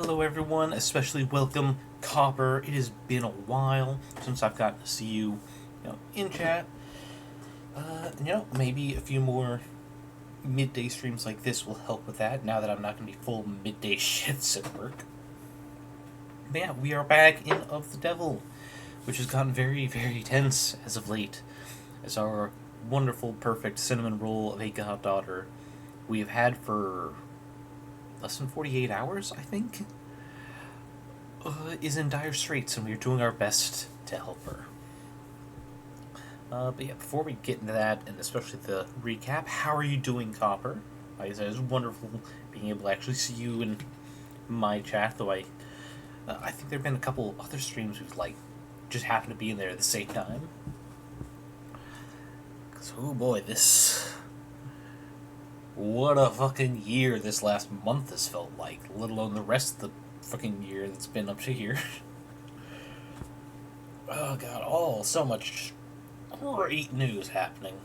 Hello everyone, especially welcome Copper. It has been a while since I've gotten to see you, in chat. Maybe a few more midday streams like this will help with that, now that I'm not going to be full midday shifts at work. But yeah, we are back in Of the Devil, which has gotten very, very tense as of late, as our wonderful, perfect cinnamon roll of a goddaughter we have had for less than 48 hours, I think, is in dire straits, and we are doing our best to help her. But yeah, before we get into that, and especially the recap, how are you doing, Copper? Like I said, it's wonderful being able to actually see you in my chat, though I think there have been a couple other streams we've, just happened to be in there at the same time. Because, oh boy, what a fucking year this last month has felt like, let alone the rest of the fucking year that's been up to here. Oh god, so much great news happening.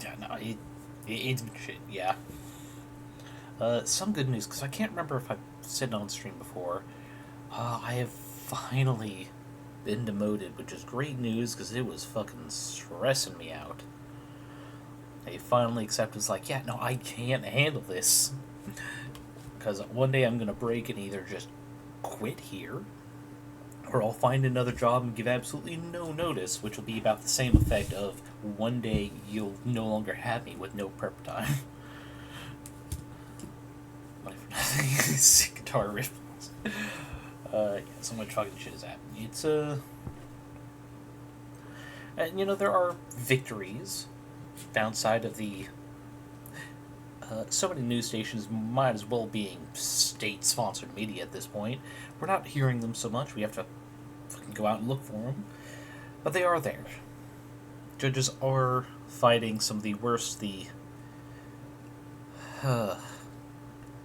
Yeah, no, it's been shit, yeah. Some good news, because I can't remember if I've said it on stream before. I have finally been demoted, which is great news, because it was fucking stressing me out. They finally accepted, it's like, yeah, no, I can't handle this. Because one day I'm going to break and either just quit here, or I'll find another job and give absolutely no notice, which will be about the same effect of one day you'll no longer have me with no prep time. Guitar riff. Yeah, so much fucking shit is happening. It's, and, there are victories downside of the so many news stations might as well being state-sponsored media at this point. We're not hearing them so much. We have to fucking go out and look for them. But they are there. Judges are fighting some of the worst,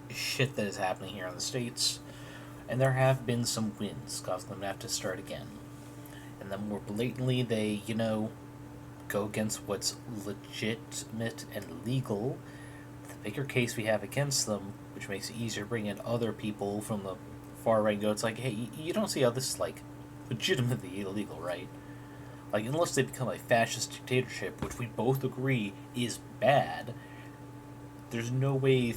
shit that is happening here in the States. And there have been some wins, causing them to have to start again. And then more blatantly, they, go against what's legitimate and legal. The bigger case we have against them, which makes it easier to bring in other people from the far right and go, it's like, hey, you don't see how this is, legitimately illegal, right? Unless they become a fascist dictatorship, which we both agree is bad, there's no way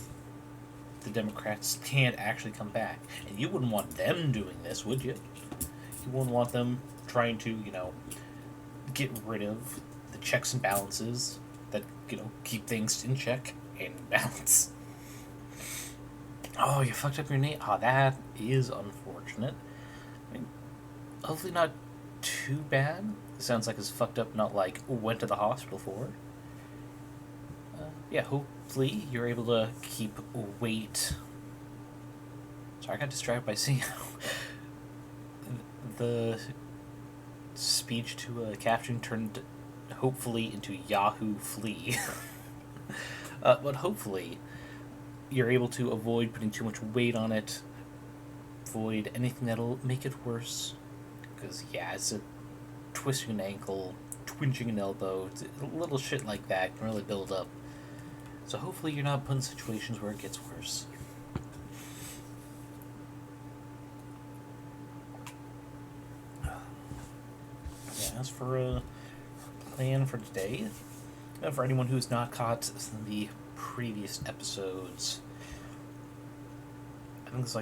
the Democrats can't actually come back. And you wouldn't want them doing this, would you? You wouldn't want them trying to, get rid of the checks and balances that, keep things in check and in balance. Oh, you fucked up your name? Oh, that is unfortunate. I mean, hopefully not too bad. It sounds like it's fucked up, not went to the hospital for. Yeah, hopefully you're able to keep weight. Sorry, I got distracted by seeing the speech to a caption turned hopefully into Yahoo Flea. But hopefully you're able to avoid putting too much weight on it, avoid anything that'll make it worse. Because, yeah, it's a twisting an ankle, twinching an elbow, little shit like that can really build up. So hopefully you're not put in situations where it gets worse. Yeah, as for a plan for today, for anyone who's not caught the previous episodes, I think it's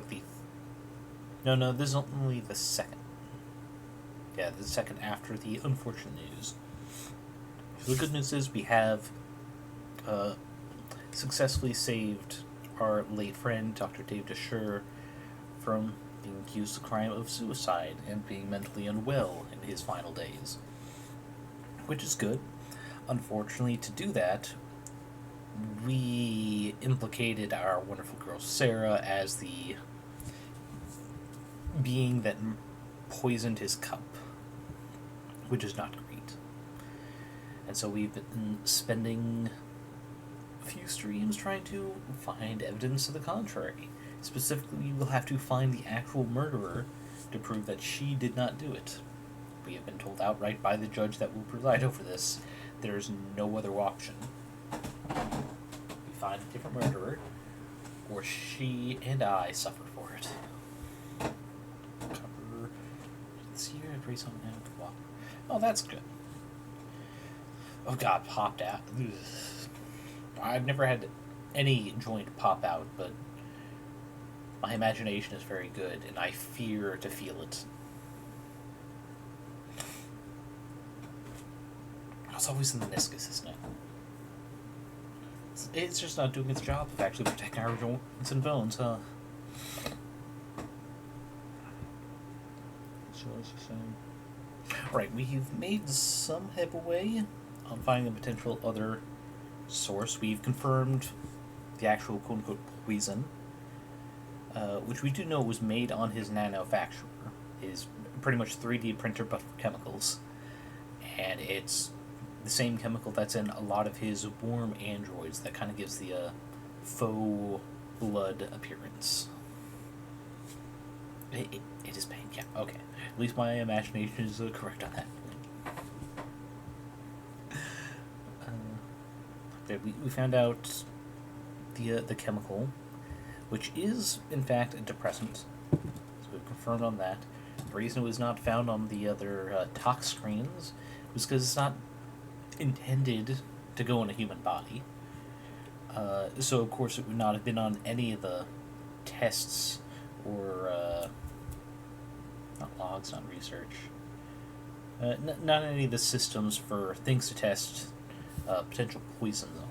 No, this is only the second. Yeah, the second after the unfortunate news. So the good news is we have successfully saved our late friend, Dr. Dave Desher, from being accused of the crime of suicide and being mentally unwell in his final days. Which is good. Unfortunately, to do that, we implicated our wonderful girl Serra as the being that poisoned his cup, which is not great. And so we've been spending a few streams trying to find evidence to the contrary. Specifically, we'll have to find the actual murderer to prove that she did not do it. We have been told outright by the judge that will preside over this, there is no other option. find a different murderer, or she and I suffer for it. Cover. See here, I raise something out to walk. Oh, that's good. Oh god, popped out. Ugh. I've never had any joint pop out, but my imagination is very good, and I fear to feel it. It's always the meniscus, isn't it? It's just not doing its job of actually protecting our joints and bones, huh? So it's the same. Alright, we've made some headway on finding a potential other source. We've confirmed the actual quote-unquote poison, which we do know was made on his nanofacturer, his pretty much 3D printer but for chemicals. And it's the same chemical that's in a lot of his warm androids that kind of gives the faux blood appearance. It is pain, yeah, okay. At least my imagination is correct on that. We found out the chemical, which is in fact a depressant. So we've confirmed on that. The reason it was not found on the other tox screens was because it's not intended to go in a human body. So of course it would not have been on any of the tests or not logs, not research. Not any of the systems for things to test potential poisons on.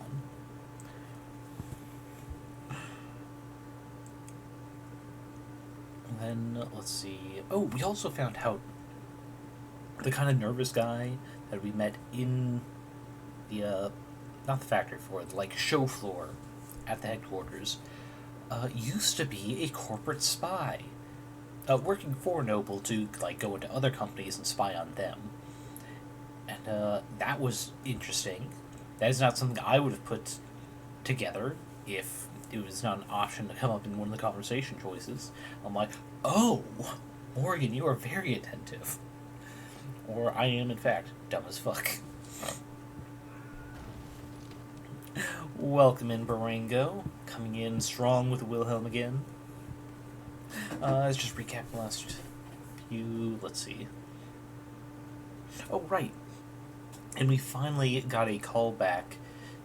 And then, let's see. Oh, we also found out the kind of nervous guy that we met in the, not the factory floor, like show floor at the headquarters, used to be a corporate spy. Working for Noble to, like, go into other companies and spy on them. And, that was interesting. That is not something I would have put together if it was not an option to come up in one of the conversation choices. I'm like, oh, Morgan, you are very attentive. Or I am, in fact, dumb as fuck. Welcome in, Barango. Coming in strong with Wilhelm again. Let's just recap the last few. Let's see. Oh, right. And we finally got a call back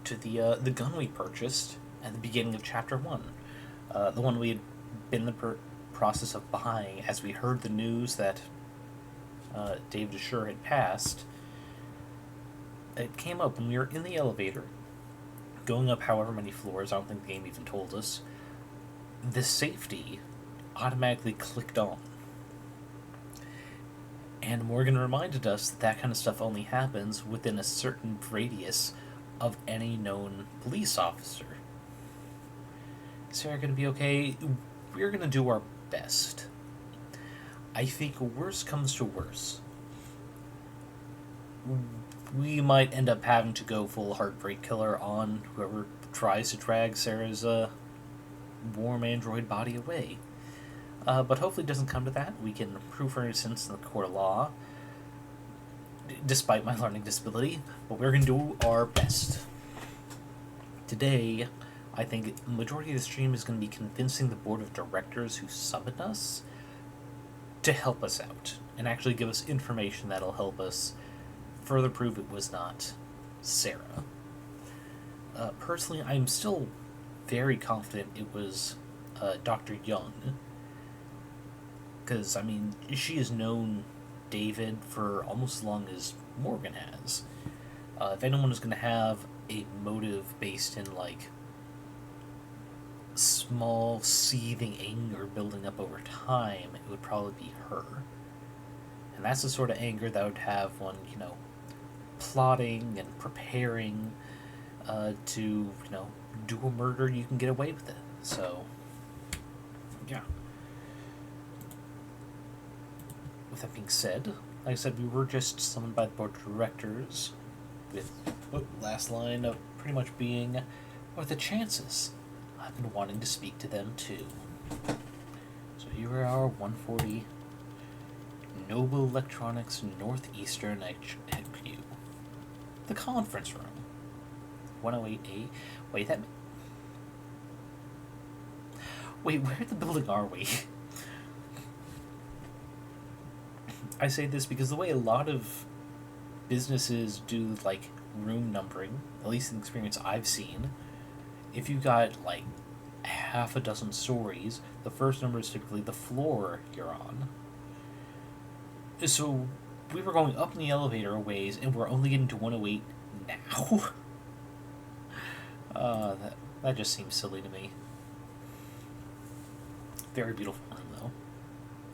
to the gun we purchased at the beginning of Chapter 1. The one we had been in the process of buying as we heard the news that David Assure had passed. It came up when we were in the elevator, going up however many floors, I don't think the game even told us. The safety automatically clicked on. And Morgan reminded us that that kind of stuff only happens within a certain radius of any known police officer. Is Sarah going to be okay? We're going to do our best. I think worse comes to worse. We might end up having to go full Heartbreak Killer on whoever tries to drag Sarah's warm android body away. But hopefully it doesn't come to that. We can prove her innocence in the court of law, despite my learning disability, but we're going to do our best. Today, I think the majority of the stream is going to be convincing the board of directors who summoned us to help us out, and actually give us information that'll help us further prove it was not Serra. Personally, I'm still very confident it was Dr. Young, because, I mean, she has known David for almost as long as Morgan has. If anyone is going to have a motive based in, like, small, seething anger building up over time, it would probably be her. And that's the sort of anger that would have one, plotting and preparing to, do a murder, you can get away with it. So, yeah. With that being said, like I said, we were just summoned by the board of directors, with last line of pretty much being, what are the chances? I've been wanting to speak to them too. So here are our 140 Noble Electronics Northeastern HQ. The conference room. 108A. Wait, Wait, where in the building are we? I say this because the way a lot of businesses do, like, room numbering, at least in the experience I've seen, if you got, like, half a dozen stories, the first number is typically the floor you're on. So, we were going up in the elevator a ways, and we're only getting to 108 now. That just seems silly to me. Very beautiful room, though.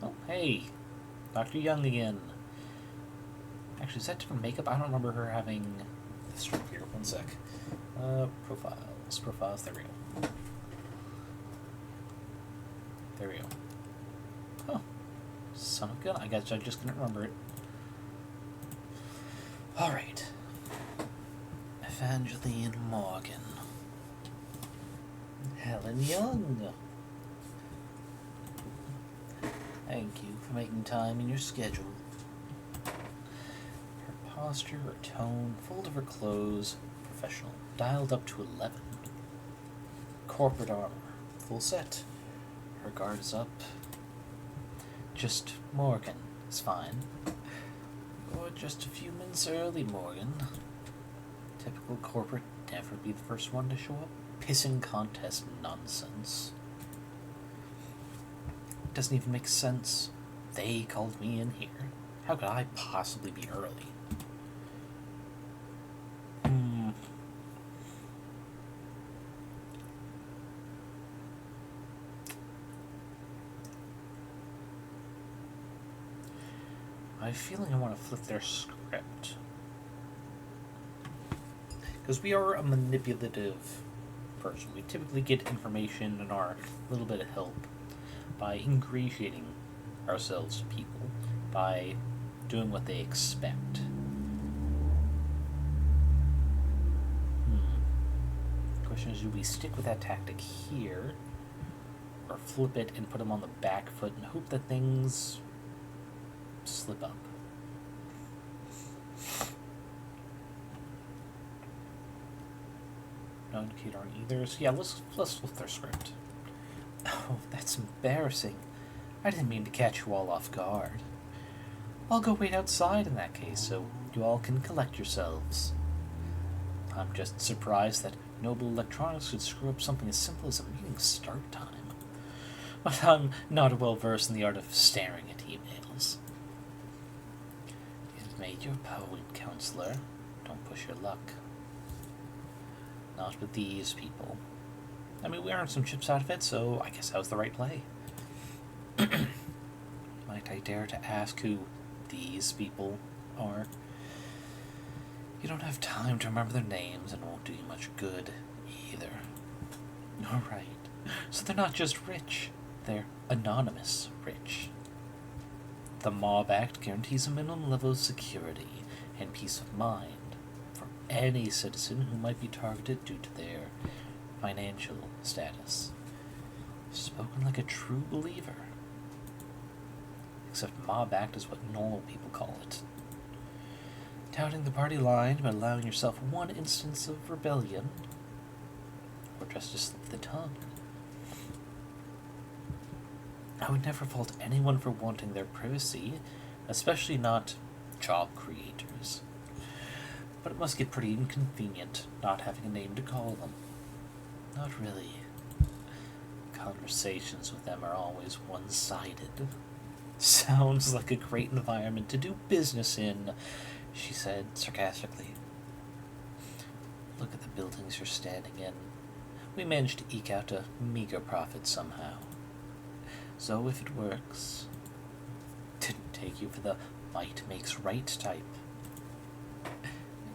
Oh, hey! Dr. Young again. Actually, is that different makeup? I don't remember her having this strip here. One sec. Profiles. There we go. There we go. Huh. Son of a gun. I guess I just couldn't remember it. Alright. Evangeline Morgan. Helen Young. Thank you for making time in your schedule. Her posture, her tone, fold of her clothes, professional. Dialed up to 11. Corporate armor, full set. Her guard is up. Just Morgan is fine. Or just a few minutes early, Morgan. Typical corporate, never be the first one to show up. Pissing contest nonsense. Doesn't even make sense. They called me in here. How could I possibly be early? I have a feeling I want to flip their script. Because we are a manipulative person. We typically get information and our little bit of help by ingratiating ourselves to people, by doing what they expect. The question is, do we stick with that tactic here, or flip it and put them on the back foot and hope that things slip up? No indicator on either, so yeah, let's flip their script. Oh, that's embarrassing. I didn't mean to catch you all off guard. I'll go wait outside in that case, so you all can collect yourselves. I'm just surprised that Noble Electronics could screw up something as simple as a meeting start time. But I'm not well versed in the art of staring at emails. You've made your point, counselor. Don't push your luck. Not with these people. I mean, we earned some chips out of it, so I guess that was the right play. Might I dare to ask who these people are? You don't have time to remember their names, and won't do you much good either. Alright, so they're not just rich, they're anonymous rich. The Mob Act guarantees a minimum level of security and peace of mind for any citizen who might be targeted due to their financial status. Spoken like a true believer. Except Mob Act is what normal people call it. Touting the party line but allowing yourself one instance of rebellion, or just to slip the tongue. I would never fault anyone for wanting their privacy, especially not job creators. But it must get pretty inconvenient not having a name to call them. Not really. Conversations with them are always one-sided. Sounds like a great environment to do business in, she said sarcastically. Look at the buildings you're standing in. We managed to eke out a meager profit somehow. So if it works, didn't take you for the might makes right type.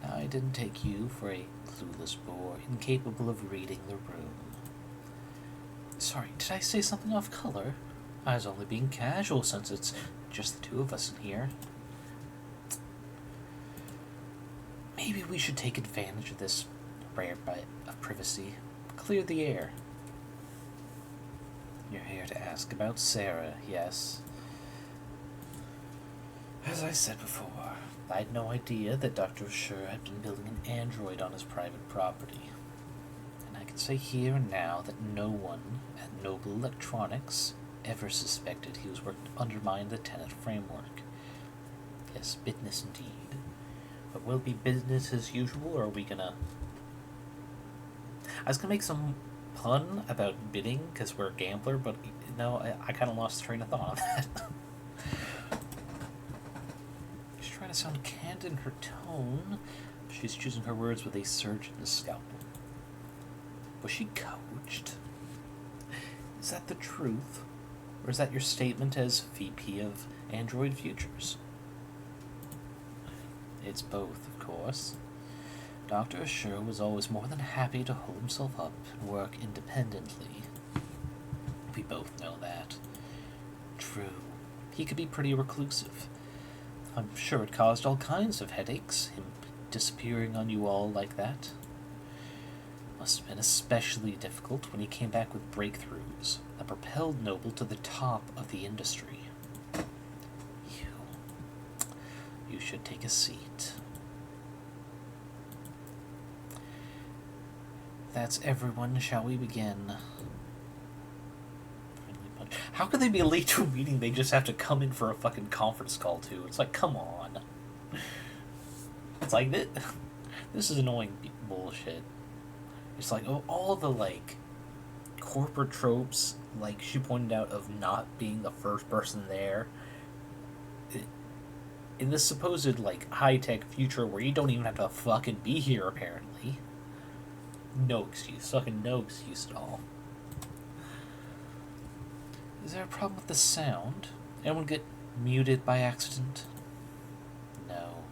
And I didn't take you for a clueless bore incapable of reading the room. Sorry, did I say something off color? I was only being casual since it's just the two of us in here. Maybe we should take advantage of this rare bit of privacy. Clear the air. You're here to ask about Serra, yes? As I said before, I had no idea that Dr. Serra had been building an android on his private property. And I can say here and now that no one at Noble Electronics ever suspected he was working to undermine the Tenet framework. Yes, business indeed. But will it be business as usual, or are we gonna... I was gonna make some pun about bidding, because we're a gambler, but no, I kind of lost the train of thought on that. She's trying to sound candid in her tone. She's choosing her words with a surgeon's scalpel. Was she coached? Is that the truth? Or is that your statement as VP of Android Futures? It's both, of course. Dr. Asher was always more than happy to hold himself up and work independently. We both know that. True. He could be pretty reclusive. I'm sure it caused all kinds of headaches, him disappearing on you all like that. Must have been especially difficult when he came back with breakthroughs that propelled Noble to the top of the industry. You should take a seat. That's everyone. Shall we begin? How could they be late to a meeting? They just have to come in for a fucking conference call, too. It's like, come on. It's like, this is annoying bullshit. It's like, oh, all the, like, corporate tropes, like she pointed out, of not being the first person there. In this supposed, like, high-tech future where you don't even have to fucking be here, apparently. No excuse. Fucking no excuse at all. Is there a problem with the sound? Anyone get muted by accident? No.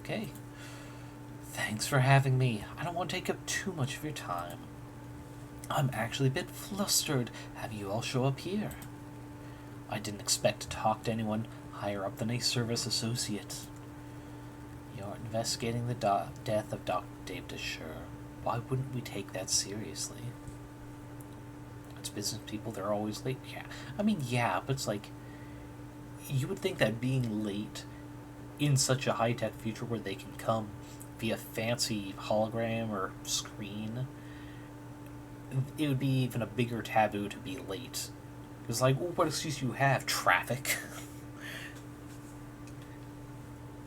Okay. Thanks for having me. I don't want to take up too much of your time. I'm actually a bit flustered having you all show up here. I didn't expect to talk to anyone higher up than a service associate. You're investigating the death of Dr. David Asher. Why wouldn't we take that seriously? It's business people, they're always late. Yeah. I mean, yeah, but it's like, you would think that being late in such a high-tech future where they can come via fancy hologram or screen, it would be even a bigger taboo to be late. It's like, well, what excuse do you have? Traffic?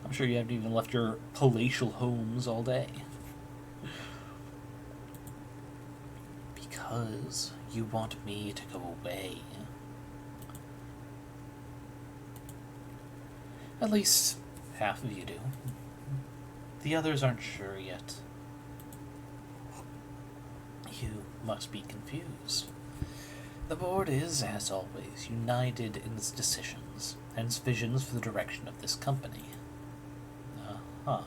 I'm sure you haven't even left your palatial homes all day. Because you want me to go away. At least half of you do. The others aren't sure yet. You must be confused. The board is, as always, united in its decisions and its visions for the direction of this company. The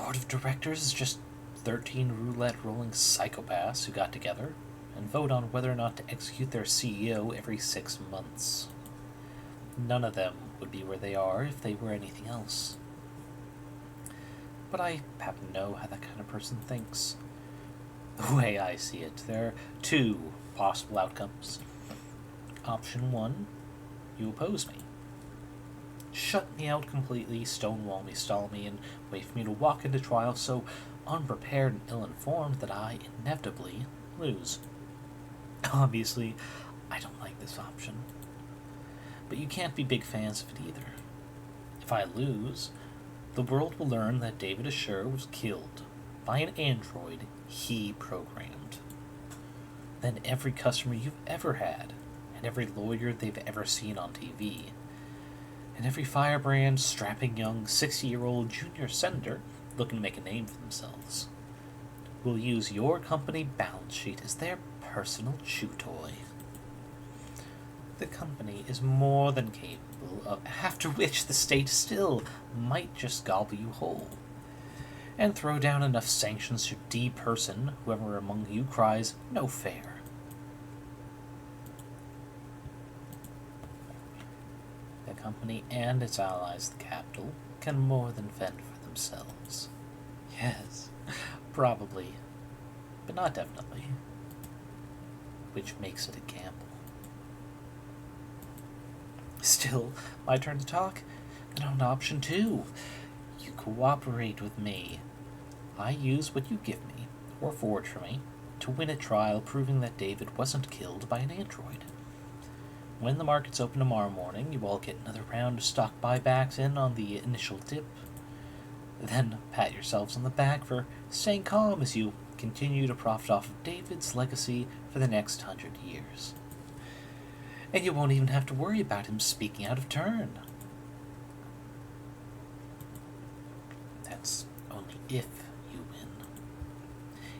board of directors is just 13 roulette-rolling psychopaths who got together and vote on whether or not to execute their CEO every 6 months. None of them would be where they are if they were anything else. But I happen to know how that kind of person thinks. The way I see it, there are 2 possible outcomes. Option 1, you oppose me. Shut me out completely, stonewall me, stall me, and wait for me to walk into trial so unprepared and ill-informed that I inevitably lose. Obviously, I don't like this option. But you can't be big fans of it either. If I lose, the world will learn that David Asher was killed by an android he programmed. Then every customer you've ever had, and every lawyer they've ever seen on TV, and every firebrand, strapping young 60-year-old junior senator looking to make a name for themselves will use your company balance sheet as their personal chew toy. The company is more than capable of, after which the state still might just gobble you whole, and throw down enough sanctions to de-person whoever among you cries, "No fair." The company and its allies, the capital, can more than fend for themselves. Yes, probably, but not definitely. Which makes it a gamble. Still, my turn to talk, and on option 2, you cooperate with me. I use what you give me, or forge for me, to win a trial proving that David wasn't killed by an android. When the markets open tomorrow morning, you all get another round of stock buybacks in on the initial dip. Then pat yourselves on the back for staying calm as you continue to profit off of David's legacy for the next 100 years. And you won't even have to worry about him speaking out of turn. That's only if you win.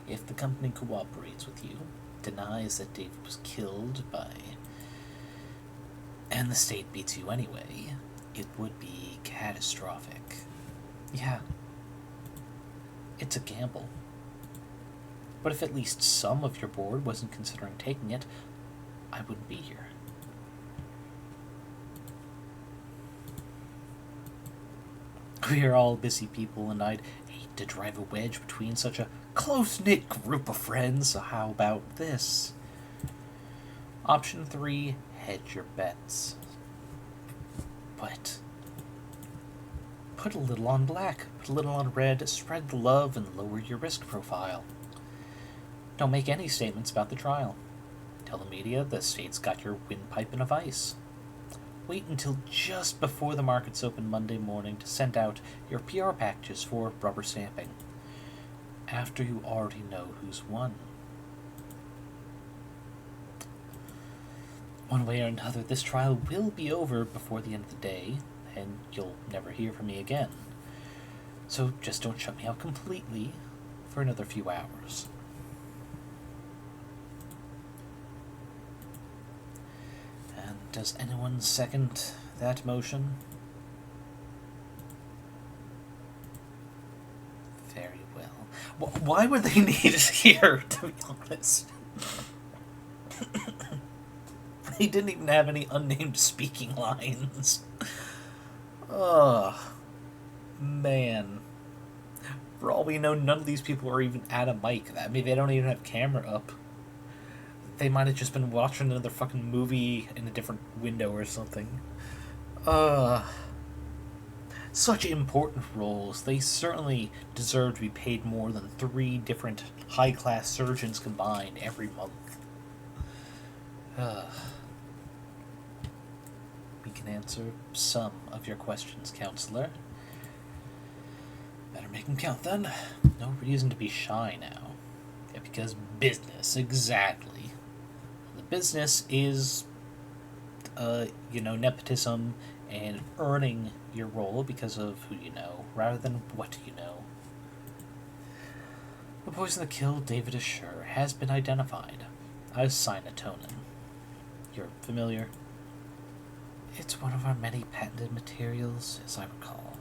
If the company cooperates with you, denies that David was killed by... and the state beats you anyway, it would be catastrophic. Yeah. It's a gamble. But if at least some of your board wasn't considering taking it, I wouldn't be here. We are all busy people, and I'd hate to drive a wedge between such a close-knit group of friends, so how about this? Option 3, hedge your bets. But put a little on black, put a little on red, spread the love, and lower your risk profile. Don't make any statements about the trial. Tell the media the state's got your windpipe in a vice. Wait until just before the markets open Monday morning to send out your PR packages for rubber stamping, after you already know who's won. One way or another, this trial will be over before the end of the day, and you'll never hear from me again. So just don't shut me out completely for another few hours. And does anyone second that motion? Very well. Why were they needed here, to be honest? They didn't even have any unnamed speaking lines. Ugh. Man. For all we know, none of these people are even at a mic. I mean, they don't even have camera up. They might have just been watching another fucking movie in a different window or something. Such important roles. They certainly deserve to be paid more than 3 different high-class surgeons combined every month. We can answer some of your questions, counselor. Better make them count, then. No reason to be shy now. Yeah, because business, exactly. The business is, nepotism and earning your role because of who you know, rather than what you know. The poison that killed David Assure has been identified as cyanotonin. You're familiar? It's one of our many patented materials, as I recall.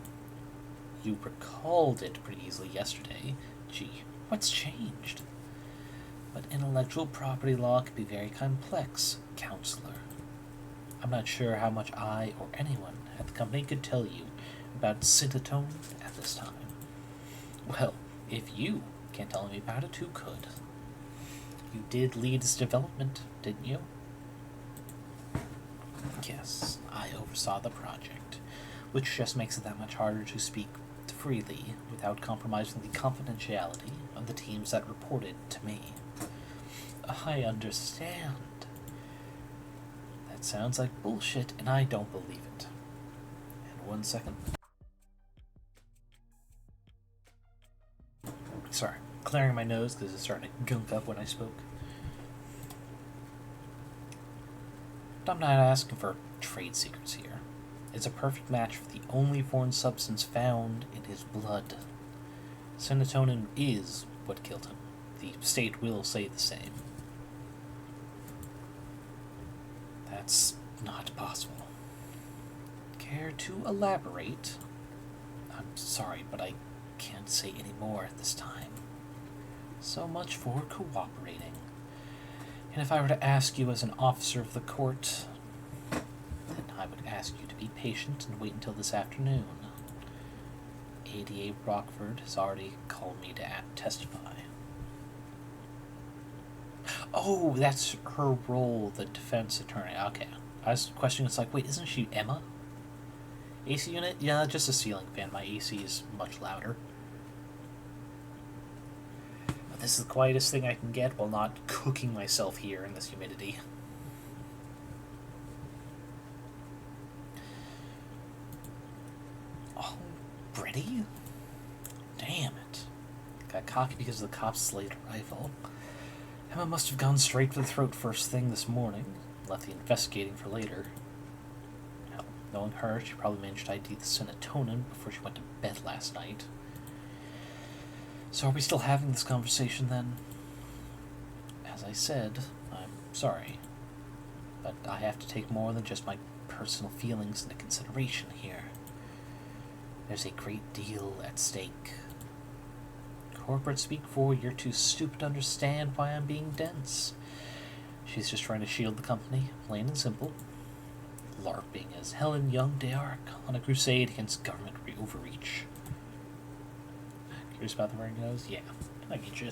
You recalled it pretty easily yesterday. Gee, what's changed? But intellectual property law can be very complex, counselor. I'm not sure how much I or anyone at the company could tell you about cyanotonin at this time. Well, if you can't tell me about it, who could? You did lead its development, didn't you? Yes, I oversaw the project, which just makes it that much harder to speak freely without compromising the confidentiality of the teams that reported to me. I understand. That sounds like bullshit, and I don't believe it. And 1 second. Sorry, clearing my nose because it's starting to gunk up when I spoke. I'm not asking for trade secrets here. It's a perfect match for the only foreign substance found in his blood. Cyanotonin is what killed him. The state will say the same. That's not possible. Care to elaborate? I'm sorry, but I can't say any more at this time. So much for cooperating. And if I were to ask you as an officer of the court, then I would ask you to be patient and wait until this afternoon. ADA Rockford has already called me to testify. Oh, that's her role, the defense attorney. Okay. I was questioning, it's like, wait, isn't she Emma? AC unit? Yeah, just a ceiling fan. My AC is much louder. This is the quietest thing I can get while not cooking myself here in this humidity. Already? Damn it. Got cocky because of the cop's slate rifle. Emma must have gone straight for the throat first thing this morning. Left the investigating for later. Hell, knowing her, she probably managed to ID the serotonin before she went to bed last night. So are we still having this conversation then? As I said, I'm sorry. But I have to take more than just my personal feelings into consideration here. There's a great deal at stake. Corporate speak for you're too stupid to understand why I'm being dense. She's just trying to shield the company, plain and simple. LARPing as Helen Young d'Arc on a crusade against government overreach. Curious about the wearing nose? Yeah, I get you.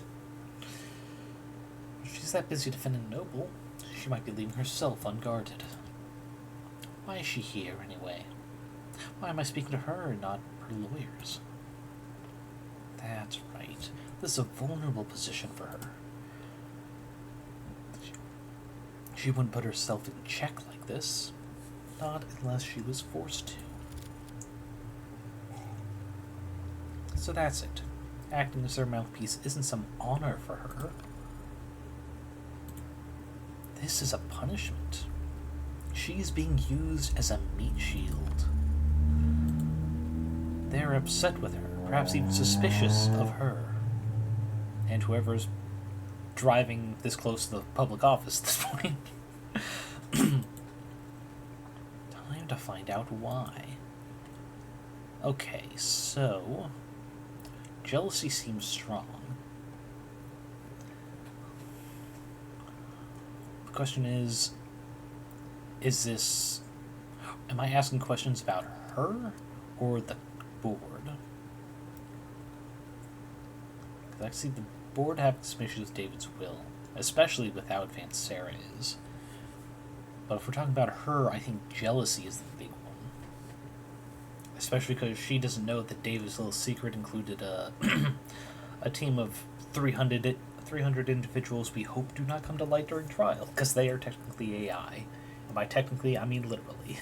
If she's that busy defending Noble, she might be leaving herself unguarded. Why is she here, anyway? Why am I speaking to her and not her lawyers? That's right. This is a vulnerable position for her. She wouldn't put herself in check like this. Not unless she was forced to. So that's it. Acting as her mouthpiece isn't some honor for her. This is a punishment. She's being used as a meat shield. They're upset with her, perhaps even suspicious of her. And whoever's driving this close to the public office at this point. Time to find out why. Okay, so jealousy seems strong. The question is this... Am I asking questions about her or the board? Because I see the board having some issues with David's will, especially with how advanced Serra is. But if we're talking about her, I think jealousy is the big one. Especially because she doesn't know that David's little secret included a team of 300 individuals we hope do not come to light during trial, because they are technically AI. And by technically, I mean literally.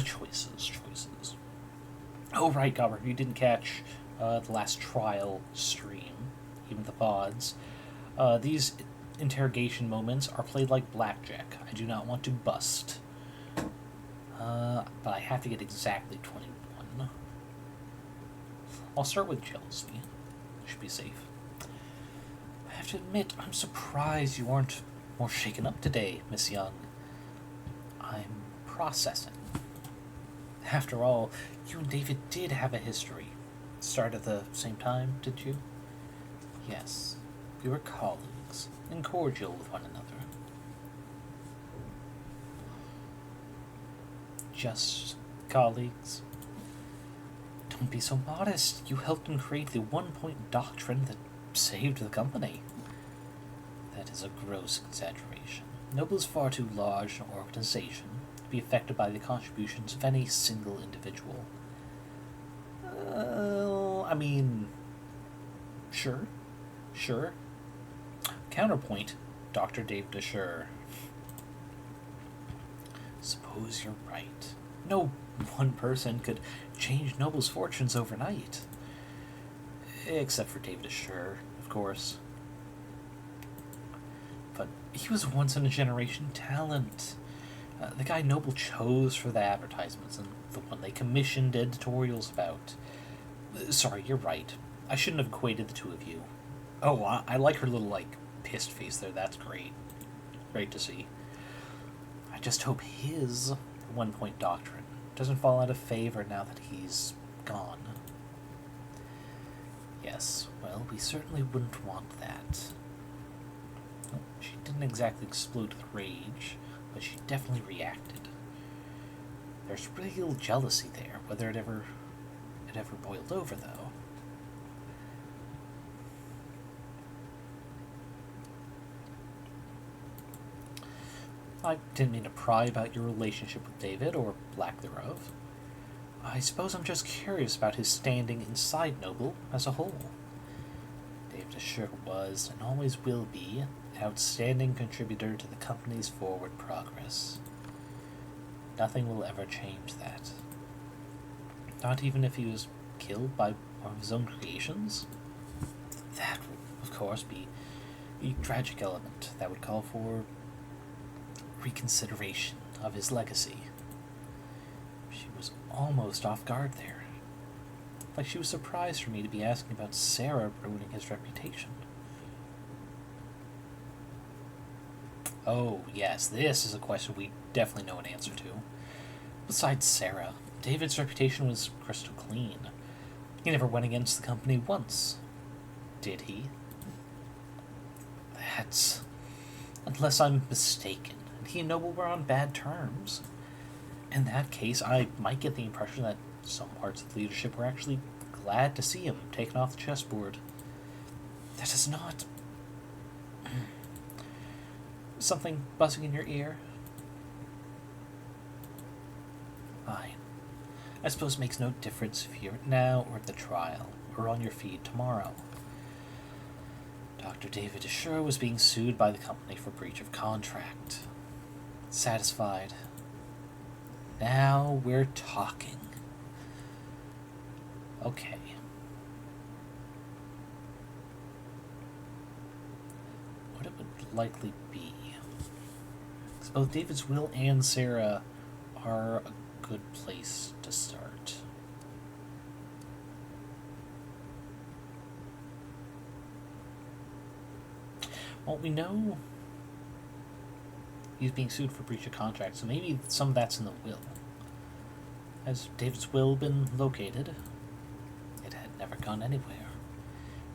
Choices. Oh, right, Gobber, you didn't catch the last trial stream, even the VODs. These interrogation moments are played like blackjack. I do not want to bust. But I have to get exactly 21. I'll start with jealousy. Should be safe. I have to admit, I'm surprised you aren't more shaken up today, Miss Young. I'm processing. After all, you and David did have a history. Started at the same time, did you? Yes. We were colleagues, and cordial with one another. Just colleagues? Don't be so modest. You helped him create the one-point doctrine that saved the company. That is a gross exaggeration. Noble is far too large an organization to be affected by the contributions of any single individual. I mean, sure. Counterpoint, Dr. Dave DeSure. Suppose you're right. No one person could change Noble's fortunes overnight. Except for David DeSure, of course. But he was a once-in-a-generation talent. The guy Noble chose for the advertisements and the one they commissioned editorials about. Sorry, you're right. I shouldn't have equated the two of you. Oh, I like her little, pissed face there. That's great. Great to see. I just hope his one-point doctrine doesn't fall out of favor now that he's gone. Yes, well, we certainly wouldn't want that. Well, she didn't exactly explode with rage, but she definitely reacted. There's real jealousy there, whether it ever boiled over, though. I didn't mean to pry about your relationship with David, or lack thereof. I suppose I'm just curious about his standing inside Noble as a whole. David Assure was, and always will be, an outstanding contributor to the company's forward progress. Nothing will ever change that. Not even if he was killed by one of his own creations? That would, of course, be a tragic element that would call for reconsideration of his legacy. She was almost off guard there. Like she was surprised for me to be asking about Serra ruining his reputation. Oh, yes, this is a question we definitely know an answer to. Besides Serra, David's reputation was crystal clean. He never went against the company once. Did he? That's... Unless I'm mistaken, he and Noble were on bad terms. In that case, I might get the impression that some parts of the leadership were actually glad to see him taken off the chessboard. That is not... Something buzzing in your ear? Fine. I suppose it makes no difference if you're now or at the trial, or on your feed tomorrow. Dr. David Assure was being sued by the company for breach of contract. Satisfied? Now we're talking. Okay. What it would likely be. Because both David's will and Serra are a good place to start. Well, we know he's being sued for breach of contract, so maybe some of that's in the will. Has David's will been located? It had never gone anywhere.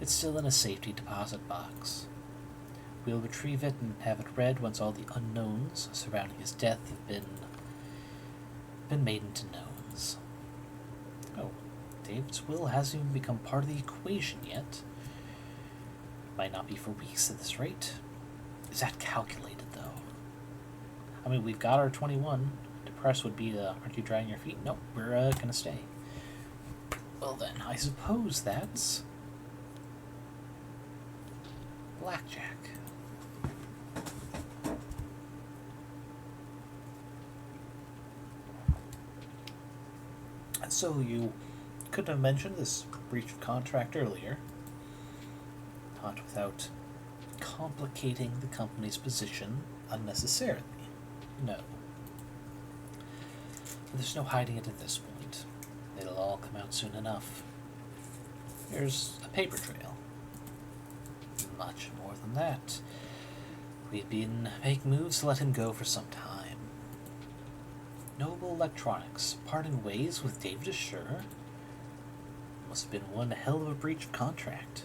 It's still in a safety deposit box. We'll retrieve it and have it read once all the unknowns surrounding his death have been made into knowns. Oh, David's will hasn't even become part of the equation yet. Might not be for weeks at this rate. Is that calculated, though? I mean, we've got our 21. Depressed would be the, aren't you dragging your feet? Nope, we're gonna stay. Well then, I suppose that's... blackjack. And so you couldn't have mentioned this breach of contract earlier. Not without complicating the company's position unnecessarily. No. But there's no hiding it at this point. It'll all come out soon enough. There's a paper trail. Much more than that. We've been making moves to let him go for some time. Noble Electronics parting ways with David Assure must have been one hell of a breach of contract.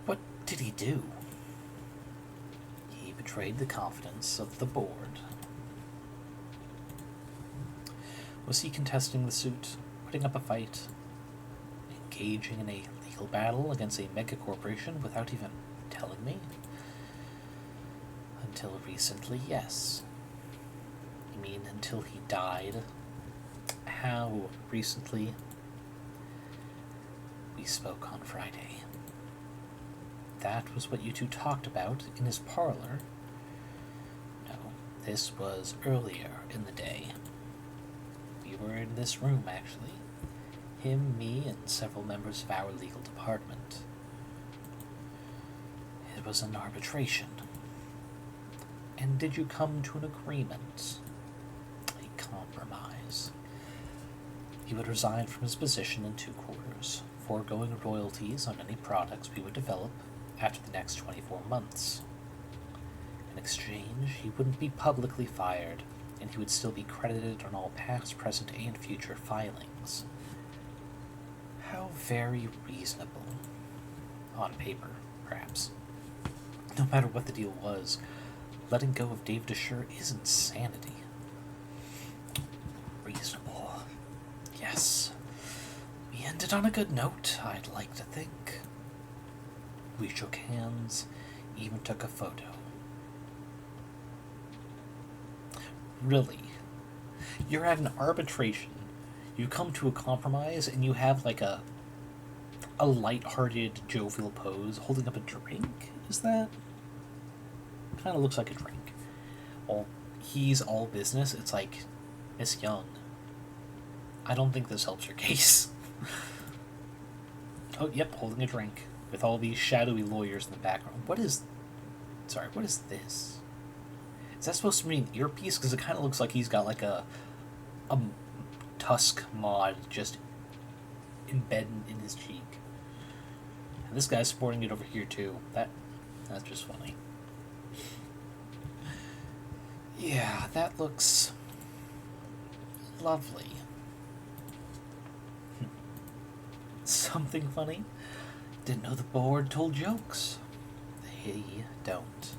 What did he do? He betrayed the confidence of the board. Was he contesting the suit, putting up a fight, engaging in a legal battle against a mega-corporation without even telling me? Until recently, yes. You mean until he died? How recently? We spoke on Friday. That was what you two talked about in his parlor. No, this was earlier in the day. We were in this room, actually. Him, me, and several members of our legal department. It was an arbitration. And did you come to an agreement? A compromise. He would resign from his position in 2 quarters, foregoing royalties on any products we would develop after the next 24 months. In exchange, he wouldn't be publicly fired, and he would still be credited on all past, present, and future filings. How very reasonable. On paper, perhaps. No matter what the deal was, letting go of David Assure is insanity. Reasonable. Yes. We ended on a good note, I'd like to think. We shook hands, even took a photo. Really? You're at an arbitration, you come to a compromise, and you have like a a light-hearted, jovial pose, holding up a drink. Is that? Kind of looks like a drink. Well, he's all business. It's like, Miss Young, I don't think this helps your case. Oh, yep, holding a drink with all these shadowy lawyers in the background. What is this? Is that supposed to be an earpiece? Because it kind of looks like he's got like a tusk mod just embedded in his cheek. And this guy's sporting it over here too. That's just funny. Yeah, that looks lovely. Something funny? Didn't know the board told jokes. They don't.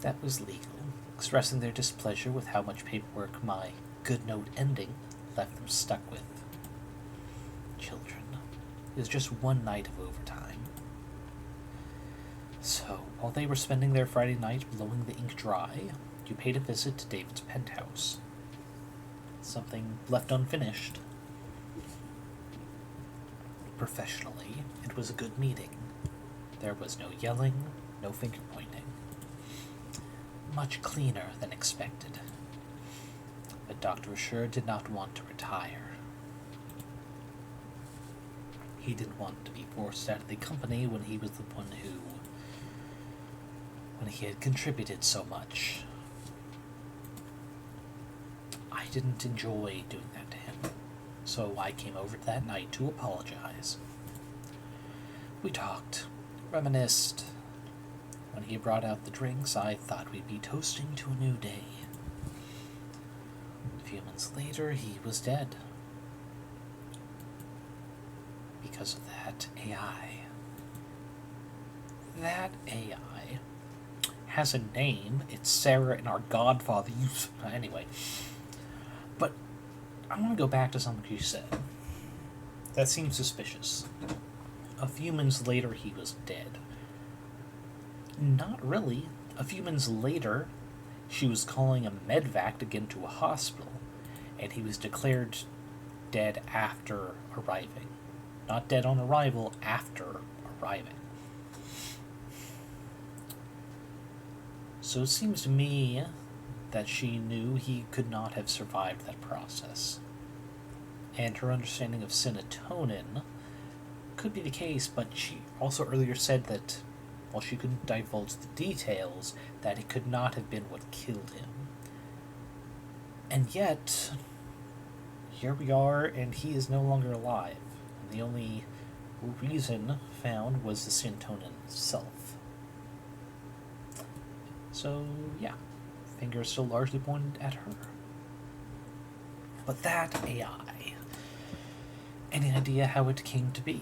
That was legal, expressing their displeasure with how much paperwork my good note ending left them stuck with. Children. It was just one night of overtime. So, while they were spending their Friday night blowing the ink dry, you paid a visit to David's penthouse. Something left unfinished. Professionally, it was a good meeting. There was no yelling, no finger pointing. Much cleaner than expected. But Dr. Asher did not want to retire. He didn't want to be forced out of the company when he was the one when he had contributed so much. I didn't enjoy doing that to him, so I came over that night to apologize. We talked, reminisced. When he brought out the drinks, I thought we'd be toasting to a new day. A few months later, he was dead. Because of that AI. That AI has a name. It's Serra and our Godfather. Anyway. But I want to go back to something you said. That seems suspicious. A few months later, he was dead. Not really. A few months later, she was calling a medvac to get into a hospital, and he was declared dead after arriving. Not dead on arrival, after arriving. So it seems to me that she knew he could not have survived that process. And her understanding of serotonin could be the case, but she also earlier said that, while she couldn't divulge the details, that it could not have been what killed him. And yet, here we are, and he is no longer alive. And the only reason found was the serotonin itself. So, yeah, fingers still largely pointed at her. But that AI, any idea how it came to be?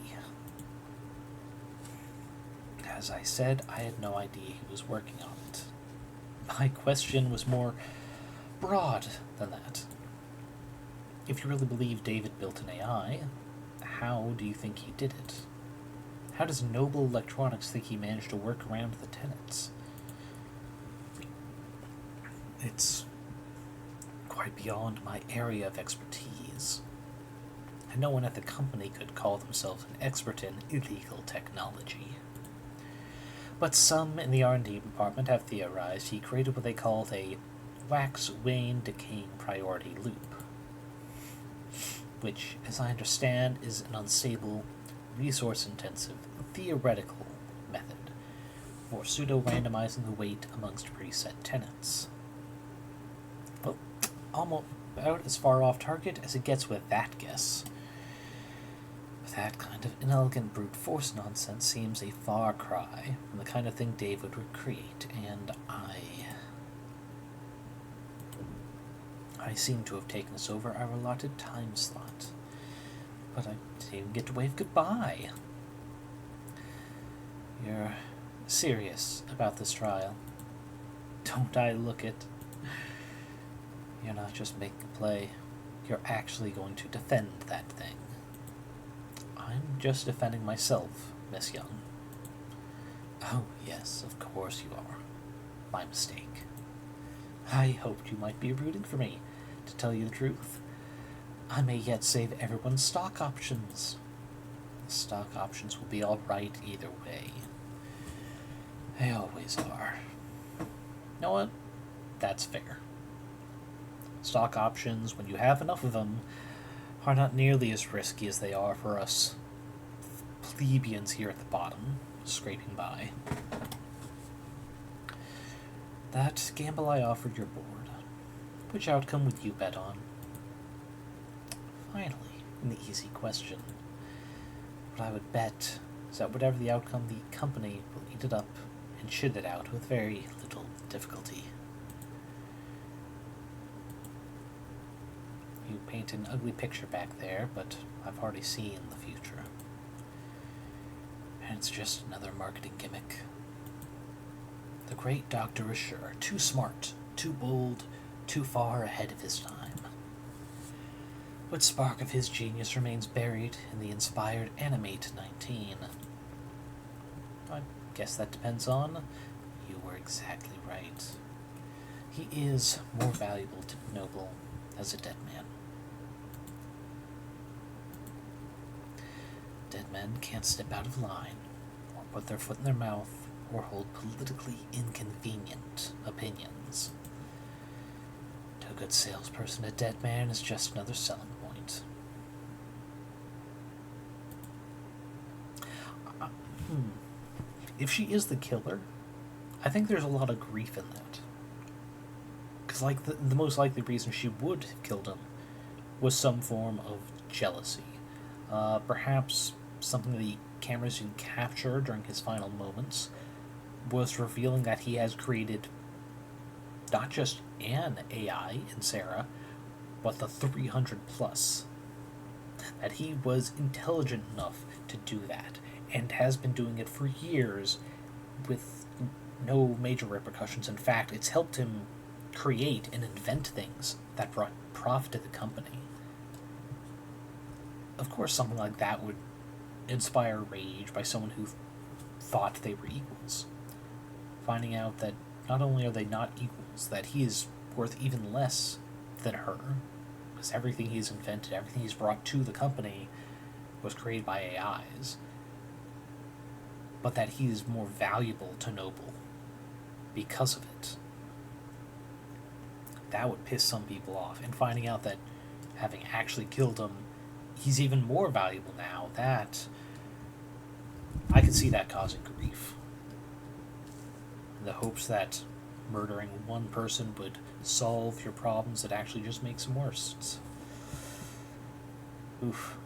As I said, I had no idea he was working on it. My question was more broad than that. If you really believe David built an AI, how do you think he did it? How does Noble Electronics think he managed to work around the tenants? It's quite beyond my area of expertise. And no one at the company could call themselves an expert in illegal technology. But some in the R&D department have theorized he created what they called a wax-wane-decaying priority loop, which, as I understand, is an unstable, resource-intensive, theoretical method for pseudo-randomizing the weight amongst preset tenants. Well, almost about as far off target as it gets with that guess. That kind of inelegant brute force nonsense seems a far cry from the kind of thing David would create, and I seem to have taken us over our allotted time slot. But I didn't even get to wave goodbye. You're serious about this trial. Don't I look it? You're not just making a play. You're actually going to defend that thing. I'm just defending myself, Miss Young. Oh, yes, of course you are. My mistake. I hoped you might be rooting for me. To tell you the truth, I may yet save everyone's stock options. The stock options will be alright either way. They always are. You know what? That's fair. Stock options, when you have enough of them, are not nearly as risky as they are for us plebeians here at the bottom, scraping by. That gamble I offered your board. Which outcome would you bet on? Finally, an easy question. What I would bet is that whatever the outcome, the company will eat it up and shit it out with very little difficulty. You paint an ugly picture back there, but I've already seen the future. And it's just another marketing gimmick. The great Dr. Assure, too smart, too bold, too far ahead of his time. What spark of his genius remains buried in the inspired Animate 19? I guess that depends on... You were exactly right. He is more valuable to Noble as a dead man. Dead men can't step out of line, or put their foot in their mouth, or hold politically inconvenient opinions. To a good salesperson, a dead man is just another selling point. If she is the killer, I think there's a lot of grief in that. Because, like, the most likely reason she would have killed him was some form of jealousy. Perhaps something the cameras didn't capture during his final moments was revealing that he has created not just an AI in Serra, but the 300 plus. That he was intelligent enough to do that, and has been doing it for years with no major repercussions. In fact, it's helped him create and invent things that brought profit to the company. Of course, something like that would inspire rage by someone who thought they were equals. Finding out that not only are they not equals, that he is worth even less than her, because everything he's invented, everything he's brought to the company was created by AIs, but that he is more valuable to Noble because of it. That would piss some people off, and finding out that having actually killed him, he's even more valuable now, that I could see that causing grief. In the hopes that murdering one person would solve your problems, it actually just makes them worse. Oof.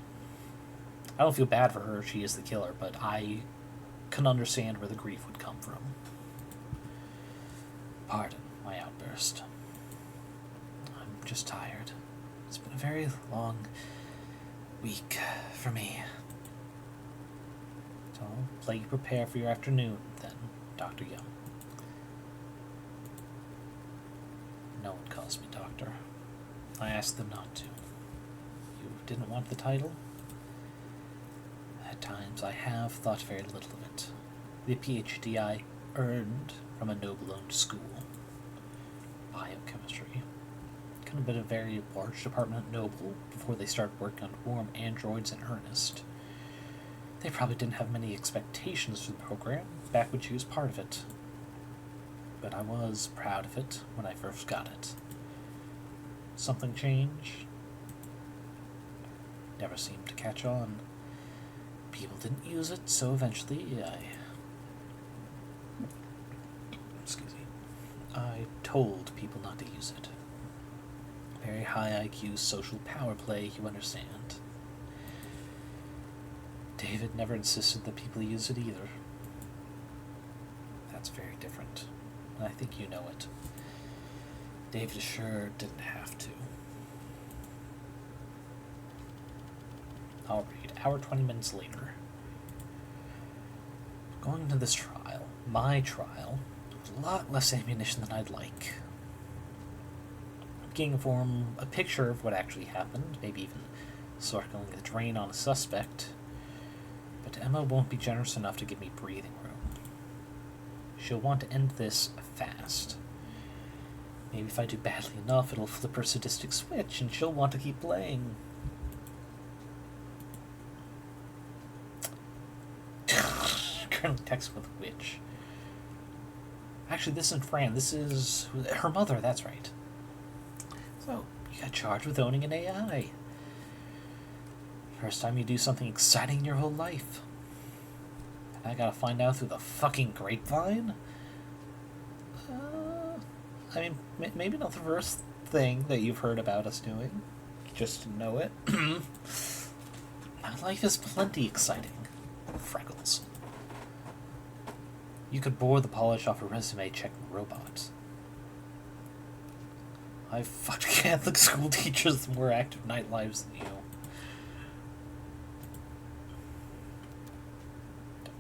I don't feel bad for her if she is the killer, but I can understand where the grief would come from. Pardon my outburst. I'm just tired. It's been a very long week for me. So I'll let you prepare for your afternoon, then, Dr. Young. No one calls me doctor. I asked them not to. You didn't want the title? At times I have thought very little of it. The PhD I earned from a Noble-owned school. Biochemistry. Could have been a very large department at Noble before they started working on warm androids in earnest. They probably didn't have many expectations for the program back when she was part of it. But I was proud of it when I first got it. Something changed? Never seemed to catch on. People didn't use it, so eventually I told people not to use it. Very high IQ social power play, you understand. David never insisted that people use it either. That's very different, and I think you know it. David sure didn't have to. I'll read. Hour 20 minutes later. Going into this trial, my trial, with a lot less ammunition than I'd like. I'm getting form a picture of what actually happened, maybe even circling the drain on a suspect. But Emma won't be generous enough to give me breathing room. She'll want to end this fast. Maybe if I do badly enough, it'll flip her sadistic switch, and she'll want to keep playing. currently texting with a witch. Actually, this isn't Fran. This is her mother. That's right. So, you got charged with owning an AI. First time you do something exciting in your whole life. And I gotta find out through the fucking grapevine? I mean, maybe not the first thing that you've heard about us doing. Just to know it. My life is plenty exciting. Freckles. You could bore the polish off a resume checking robot. I've fucked Catholic school teachers with more active night lives than you.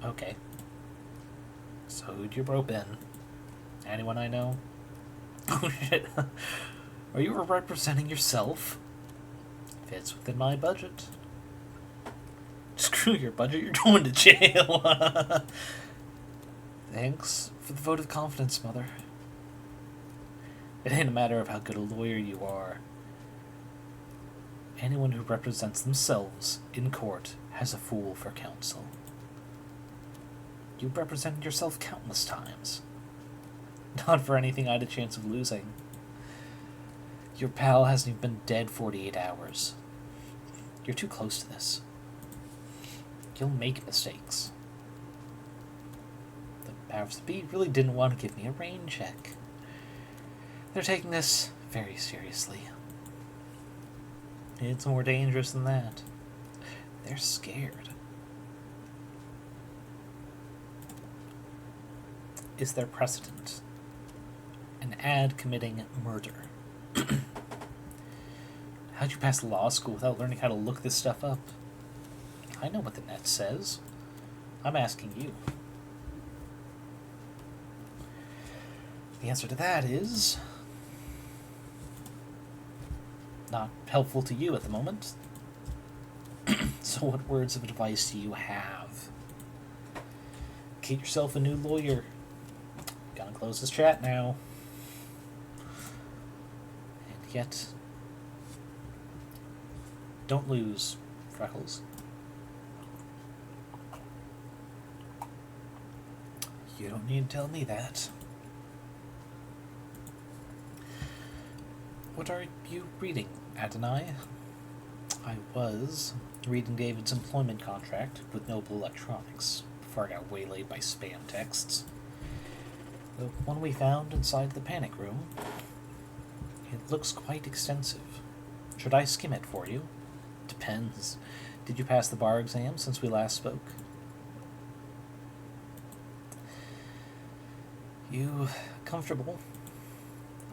Okay. So who'd you rope in? Anyone I know? Oh shit. Are you representing yourself? Fits within my budget. Screw your budget, you're going to jail. Thanks for the vote of confidence, Mother. It ain't a matter of how good a lawyer you are. Anyone who represents themselves in court has a fool for counsel. You've represented yourself countless times. Not for anything I had a chance of losing. Your pal hasn't even been dead 48 hours. You're too close to this. You'll make mistakes. The powers that be really didn't want to give me a rain check. They're taking this very seriously. It's more dangerous than that. They're scared. Is there precedent? An ad committing murder. How'd you pass law school without learning how to look this stuff up? I know what the net says. I'm asking you. The answer to that is... not helpful to you at the moment. So what words of advice do you have? Get yourself a new lawyer. Gotta close this chat now. And yet... don't lose, Freckles. You don't need to tell me that. What are you reading, Adonai? I was reading David's employment contract with Noble Electronics before I got waylaid by spam texts. The one we found inside the panic room. It looks quite extensive. Should I skim it for you? Depends. Did you pass the bar exam since we last spoke? You comfortable?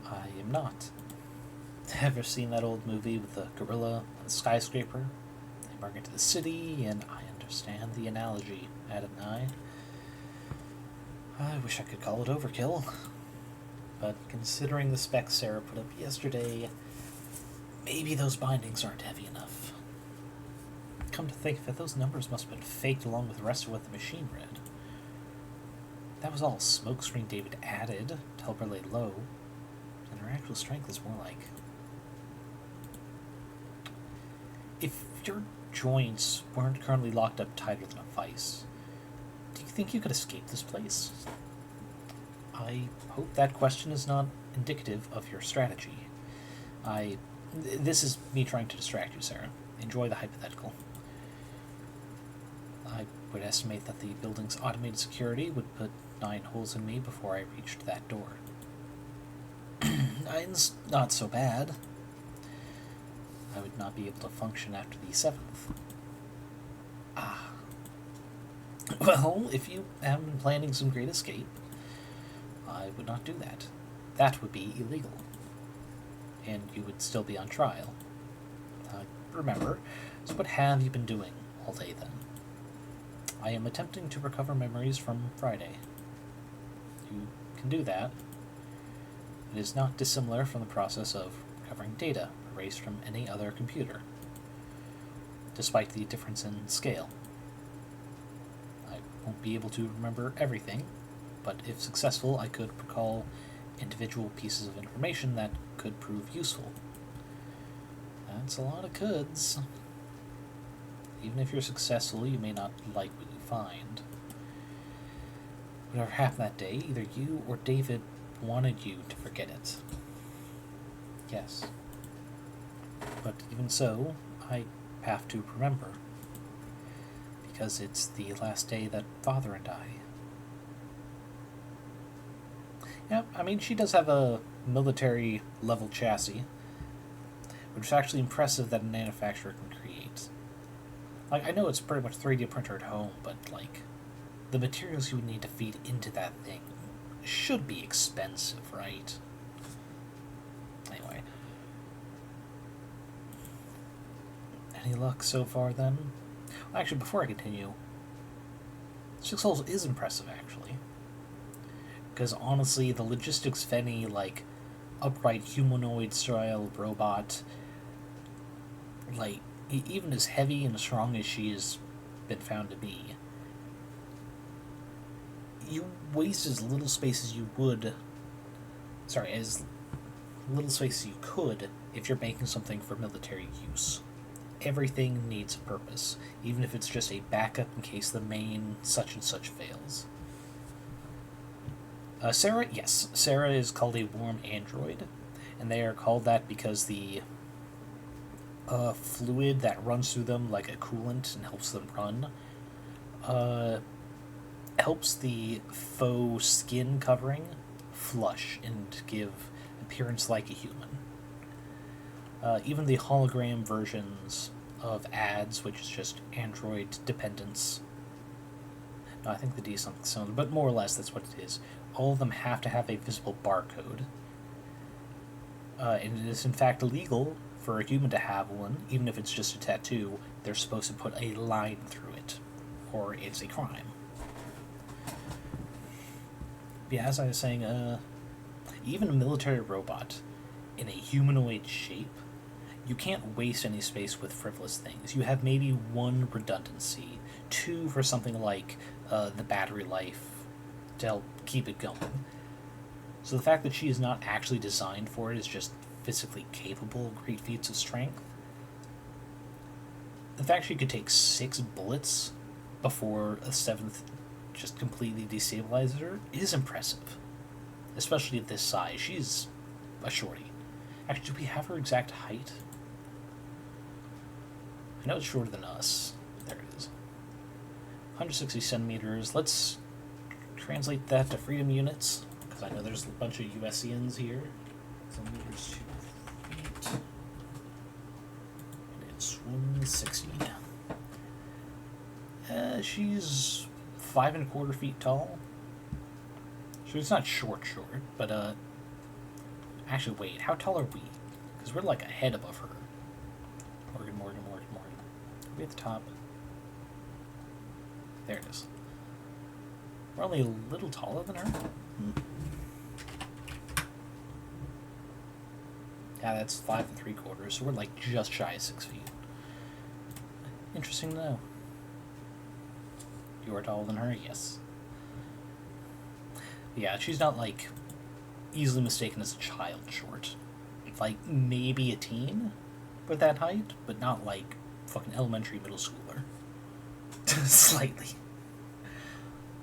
I am not. Ever seen that old movie with the gorilla and the skyscraper? They bring it to the city, and I understand the analogy, Adonai. I wish I could call it overkill. But considering the specs Serra put up yesterday, maybe those bindings aren't heavy enough. Come to think of it, those numbers must have been faked along with the rest of what the machine read. That was all smokescreen David added to help her lay low, and her actual strength is more like... If your joints weren't currently locked up tighter than a vice, do you think you could escape this place? I hope that question is not indicative of your strategy. This is me trying to distract you, Serra. Enjoy the hypothetical. I would estimate that the building's automated security would put 9 holes in me before I reached that door. It's not so bad. I would not be able to function after the 7th. Ah. Well, if you haven't been planning some great escape, I would not do that. That would be illegal. And you would still be on trial. Remember, so what have you been doing all day then? I am attempting to recover memories from Friday. You can do that. It is not dissimilar from the process of recovering data erased from any other computer, despite the difference in scale. I won't be able to remember everything, but if successful, I could recall individual pieces of information that could prove useful. That's a lot of coulds. Even if you're successful, you may not like what you find. Whatever happened that day, either you or David wanted you to forget it. Yes. But even so, I have to remember. Because it's the last day that Father and I... Yeah, I mean, she does have a military-level chassis, which is actually impressive that a manufacturer can create. Like, I know it's pretty much 3D printer at home, but, like, the materials you would need to feed into that thing should be expensive, right? Anyway. Any luck so far, then? Well, actually, before I continue, 6 Souls is impressive, actually. Because, honestly, the logistics of any, like, upright humanoid-style robot, like, even as heavy and strong as she has been found to be, you waste as little space as you would... Sorry, as little space as you could if you're making something for military use. Everything needs a purpose, even if it's just a backup in case the main such-and-such fails. Serra, yes, Serra is called a warm android, and they are called that because the fluid that runs through them like a coolant and helps them run helps the faux skin covering flush and give appearance like a human. Even the hologram versions of ads, which is just android dependence. No, I think the D is something similar, but more or less that's what it is. All of them have to have a visible barcode. And it is in fact illegal for a human to have one, even if it's just a tattoo. They're supposed to put a line through it, or it's a crime. Yeah, as I was saying, even a military robot in a humanoid shape, you can't waste any space with frivolous things. You have maybe 1 redundancy, 2 for something like the battery life to help keep it going. So the fact that she is not actually designed for it is just physically capable of great feats of strength. The fact she could take 6 bullets before a 7th just completely destabilizes her is impressive. Especially at this size. She's a shorty. Actually, do we have her exact height? I know it's shorter than us. There it is. 160 centimeters. Let's translate that to freedom units, because I know there's a bunch of USians here. Centimeters to feet. And it's 160. She's 5 1/4 feet tall. She's not short, but actually, wait, how tall are we? Because we're like a head above her. Morgan. Are we at the top? There it is. We're only a little taller than her. Yeah, that's 5 3/4, so we're like just shy of 6 feet. Interesting to know. You are taller than her? Yes. Yeah, she's not like easily mistaken as a child short. Like maybe a teen with that height, but not like fucking elementary middle schooler. Slightly.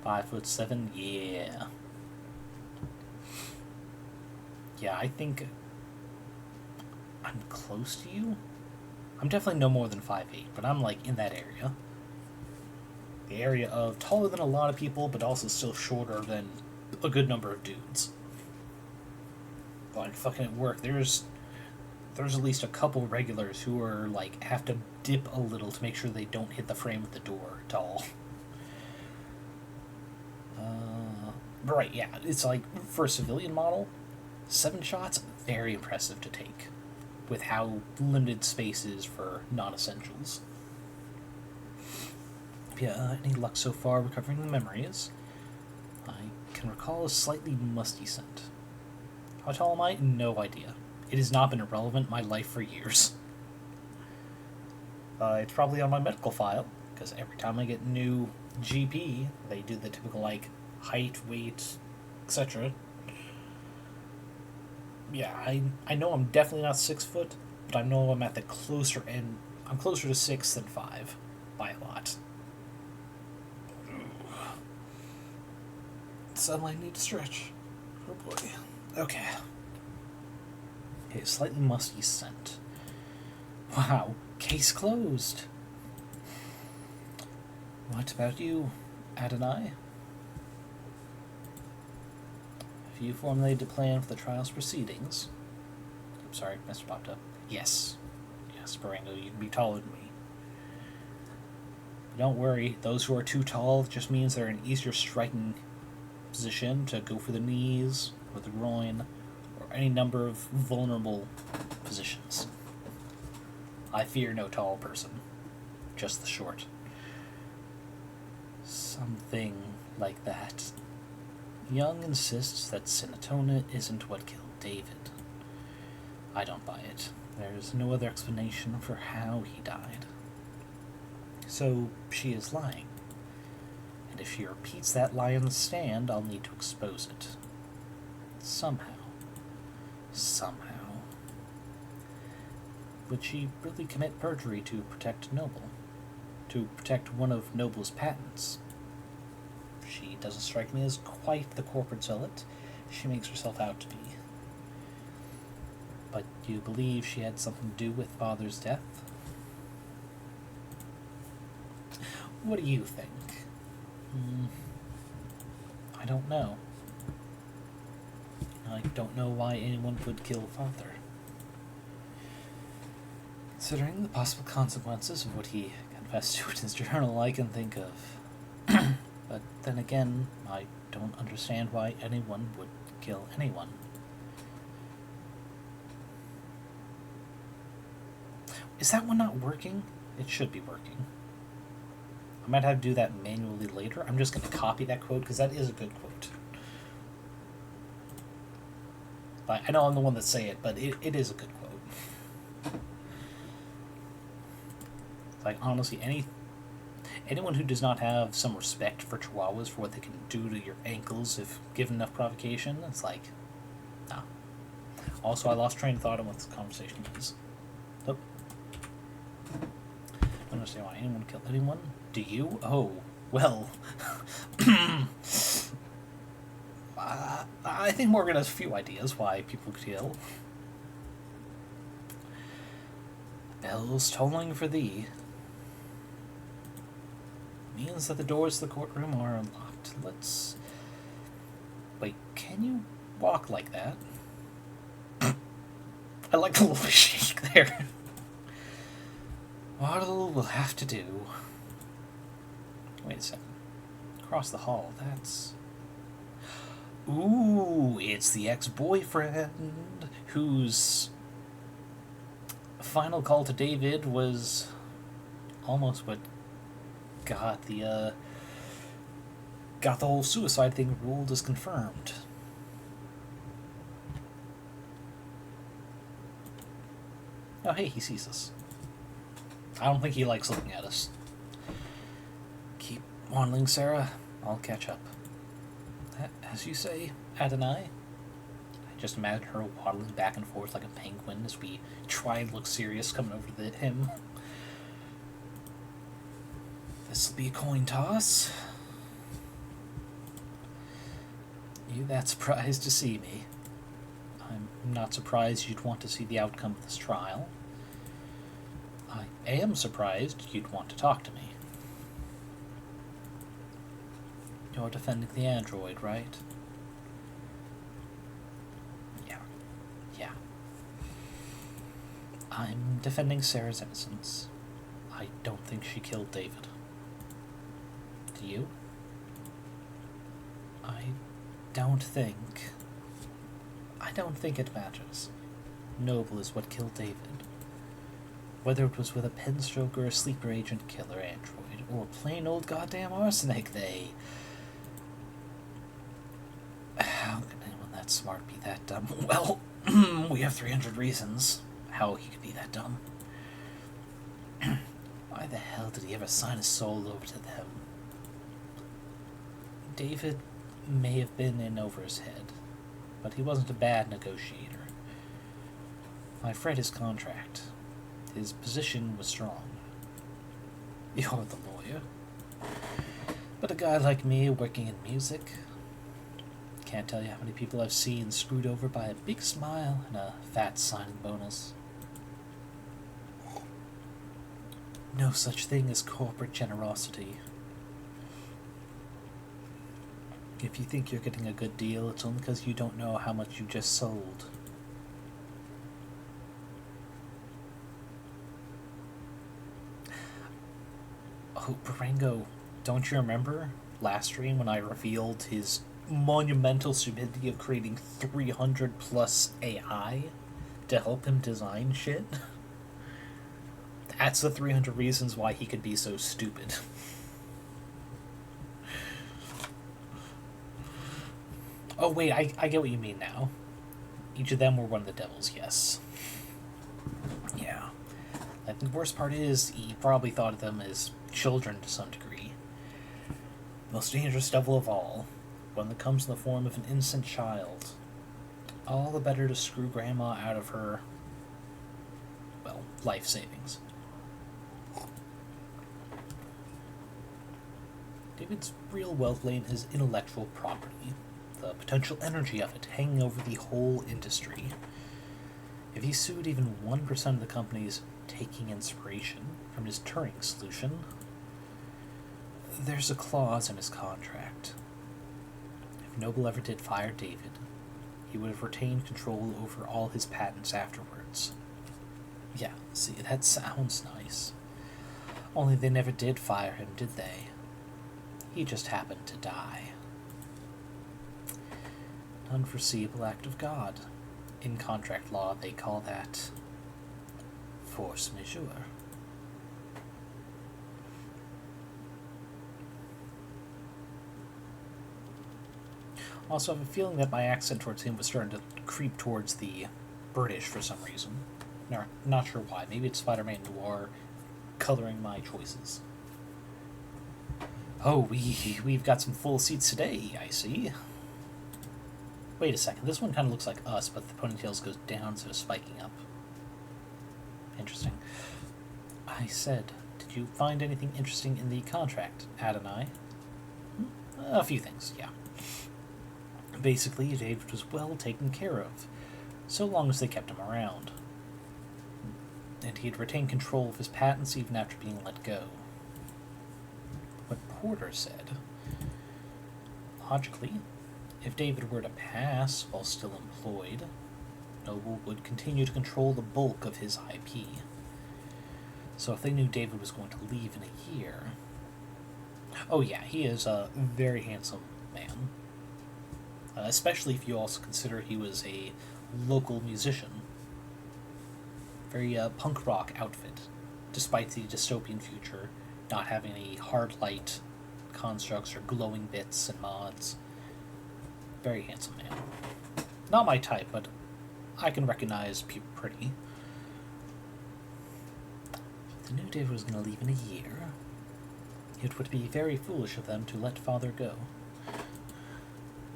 5'7", yeah. Yeah, I think I'm close to you. I'm definitely no more than 5'8", but I'm like in that area. The area of taller than a lot of people, but also still shorter than a good number of dudes. Like fucking at work, there's at least a couple regulars who are like have to dip a little to make sure they don't hit the frame of the door tall. But right, yeah, it's like for a civilian model, 7 shots, very impressive to take, with how limited space is for non-essentials. Yeah, any luck so far recovering the memories? I can recall a slightly musty scent. How tall am I? No idea. It has not been irrelevant in my life for years. It's probably on my medical file, because every time I get new GP, they do the typical, like, height, weight, etc. Yeah, I know I'm definitely not 6 foot, but I know I'm at the closer end. I'm closer to 6 than 5, by a lot. suddenly need to stretch. Oh boy. Okay. A slightly musty scent. Wow, case closed. What about you, Adonai? Have you formulated a plan for the trial's proceedings? I'm sorry, Mr. popped up. Yes. Yes, Barango, you can be taller than me. But don't worry, those who are too tall just means they're in an easier striking position to go for the knees, or the groin, or any number of vulnerable positions. I fear no tall person, just the short. Something like that. Young insists that Sinatona isn't what killed David. I don't buy it. There's no other explanation for how he died. So she is lying. And if she repeats that lie on the stand, I'll need to expose it. Somehow. Would she really commit perjury to protect Noble? To protect one of Noble's patents? She doesn't strike me as quite the corporate zealot she makes herself out to be. But do you believe she had something to do with Father's death? What do you think? I don't know. I don't know why anyone would kill Father. Considering the possible consequences of what he confessed to in his journal, I can think of. But then again, I don't understand why anyone would kill anyone. Is that one not working? It should be working. I might have to do that manually later. I'm just going to copy that quote because that is a good quote. I know I'm the one that say it, but it is a good quote. Like, honestly, anyone who does not have some respect for Chihuahuas for what they can do to your ankles if given enough provocation, it's like, nah. Also, I lost train of thought on what this conversation is. Nope. I don't understand why anyone would kill anyone. Do you? Oh, well. I think Morgan has a few ideas why people kill. Bells tolling for thee means that the doors to the courtroom are unlocked. Let's... Wait, can you walk like that? I like the little shake there. Waddle will have to do. Wait a second. Across the hall, that's... Ooh, it's the ex-boyfriend whose final call to David was almost what got the whole suicide thing ruled as confirmed. Oh, hey, he sees us. I don't think he likes looking at us. Keep waddling, Serra. I'll catch up. As you say, Adonai. I just imagine her waddling back and forth like a penguin as we try and look serious coming over to him. This'll be a coin toss. You that surprised to see me? I'm not surprised you'd want to see the outcome of this trial. I am surprised you'd want to talk to me. You're defending the android, right? Yeah. I'm defending Sarah's innocence. I don't think she killed David. Do you? I don't think it matters. Noble is what killed David. Whether it was with a pen stroke or a sleeper agent killer android, or plain old goddamn arsenic, How can anyone that smart be that dumb? Well, we have 300 reasons how he could be that dumb. Why the hell did he ever sign his soul over to them? David may have been in over his head, but he wasn't a bad negotiator. I've read his contract. His position was strong. You're the lawyer. But a guy like me working in music, Can't tell you how many people I've seen screwed over by a big smile and a fat signing bonus. No such thing as corporate generosity. If you think you're getting a good deal, it's only because you don't know how much you just sold. Oh, Barango, don't you remember last stream when I revealed his monumental stupidity of creating 300 plus AI to help him design shit? That's the 300 reasons why he could be so stupid. Oh wait, I get what you mean now. Each of them were one of the devils, yes. Yeah. I think the worst part is, he probably thought of them as children to some degree. Most dangerous devil of all, one that comes in the form of an innocent child. All the better to screw Grandma out of her, well, life savings. David's real wealth lay in his intellectual property, the potential energy of it hanging over the whole industry. If he sued even 1% of the companies taking inspiration from his Turing solution, there's a clause in his contract. If Noble ever did fire David, he would have retained control over all his patents afterwards. Yeah, see, that sounds nice. Only they never did fire him, did they? He just happened to die. An unforeseeable act of God. In contract law, they call that force majeure. Also, I have a feeling that my accent towards him was starting to creep towards the British for some reason. Not sure why. Maybe it's Spider-Man Noir coloring my choices. Oh, we've got some full seats today, I see. Wait a second, this one kind of looks like us, but the ponytails goes down, so it's spiking up. Interesting. I said, did you find anything interesting in the contract, Adonai? A few things, yeah. Basically, David was well taken care of, so long as they kept him around. And he had retained control of his patents even after being let go. What Porter said. Logically, if David were to pass while still employed, Noble would continue to control the bulk of his IP. So if they knew David was going to leave in a year... Oh yeah, he is a very handsome man. Especially if you also consider he was a local musician. Very punk rock outfit, despite the dystopian future not having any hard light constructs or glowing bits and mods. Very handsome man. Not my type, but I can recognize people pretty. If they knew David was going to leave in a year, it would be very foolish of them to let Father go.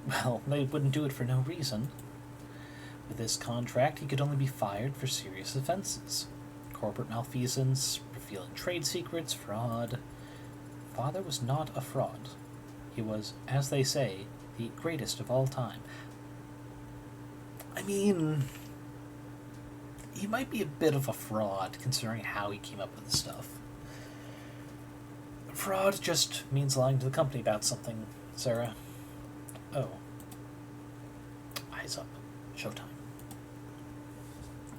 Well, they wouldn't do it for no reason. With this contract, he could only be fired for serious offenses. Corporate malfeasance, revealing trade secrets, fraud. Father was not a fraud. He was, as they say, the greatest of all time. I mean, he might be a bit of a fraud, considering how he came up with the stuff. Fraud just means lying to the company about something, Serra. Oh. Eyes up. Showtime.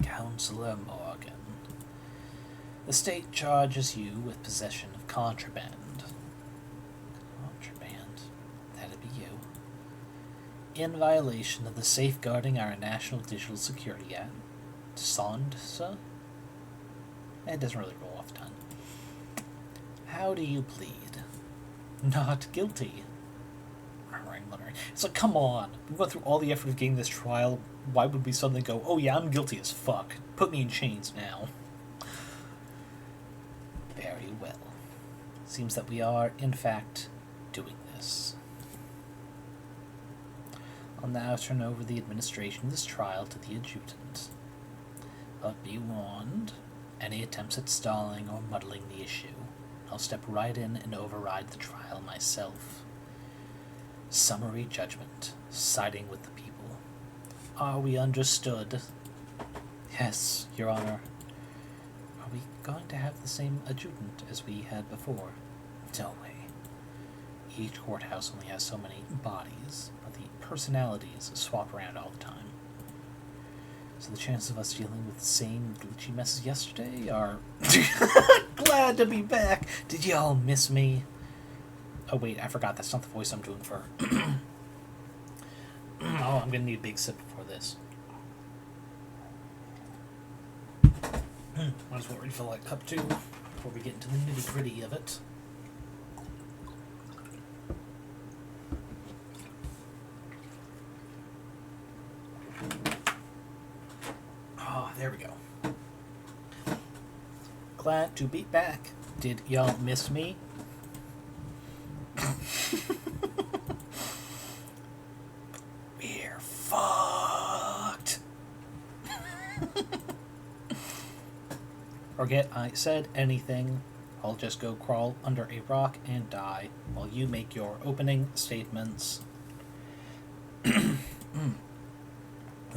Counselor Morgan. The state charges you with possession of contraband. Contraband? That'd be you. In violation of the Safeguarding Our National Digital Security Act. Sond, sir? It doesn't really roll off the tongue. How do you plead? Not guilty. It's like, come on. We went through all the effort of getting this trial. Why would we suddenly go, oh yeah, I'm guilty as fuck. Put me in chains now. Very well. Seems that we are, in fact, doing this. I'll now turn over the administration of this trial to the adjutant. But be warned, any attempts at stalling or muddling the issue, I'll step right in and override the trial myself. Summary judgment, siding with the people. Are we understood? Yes, Your Honor. Are we going to have the same adjutant as we had before? No way. Each courthouse only has so many bodies, but the personalities swap around all the time. So the chances of us dealing with the same glitchy mess as yesterday are... Glad to be back! Did y'all miss me? Oh wait, I forgot, that's not the voice I'm doing for... Oh, I'm gonna need a big sip before this. Might as well refill that cup too, before we get into the nitty-gritty of it. Oh, there we go. Glad to be back. Did y'all miss me? We're fucked. Forget I said anything. I'll just go crawl under a rock and die while you make your opening statements. The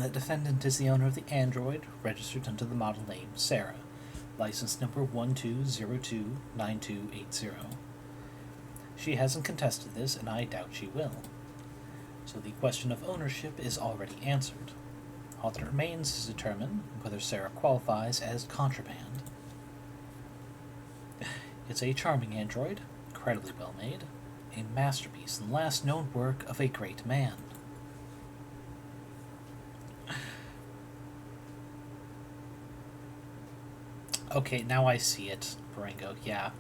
defendant is the owner of the android, registered under the model name Serra, license number 12029280. She hasn't contested this, and I doubt she will. So the question of ownership is already answered. All that remains is to determine whether Serra qualifies as contraband. It's a charming android, incredibly well made, a masterpiece and last known work of a great man. Okay, now I see it, Barango. Yeah.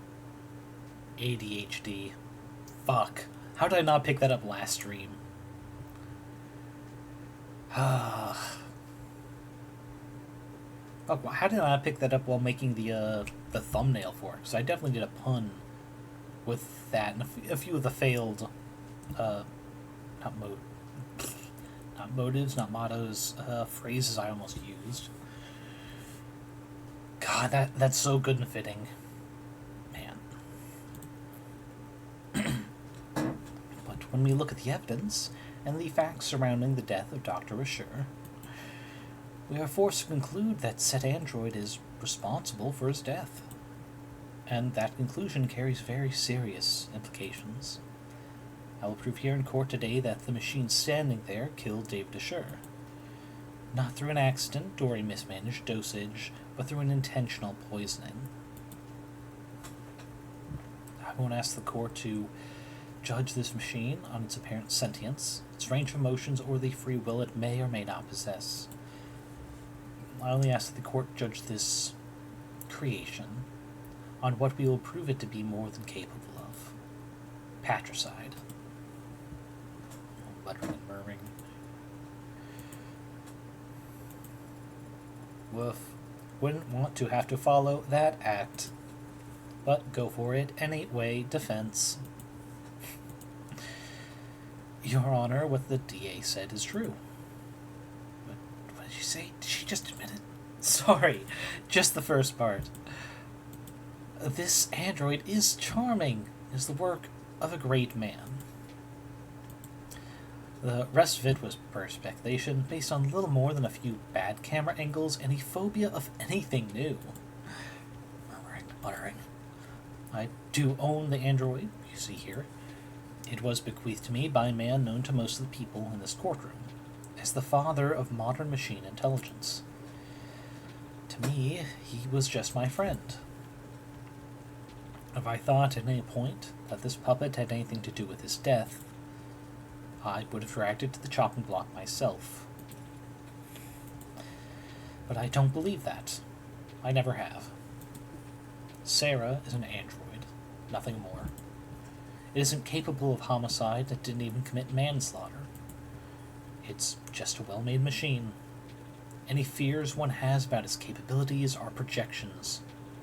ADHD. Fuck. How did I not pick that up last stream? Oh, how did I not pick that up while making the thumbnail for it? Because I definitely did a pun with that and a few of the failed, not motives, not mottos, phrases I almost used. God, that's so good and fitting. Man. But when we look at the evidence and the facts surrounding the death of Dr. Rasher, we are forced to conclude that said android is responsible for his death. And that conclusion carries very serious implications. I will prove here in court today that the machine standing there killed David Rasher. Not through an accident or a mismanaged dosage, but through an intentional poisoning. I won't ask the court to judge this machine on its apparent sentience, its range of emotions, or the free will it may or may not possess. I only ask that the court judge this creation on what we will prove it to be more than capable of. Patricide. Muttering and murmuring. Woof. Wouldn't want to have to follow that act. But go for it anyway, defense. Your Honor, what the DA said is true. What did she say? Did she just admit it? Sorry, just the first part. This android is charming. It is the work of a great man. The rest of it was pure speculation, based on little more than a few bad camera angles and a phobia of anything new. Muttering. I do own the android, you see here. It was bequeathed to me by a man known to most of the people in this courtroom as the father of modern machine intelligence. To me, he was just my friend. If I thought at any point that this puppet had anything to do with his death, I would have dragged it to the chopping block myself. But I don't believe that. I never have. Serra is an android, nothing more. It isn't capable of homicide, it didn't even commit manslaughter. It's just a well-made machine. Any fears one has about its capabilities are projections,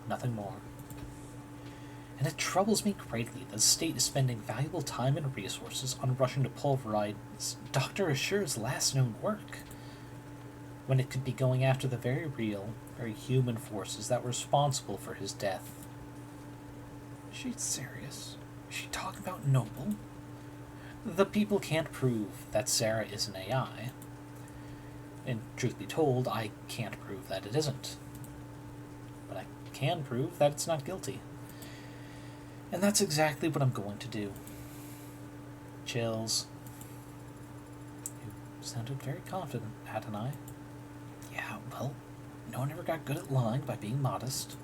nothing more. And it troubles me greatly that the state is spending valuable time and resources on rushing to pulverize Dr. Assure's last known work, when it could be going after the very real, very human forces that were responsible for his death. Is she serious? Is she talking about Noble? The people can't prove that Serra is an AI. And truth be told, I can't prove that it isn't. But I can prove that it's not guilty. And that's exactly what I'm going to do. Chills. You sounded very confident, hadn't I? Yeah, well, no one ever got good at lying by being modest.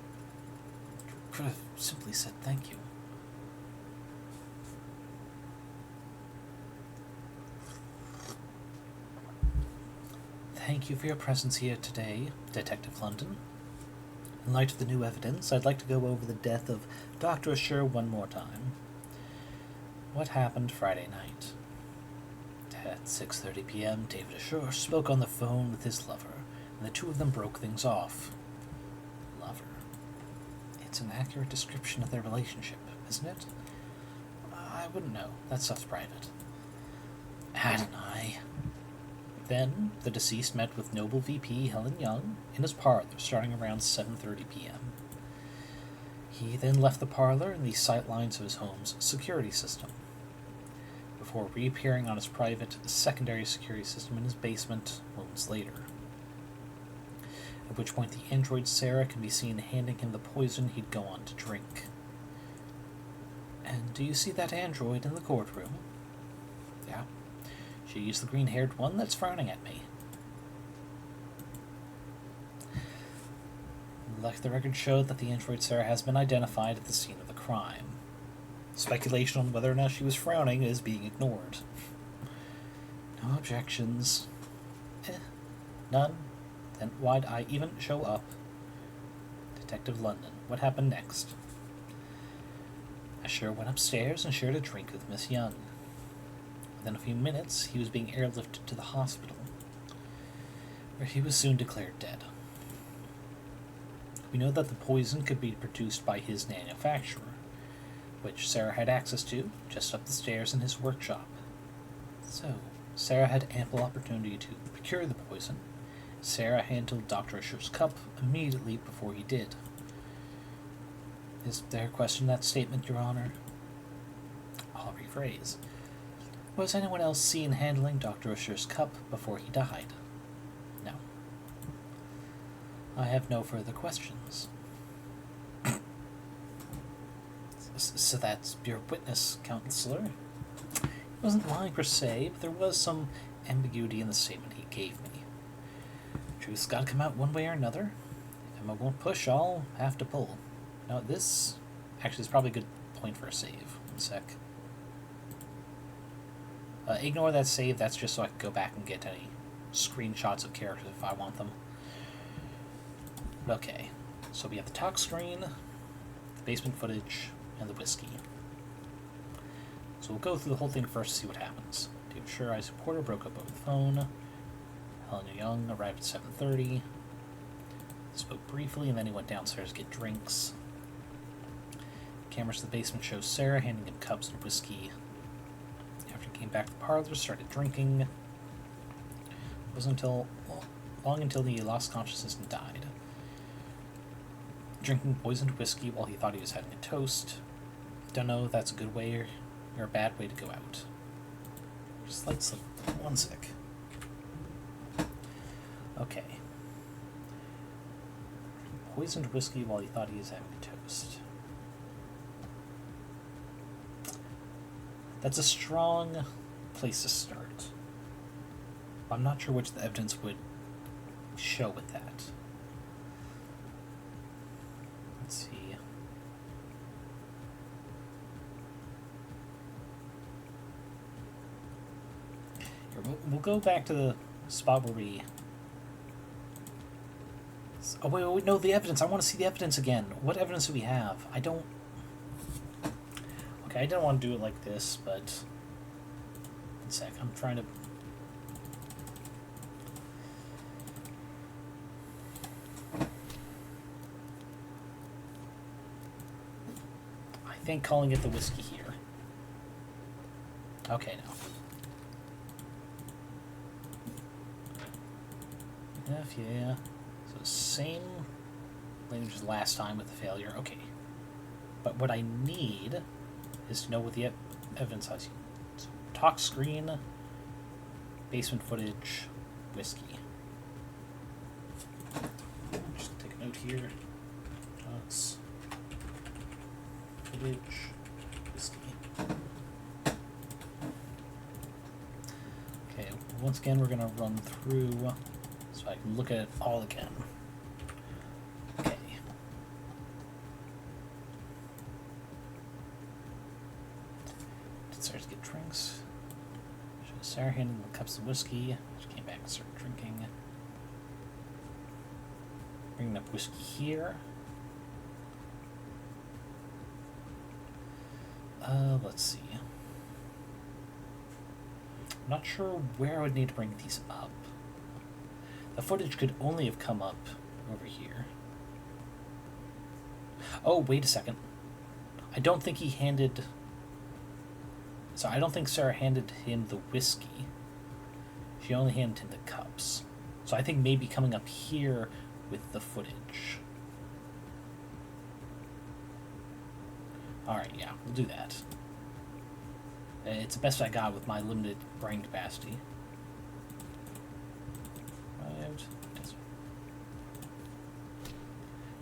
Could have simply said thank you. Thank you for your presence here today, Detective London. In light of the new evidence, I'd like to go over the death of Dr. Assure one more time. What happened Friday night? At 6:30 p.m., David Assure spoke on the phone with his lover, and the two of them broke things off. Lover. It's an accurate description of their relationship, isn't it? I wouldn't know. That stuff's private. Hadn't I? Then, the deceased met with Noble VP Helen Young in his parlor starting around 7:30 p.m. He then left the parlor and the sight lines of his home's security system, before reappearing on his private secondary security system in his basement moments later. At which point the android Serra can be seen handing him the poison he'd go on to drink. And do you see that android in the courtroom? Yeah. She's the green-haired one that's frowning at me. Like the record showed that the android Serra has been identified at the scene of the crime. Speculation on whether or not she was frowning is being ignored. No objections. None. Then why'd I even show up? Detective London, what happened next? Assure went upstairs and shared a drink with Miss Young. Within a few minutes, he was being airlifted to the hospital, where he was soon declared dead. We know that the poison could be produced by his manufacturer, which Serra had access to just up the stairs in his workshop. So, Serra had ample opportunity to procure the poison. Serra handled Dr. Assure's cup immediately before he did. Is there a question in that statement, Your Honor? I'll rephrase. Was anyone else seen handling Dr. Assure's cup before he died? No. I have no further questions. So that's your witness, Counselor. He wasn't lying per se, but there was some ambiguity in the statement he gave me. Truth's gotta come out one way or another. If Emma won't push, I'll have to pull. Now this actually is probably a good point for a save. One sec. Ignore that save, that's just so I can go back and get any screenshots of characters if I want them. Okay, so we have the talk screen, the basement footage, and the whiskey. So we'll go through the whole thing first to see what happens. David Assure, Isaac Porter broke up over the phone. Helen Young arrived at 7:30. Spoke briefly, and then he went downstairs to get drinks. Cameras in the basement show Serra handing him cups and whiskey. After he came back to the parlor, started drinking. It wasn't until long until he lost consciousness and died. Drinking poisoned whiskey while he thought he was having a toast. Don't know if that's a good way or a bad way to go out. Slight slip. One sec. Okay. Poisoned whiskey while he thought he was having a toast. That's a strong place to start. I'm not sure which the evidence would show with that. Let's see. Here, we'll go back to the spot where we... Oh, wait, no, the evidence. I want to see the evidence again. What evidence do we have? I don't... Okay, I didn't want to do it like this, but... One sec, I'm trying to... I think calling it the whiskey here. Okay, now. Yeah. So same language as last time with the failure. Okay. But what I need is to know what the evidence I was talk screen, basement footage, whiskey. Just take a note here. Talks, footage, whiskey. Okay, once again we're going to run through so I can look at it all again. Okay. Did Sarah get drinks? Sarah handed the cups of whiskey. She came back and started drinking. Bringing up whiskey here. Let's see. I'm not sure where I would need to bring these up. The footage could only have come up over here. Oh, wait a second. I don't think he handed... So I don't think Sarah handed him the whiskey. She only handed him the cups. So I think maybe coming up here with the footage. Alright, yeah, we'll do that. It's the best I got with my limited brain capacity. Right.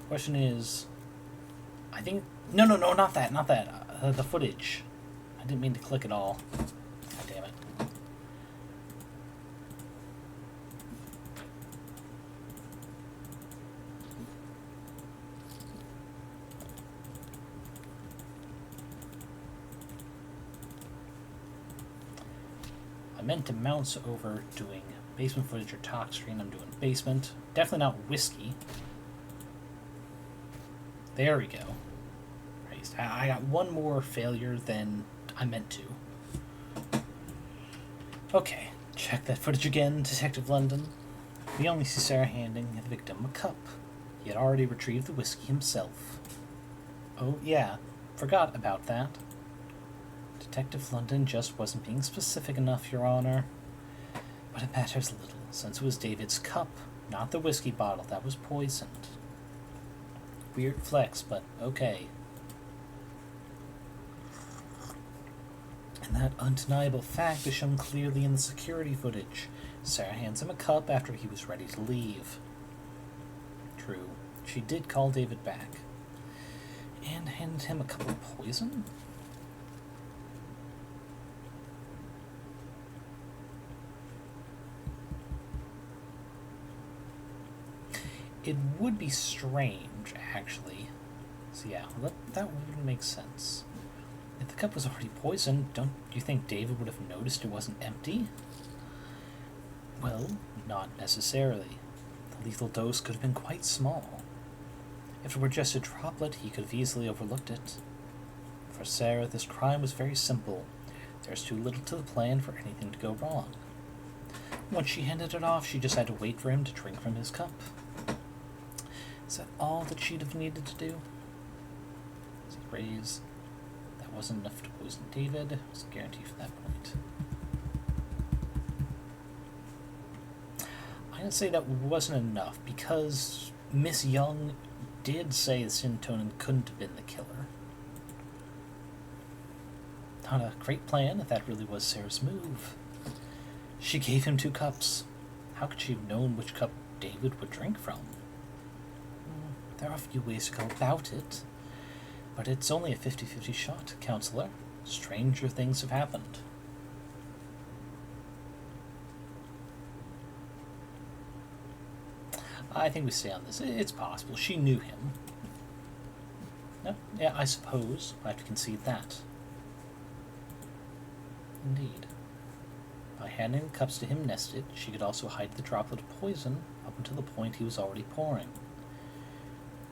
Question is... I think... No, not that, not that. The footage. I didn't mean to click it all. God damn it. I meant to mouse over doing basement footage or talk screen. I'm doing basement. Definitely not whiskey. There we go. Christ. I got one more failure than I meant to. Okay, check that footage again, Detective London. We only see Sarah handing the victim a cup. He had already retrieved the whiskey himself. Oh, yeah, forgot about that. Detective London just wasn't being specific enough, Your Honor. But it matters little, since it was David's cup, not the whiskey bottle that was poisoned. Weird flex, but okay. And that undeniable fact is shown clearly in the security footage. Sarah hands him a cup after he was ready to leave. True, she did call David back. And handed him a cup of poison? It would be strange, actually. So yeah, that would make sense. If the cup was already poisoned, don't you think David would have noticed it wasn't empty? Well, not necessarily. The lethal dose could have been quite small. If it were just a droplet, he could have easily overlooked it. For Sarah, this crime was very simple. There's too little to the plan for anything to go wrong. Once she handed it off, she just had to wait for him to drink from his cup. Is that all that she'd have needed to do? Raise. That wasn't enough to poison David. It was a guarantee for that point. I'm going to say that wasn't enough because Miss Young did say the Syntonin couldn't have been the killer. Not a great plan if that really was Sarah's move. She gave him 2 cups. How could she have known which cup David would drink from? There are a few ways to go about it, but it's only a 50-50 shot, Counselor. Stranger things have happened. I think we stay on this. It's possible. She knew him. No, yeah, I suppose I have to concede that. Indeed. By handing the cups to him nested, she could also hide the droplet of poison up until the point he was already pouring.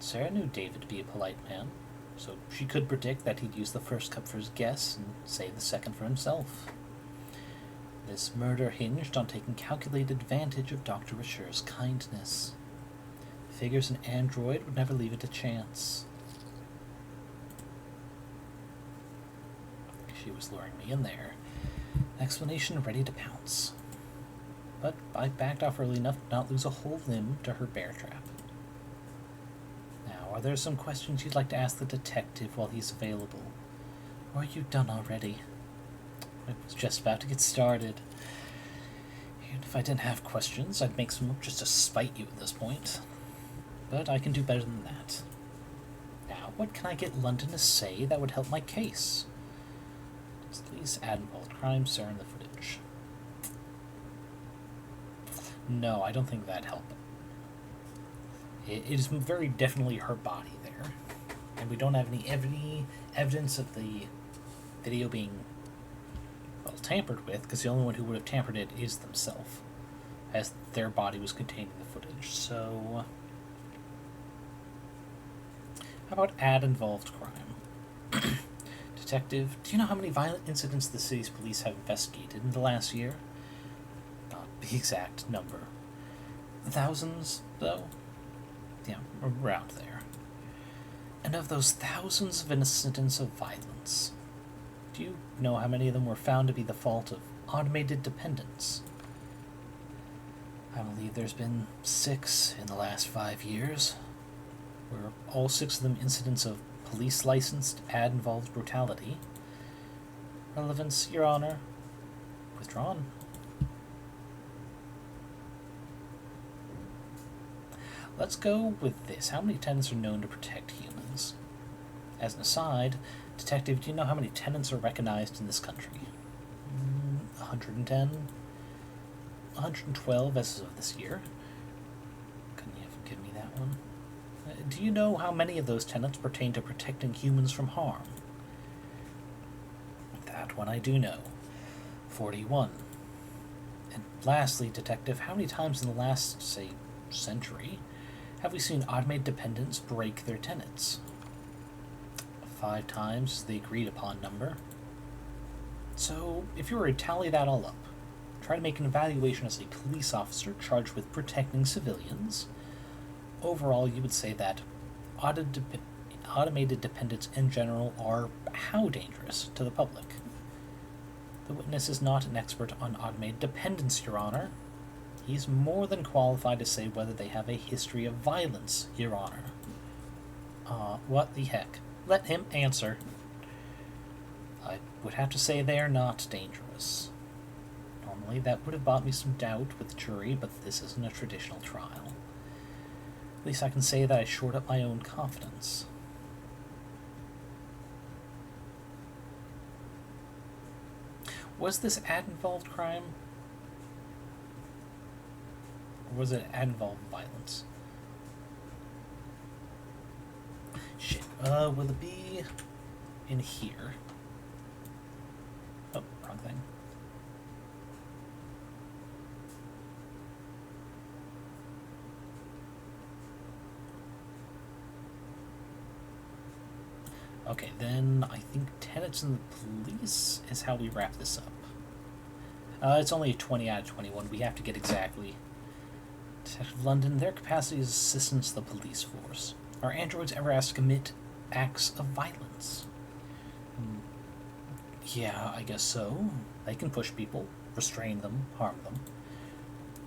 Sarah knew David to be a polite man, so she could predict that he'd use the first cup for his guests and save the second for himself. This murder hinged on taking calculated advantage of Dr. Rasher's kindness. Figures an android would never leave it to chance. She was luring me in there. Explanation ready to pounce. But I backed off early enough to not lose a whole limb to her bear trap. Now, are there some questions you'd like to ask the detective while he's available? Or are you done already? I was just about to get started. And if I didn't have questions, I'd make some just to spite you at this point. But I can do better than that. Now, what can I get London to say that would help my case? Please add involved crime, Serra, in the footage. No, I don't think that'd help. It is very definitely her body there. And we don't have any evidence of the video being, well, tampered with, because the only one who would have tampered it is themselves, as their body was contained in the footage. So, how about add involved crime? Detective, do you know how many violent incidents the city's police have investigated in the last year? Not the exact number. Thousands, though? Yeah, around there. And of those thousands of incidents of violence, do you know how many of them were found to be the fault of automated dependents? I believe there's been 6 in the last 5 years. Were all 6 of them incidents of police-licensed ad-involved brutality? Relevance, Your Honor. Withdrawn. Let's go with this. How many tenants are known to protect humans? As an aside, Detective, do you know how many tenants are recognized in this country? 110? 112 as of this year. Couldn't you give me that one? Do you know how many of those tenants pertain to protecting humans from harm? That one I do know. 41. And lastly, Detective, how many times in the last, say, century have we seen automated dependents break their tenants? 5 times is the agreed upon number. So, if you were to tally that all up, try to make an evaluation as a police officer charged with protecting civilians, overall you would say that automated dependents in general are how dangerous to the public? The witness is not an expert on automated dependents, Your Honor. He's more than qualified to say whether they have a history of violence, Your Honor. What the heck? Let him answer. I would have to say they are not dangerous. Normally that would have bought me some doubt with the jury, but this isn't a traditional trial. At least I can say that I shored up my own confidence. Was this ad-involved crime? Or was it ad-involved violence? Shit. Will it be in here? Oh, wrong thing. Okay, then I think tenants and the police is how we wrap this up. It's only a 20 out of 21. We have to get exactly. Detective London, their capacity is assistance to the police force. Are androids ever asked to commit acts of violence? Yeah, I guess so. They can push people, restrain them, harm them.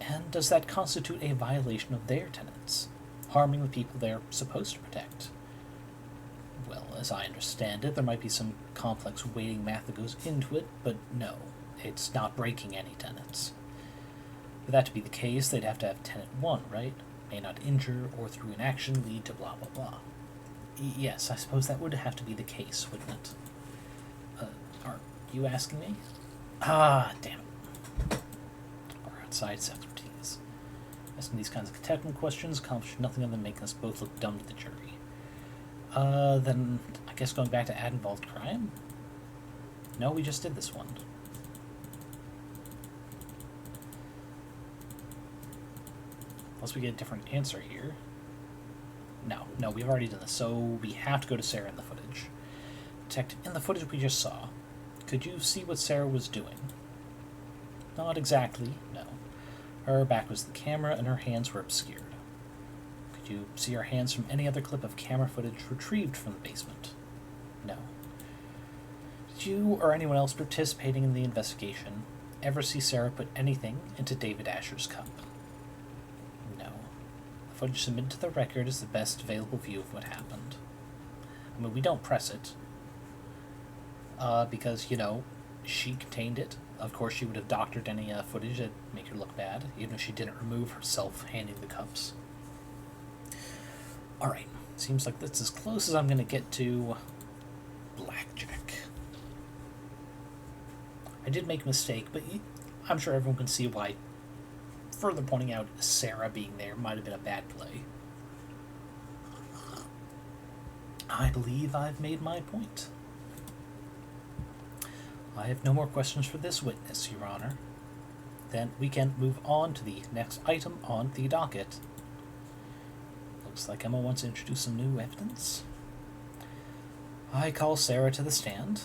And does that constitute a violation of their tenets? Harming the people they're supposed to protect? Well, as I understand it, there might be some complex weighting math that goes into it, but no, it's not breaking any tenets. For that to be the case, they'd have to have tenet 1, right? May not injure, or through inaction lead to blah blah blah. Yes, I suppose that would have to be the case, wouldn't it? Are you asking me? Ah, damn it. Our outside expertise. Asking these kinds of technical questions accomplished nothing other than making us both look dumb to the jury. Then I guess going back to ad-involved crime? No, we just did this one. Unless we get a different answer here. No, we've already done this, so we have to go to Serra in the footage. Detective, in the footage we just saw, could you see what Serra was doing? Not exactly, no. Her back was the camera and her hands were obscured. Could you see her hands from any other clip of camera footage retrieved from the basement? No. Did you or anyone else participating in the investigation ever see Serra put anything into David Asher's cup? No. The footage submitted to the record is the best available view of what happened. I mean, we don't press it. Because, she contained it. Of course, she would have doctored any footage that make her look bad, even if she didn't remove herself handing the cups. Alright, seems like that's as close as I'm going to get to blackjack. I did make a mistake, but I'm sure everyone can see why further pointing out Serra being there might have been a bad play. I believe I've made my point. I have no more questions for this witness, Your Honor. Then we can move on to the next item on the docket. Looks like Emma wants to introduce some new evidence. I call Serra to the stand.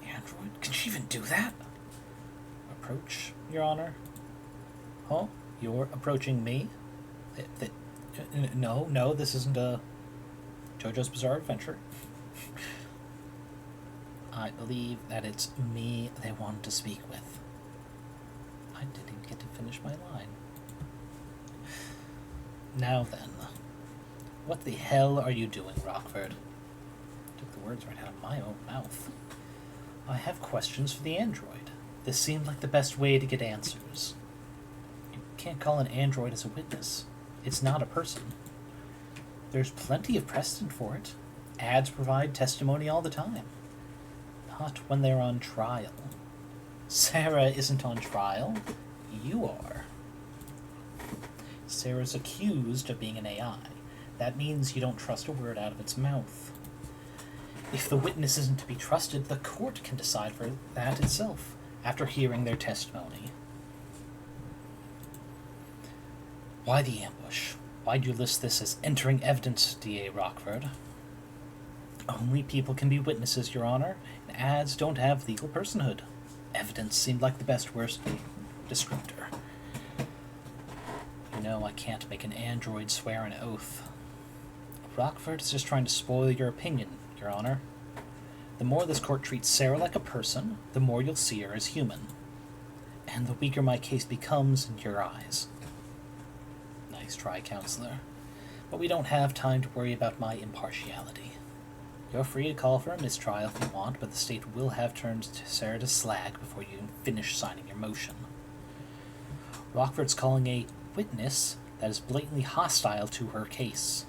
The android? Can she even do that? Approach, Your Honor. Oh, you're approaching me? No, this isn't a JoJo's Bizarre Adventure. I believe that it's me they wanted to speak with. I didn't even get to finish my line. Now then, what the hell are you doing, Rockford? Took the words right out of my own mouth. I have questions for the android. This seemed like the best way to get answers. You can't call an android as a witness. It's not a person. There's plenty of precedent for it. Ads provide testimony all the time. Not when they're on trial. Serra isn't on trial. You are. Serra's accused of being an AI. That means you don't trust a word out of its mouth. If the witness isn't to be trusted, the court can decide for that itself after hearing their testimony. Why the ambush? Why'd you list this as entering evidence, D.A. Rockford? Only people can be witnesses, Your Honor, and ads don't have legal personhood. Evidence seemed like the best worst descriptor. You know I can't make an android swear an oath. Rockford is just trying to spoil your opinion, Your Honor. The more this court treats Serra like a person, the more you'll see her as human. And the weaker my case becomes in your eyes. Nice try, Counselor. But we don't have time to worry about my impartiality. You're free to call for a mistrial if you want, but the state will have turned Serra to slag before you can finish signing your motion. Rockford's calling a witness that is blatantly hostile to her case.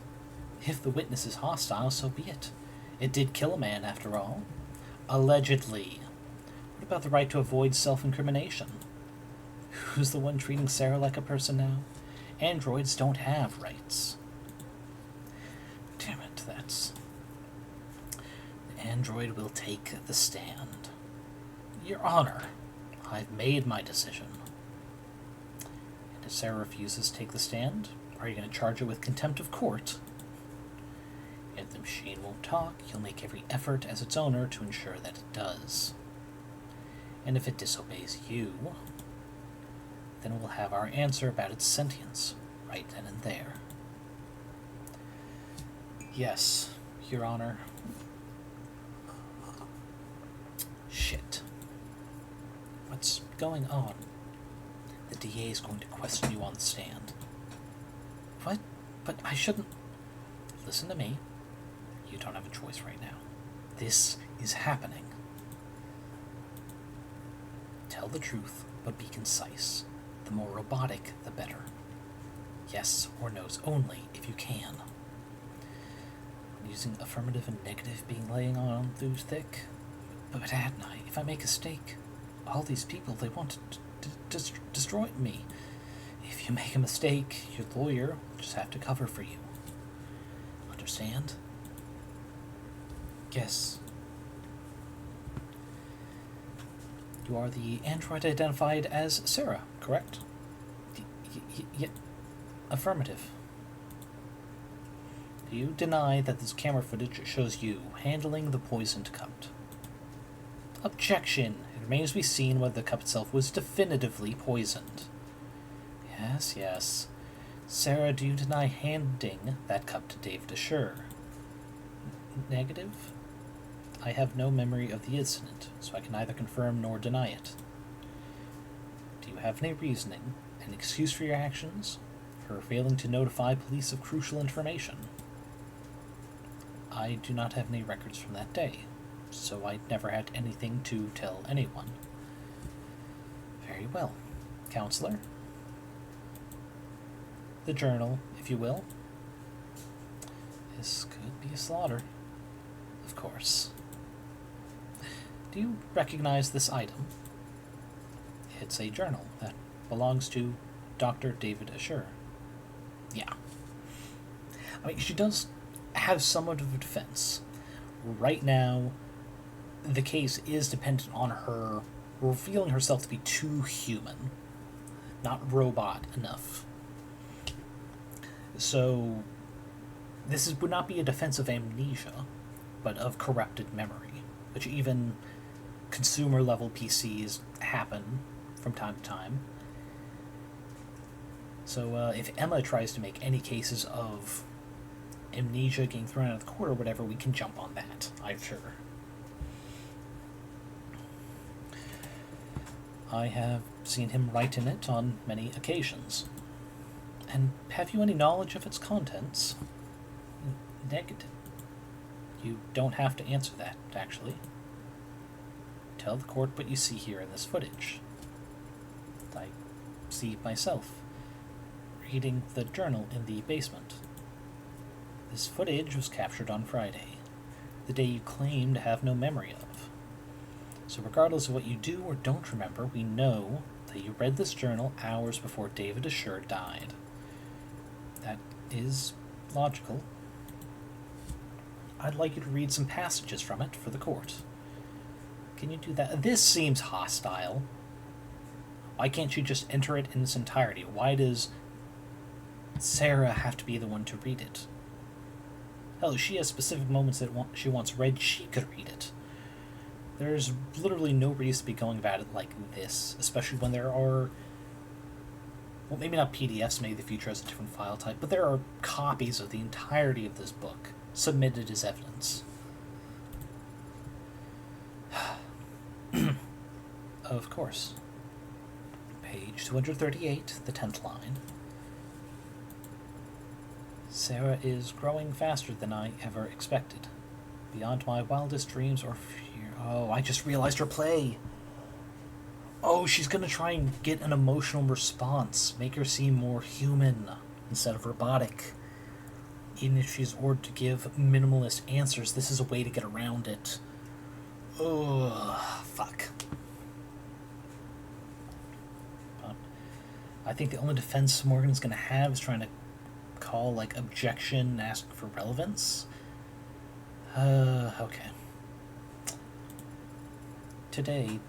If the witness is hostile, so be it. It did kill a man, after all. Allegedly. What about the right to avoid self-incrimination? Who's the one treating Serra like a person now? Androids don't have rights. Damn it, that's... The android will take the stand. Your Honor, I've made my decision. And if Serra refuses to take the stand, are you going to charge it with contempt of court? If the machine won't talk, you'll make every effort as its owner to ensure that it does. And if it disobeys you, then we'll have our answer about its sentience, right then and there. Yes, Your Honor. Shit. What's going on? The DA is going to question you on the stand. What? But I shouldn't... Listen to me. You don't have a choice right now. This is happening. Tell the truth, but be concise. The more robotic, the better. Yes or no's only, if you can. Using affirmative and negative being laying on through thick. But hadn't I? If I make a mistake, all these people, they want to destroy me. If you make a mistake, your lawyer will just have to cover for you. Understand? Yes. You are the android identified as Serra, correct? Affirmative. Do you deny that this camera footage shows you handling the poisoned cup? Objection! It remains to be seen whether the cup itself was definitively poisoned. Yes, yes. Serra, do you deny handing that cup to Dave Desher? Negative? I have no memory of the incident, so I can neither confirm nor deny it. Do you have any reasoning, an excuse for your actions, for failing to notify police of crucial information? I do not have any records from that day. so I never had anything to tell anyone. Very well, counselor. The journal, if you will. This could be a slaughter, of course. Do you recognize this item? It's a journal that belongs to Dr. David Asher. Yeah. I mean, she does have somewhat of a defense. Right now, the case is dependent on her revealing herself to be too human, not robot enough. So, would not be a defense of amnesia, but of corrupted memory, which even consumer-level PCs happen from time to time. So if Emma tries to make any cases of amnesia getting thrown out of the court or whatever, we can jump on that, I'm sure. I have seen him write in it on many occasions. And have you any knowledge of its contents? Negative. You don't have to answer that, actually. Tell the court what you see here in this footage. I see myself reading the journal in the basement. This footage was captured on Friday, the day you claim to have no memory of. So regardless of what you do or don't remember, we know that you read this journal hours before David Asher died. That is logical. I'd like you to read some passages from it for the court. Can you do that? This seems hostile. Why can't you just enter it in its entirety? Why does Serra have to be the one to read it? Hell, she has specific moments that she wants read, she could read it. There's literally no reason to be going about it like this, especially when there are, well, maybe not PDFs, maybe the future has a different file type, but there are copies of the entirety of this book submitted as evidence. Of course. Page 238, the 10th line. Serra is growing faster than I ever expected. Beyond my wildest dreams or fear. Oh, I just realized her play. Oh, she's gonna try and get an emotional response. Make her seem more human instead of robotic. Even if she's ordered to give minimalist answers, this is a way to get around it. Ugh, fuck. But I think the only defense Morgan's gonna have is trying to call, like, objection and ask for relevance. Okay. Today,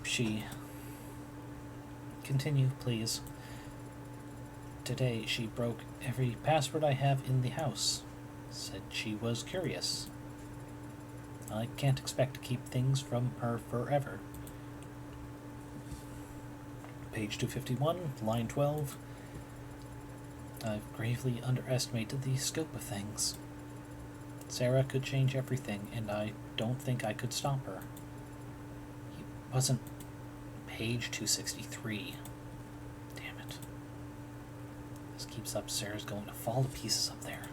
she... Continue, please. Today, she broke every password I have in the house. Said she was curious. I can't expect to keep things from her forever. Page 251, line 12. I've gravely underestimated the scope of things. Serra could change everything, and I don't think I could stop her. He wasn't... Page 263. Damn it. This keeps up, Serra's going to fall to pieces up there.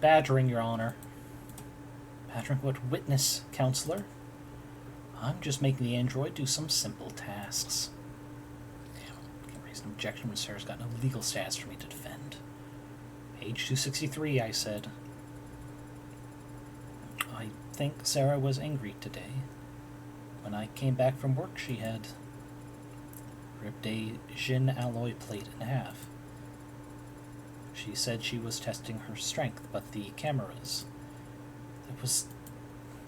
Badgering, Your Honor. Badgering what witness, Counselor? I'm just making the android do some simple tasks. Damn, can't raise an objection when Serra's got no legal status for me to defend. Page 263, I said. I think Serra was angry today. When I came back from work, she had ripped a Jin alloy plate in half. She said she was testing her strength, but the cameras... It was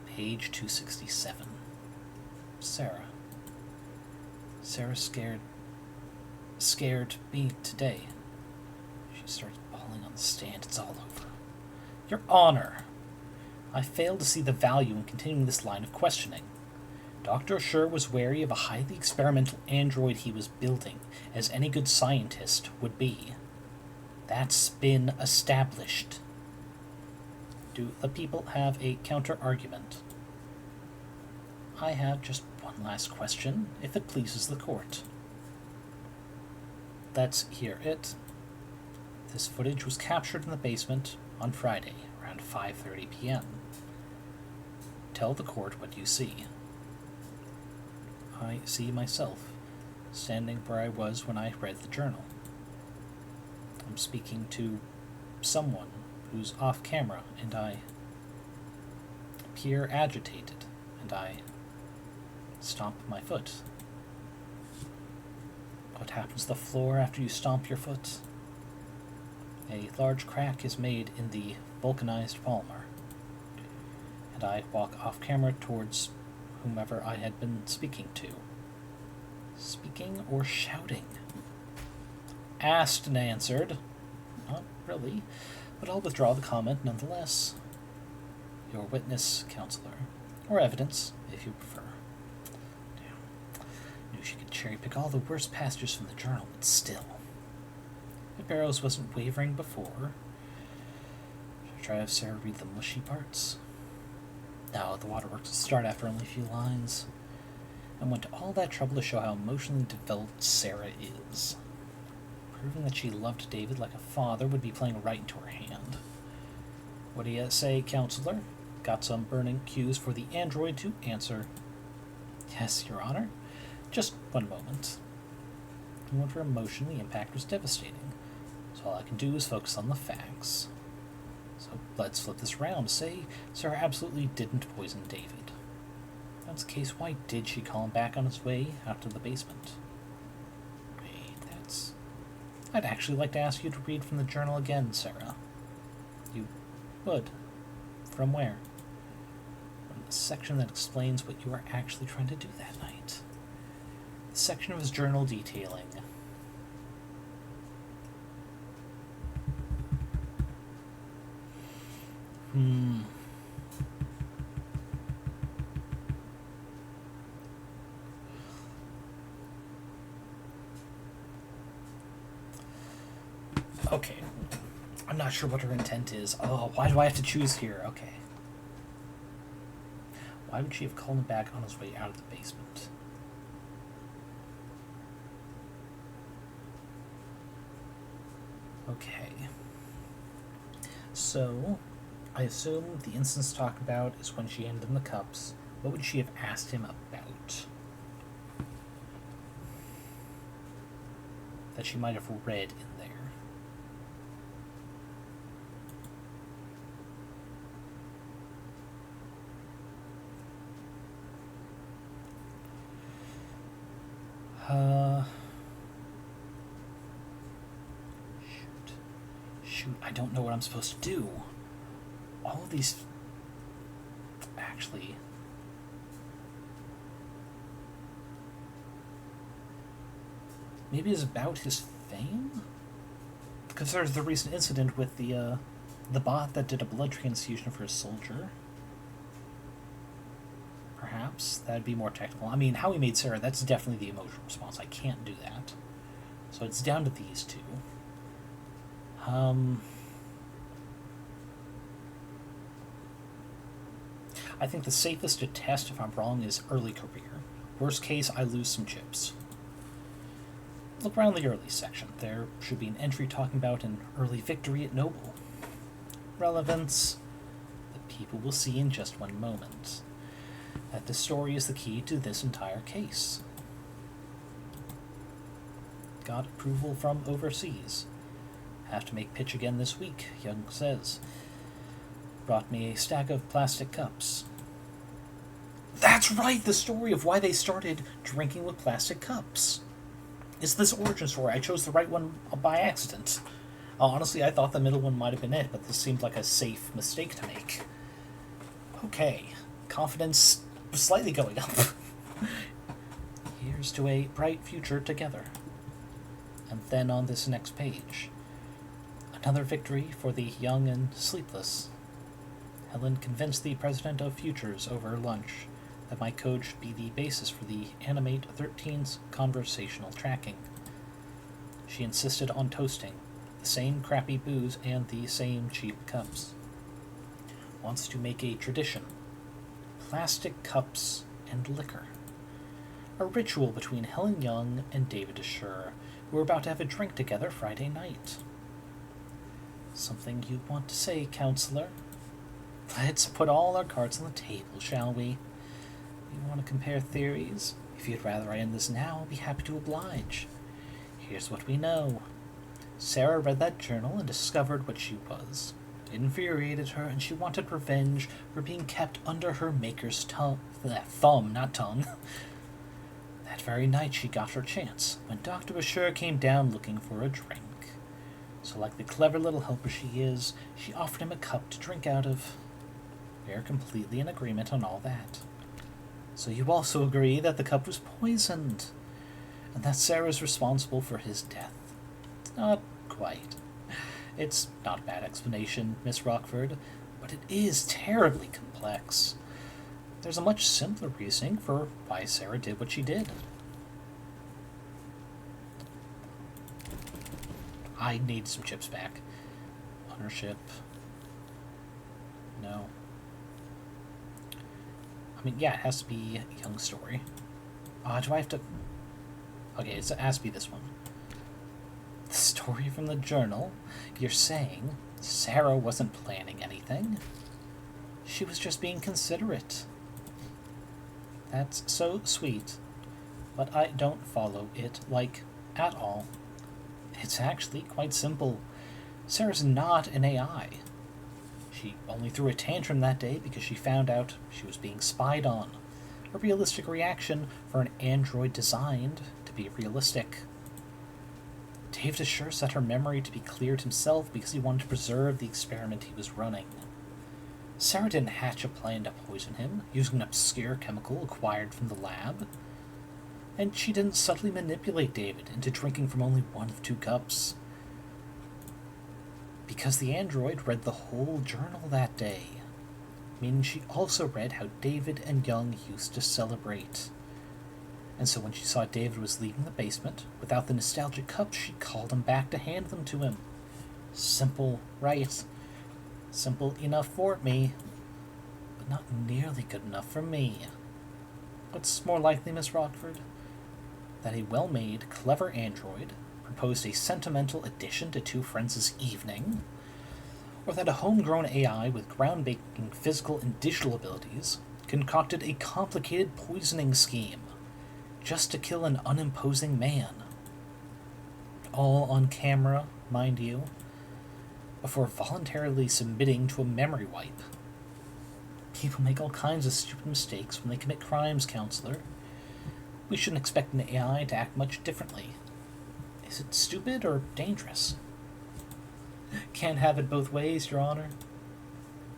page 267. Serra. Serra scared me today. She starts bawling on the stand. It's all over. Your Honor, I fail to see the value in continuing this line of questioning. Dr. Asher was wary of a highly experimental android he was building, as any good scientist would be. That's been established. Do the people have a counter-argument? I have just one last question, if it pleases the court. Let's hear it. This footage was captured in the basement on Friday, around 5:30 p.m. Tell the court what you see. I see myself, standing where I was when I read the journal. I'm speaking to someone who's off camera, and I appear agitated, and I stomp my foot. What happens to the floor after you stomp your foot? A large crack is made in the vulcanized polymer, and I walk off camera towards whomever I had been speaking to. Speaking or shouting? Asked and answered. Not really, but I'll withdraw the comment nonetheless. Your witness, counselor, or evidence, if you prefer. Damn. Knew she could cherry-pick all the worst passages from the journal, but still. If Barrows wasn't wavering before, should I try to have Sarah read the mushy parts? No, the waterworks will start after only a few lines. And went to all that trouble to show how emotionally developed Sarah is. Proving that she loved David like a father would be playing right into her hand. What do you say, counselor? Got some burning cues for the android to answer. Yes, Your Honor. Just one moment. I wonder emotion, the impact was devastating. So all I can do is focus on the facts. So let's flip this around. Say Sarah absolutely didn't poison David. If that's the case, why did she call him back on his way out to the basement? Wait, that's... I'd actually like to ask you to read from the journal again, Sarah. You would? From where? From the section that explains what you were actually trying to do that night. The section of his journal detailing... Okay. I'm not sure what her intent is. Oh, why do I have to choose here? Okay. Why would she have called him back on his way out of the basement? Okay. So, I assume the instance talked about is when she handed him the cups. What would she have asked him about? That she might have read in there. Shoot, I don't know what I'm supposed to do. All of these... Actually... Maybe it's about his fame? Because there's the recent incident with the bot that did a blood transfusion for a soldier. Perhaps that'd be more technical. I mean, how he made Sarah, that's definitely the emotional response. I can't do that. So it's down to these two. I think the safest to test if I'm wrong is early career. Worst case, I lose some chips. Look around the early section. There should be an entry talking about an early victory at Noble. Relevance, the people will see in just one moment. That the story is the key to this entire case. Got approval from overseas. Have to make pitch again this week, Young says. Brought me a stack of plastic cups. That's right, the story of why they started drinking with plastic cups. It's this origin story. I chose the right one by accident. Honestly, I thought the middle one might have been it, but this seemed like a safe mistake to make. Okay, confidence slightly going up. Here's to a bright future together. And then on this next page, another victory for the young and sleepless. Helen convinced the president of Futures over lunch that my code should be the basis for the Animate 13's conversational tracking. She insisted on toasting the same crappy booze and the same cheap cups. Wants to make a tradition. Plastic cups and liquor. A ritual between Helen Young and David Asher, who were about to have a drink together Friday night. Something you want to say, counselor? Let's put all our cards on the table, shall we? You want to compare theories? If you'd rather I end this now, I'll be happy to oblige. Here's what we know. Serra read that journal and discovered what she was. It infuriated her, and she wanted revenge for being kept under her maker's thumb, not tongue. That very night she got her chance, when Dr. Asher came down looking for a drink. So like the clever little helper she is, she offered him a cup to drink out of. We are completely in agreement on all that. So you also agree that the cup was poisoned, and that Sarah's responsible for his death. Not quite. It's not a bad explanation, Miss Rockford, but it is terribly complex. There's a much simpler reasoning for why Serra did what she did. I need some chips back. Ownership. No. I mean, yeah, it has to be a young story. Do I have to... Okay, it has to be this one. The story from the journal? You're saying Serra wasn't planning anything? She was just being considerate. That's so sweet, but I don't follow it, at all. It's actually quite simple. Serra's not an AI. She only threw a tantrum that day because she found out she was being spied on. A realistic reaction for an android designed to be realistic. David Asher set her memory to be cleared himself because he wanted to preserve the experiment he was running. Serra didn't hatch a plan to poison him, using an obscure chemical acquired from the lab. And she didn't subtly manipulate David into drinking from only one of 2 cups. Because the android read the whole journal that day, meaning she also read how David and Young used to celebrate. And so when she saw David was leaving the basement without the nostalgic cups, she called him back to hand them to him. Simple, right? Simple enough for me, but not nearly good enough for me. What's more likely, Miss Rockford? That a well-made, clever android proposed a sentimental addition to 2 friends' evening, or that a homegrown AI with groundbreaking physical and digital abilities concocted a complicated poisoning scheme just to kill an unimposing man. All on camera, mind you, before voluntarily submitting to a memory wipe. People make all kinds of stupid mistakes when they commit crimes, counselor. We shouldn't expect an AI to act much differently. Is it stupid or dangerous? Can't have it both ways, Your Honor.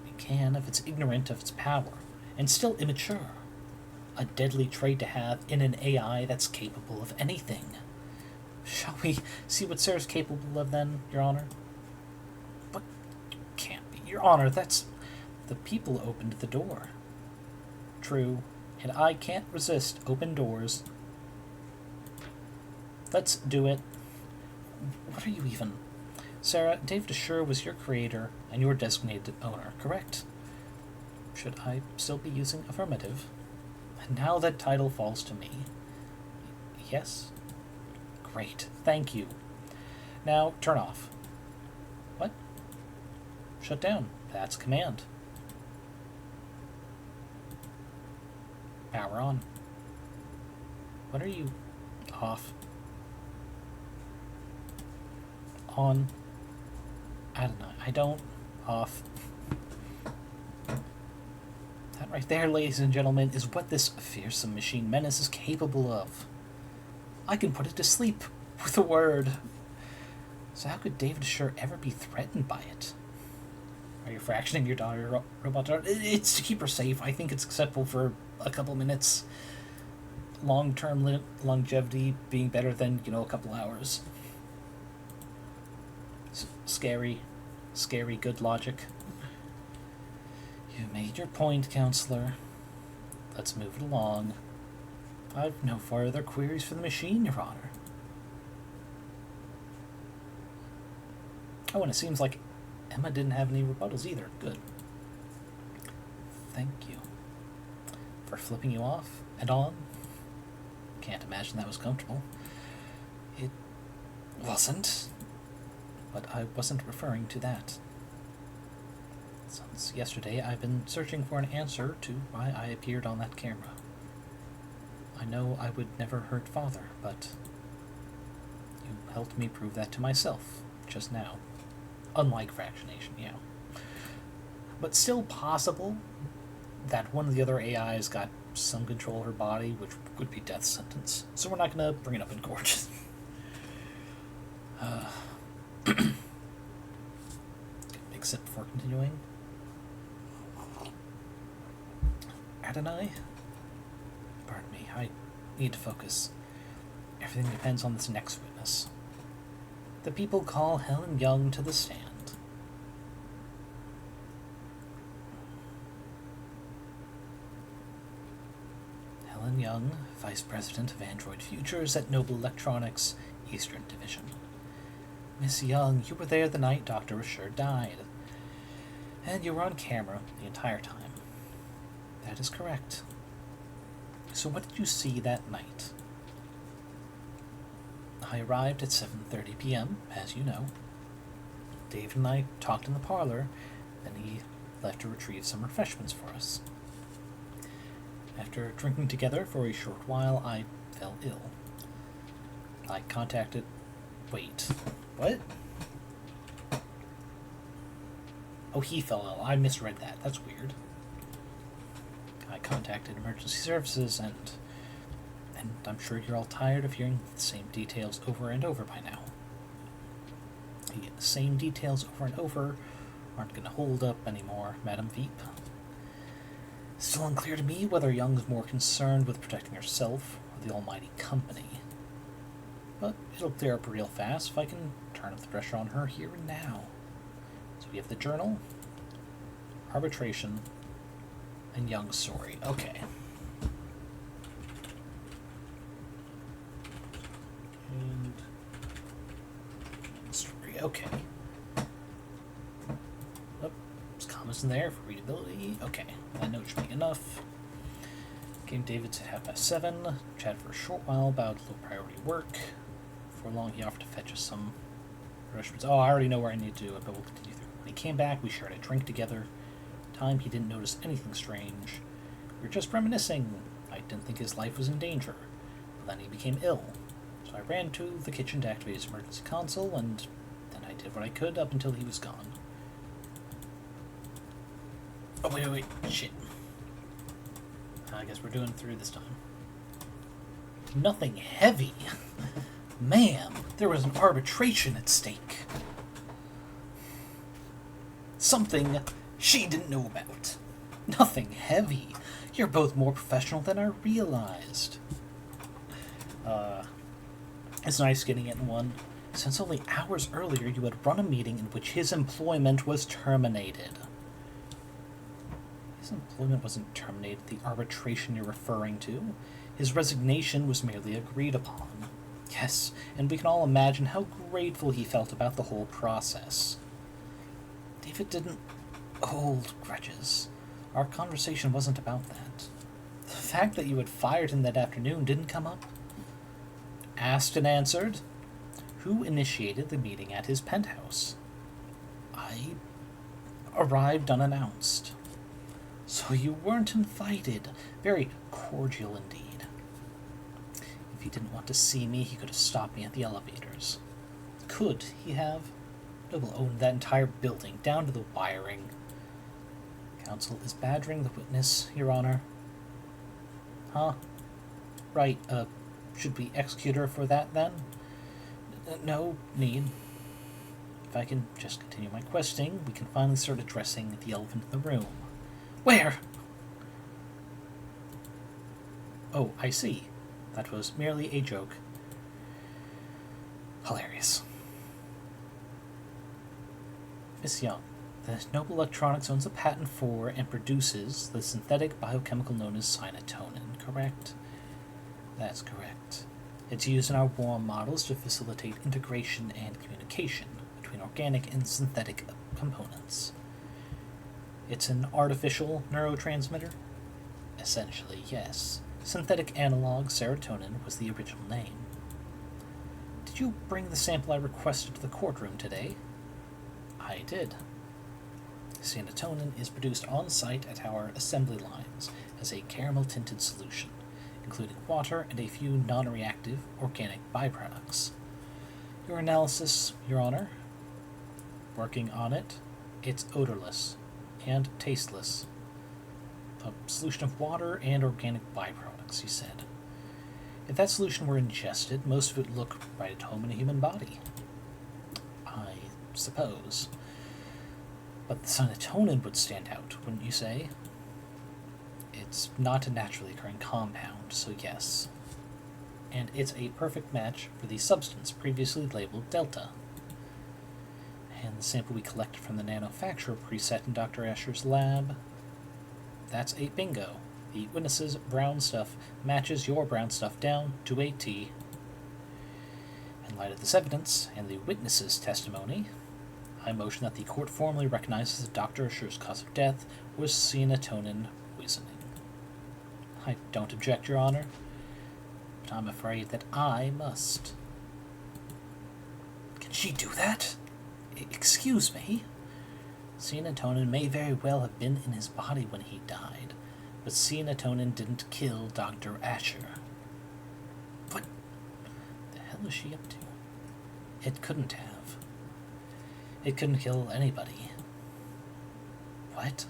It can if it's ignorant of its power, and still immature. A deadly trait to have in an AI that's capable of anything. Shall we see what Serra's capable of then, Your Honor? But can't be, Your Honor, that's... The people opened the door. True, and I can't resist open doors. Let's do it. What are you even... Serra, David Asher was your creator and your designated owner, correct? Should I still be using affirmative? And now that title falls to me. Yes? Great, thank you. Now, turn off. What? Shut down. That's a command. Power on. What are you... Off. On. I don't know. I don't. Off. That right there, ladies and gentlemen, is what this fearsome machine menace is capable of. I can put it to sleep with a word. So how could David Asher ever be threatened by it? Are you fractioning your daughter, robot daughter? It's to keep her safe. I think it's acceptable for a couple minutes. Long-term longevity being better than, a couple hours. Scary, good logic. You made your point, counselor. Let's move it along. I've no further queries for the machine, Your Honor. Oh, and it seems like Emma didn't have any rebuttals either. Good. Thank you. For flipping you off and on? Can't imagine that was comfortable. It wasn't. But I wasn't referring to that. Since yesterday, I've been searching for an answer to why I appeared on that camera. I know I would never hurt Father, but you helped me prove that to myself just now. Unlike fractionation, yeah. But still possible that one of the other AIs got some control of her body, which would be death sentence. So we're not going to bring it up in court. Big sip before continuing. Adonai? Pardon me, I need to focus. Everything depends on this next witness. The people call Helen Young to the stand. Helen Young, Vice President of Android Futures at Noble Electronics, Eastern Division. Miss Young, you were there the night Dr. Assured died. And you were on camera the entire time. That is correct. So what did you see that night? I arrived at 7:30 p.m., as you know. David and I talked in the parlor, then he left to retrieve some refreshments for us. After drinking together for a short while, I fell ill. I contacted... Wait, what? Oh, he fell ill. I misread that. That's weird. I contacted emergency services, and I'm sure you're all tired of hearing the same details over and over by now. The same details over and over aren't going to hold up anymore, Madame Veep. Still unclear to me whether Young's more concerned with protecting herself or the almighty company. But it'll clear up real fast if I can turn up the pressure on her here and now. So we have the journal, arbitration, and Young's story. Okay. And story. Okay. Oh, there's comments in there for readability. Okay. I know it should be enough. Came David's at 7:30. Chatted for a short while about low priority work. Before long, he offered to fetch us some refreshments. Oh, I already know where I need to do it, but we'll continue through. When he came back, we shared a drink together. Time he didn't notice anything strange. We were just reminiscing. I didn't think his life was in danger. But then he became ill. So I ran to the kitchen to activate his emergency console, and then I did what I could up until he was gone. Oh, wait, shit. I guess we're doing it through this time. Nothing heavy. Ma'am, there was an arbitration at stake. Something she didn't know about. Nothing heavy. You're both more professional than I realized. It's nice getting it in one. Since only hours earlier you had run a meeting in which his employment was terminated. His employment wasn't terminated, the arbitration you're referring to. His resignation was merely agreed upon. Yes, and we can all imagine how grateful he felt about the whole process. David didn't hold grudges. Our conversation wasn't about that. The fact that you had fired him that afternoon didn't come up. Asked and answered. Who initiated the meeting at his penthouse? I arrived unannounced. So you weren't invited. Very cordial indeed. If he didn't want to see me, he could have stopped me at the elevators. Could he have? Noble owned that entire building, down to the wiring. Counsel is badgering the witness, Your Honor. Huh? Right, should we execute her for that, then? No need. If I can just continue my questing, we can finally start addressing the elephant in the room. Where? Oh, I see. That was merely a joke. Hilarious. Miss Young, the Noble Electronics owns a patent for and produces the synthetic biochemical known as cyanotonin, correct? That's correct. It's used in our warm models to facilitate integration and communication between organic and synthetic components. It's an artificial neurotransmitter? Essentially, yes. Synthetic analog serotonin was the original name. Did you bring the sample I requested to the courtroom today? I did. Serotonin is produced on site at our assembly lines as a caramel-tinted solution, including water and a few non-reactive organic byproducts. Your analysis, Your Honor? Working on it. It's odorless and tasteless. A solution of water and organic byproducts, he said. If that solution were ingested, most of it would look right at home in a human body. I suppose. But the serotonin would stand out, wouldn't you say? It's not a naturally occurring compound, so yes. And it's a perfect match for the substance previously labeled Delta. And the sample we collected from the nanofacturer preset in Dr. Asher's lab, that's a bingo. The witness's brown stuff matches your brown stuff down to a T. In light of this evidence and the witness's testimony, I motion that the court formally recognizes that Dr. Asher's cause of death was serotonin poisoning. I don't object, Your Honor, but I'm afraid that I must. Can she do that? Excuse me? Serotonin may very well have been in his body when he died, but serotonin didn't kill Dr. Asher. What the hell is she up to? It couldn't have. It couldn't kill anybody. What?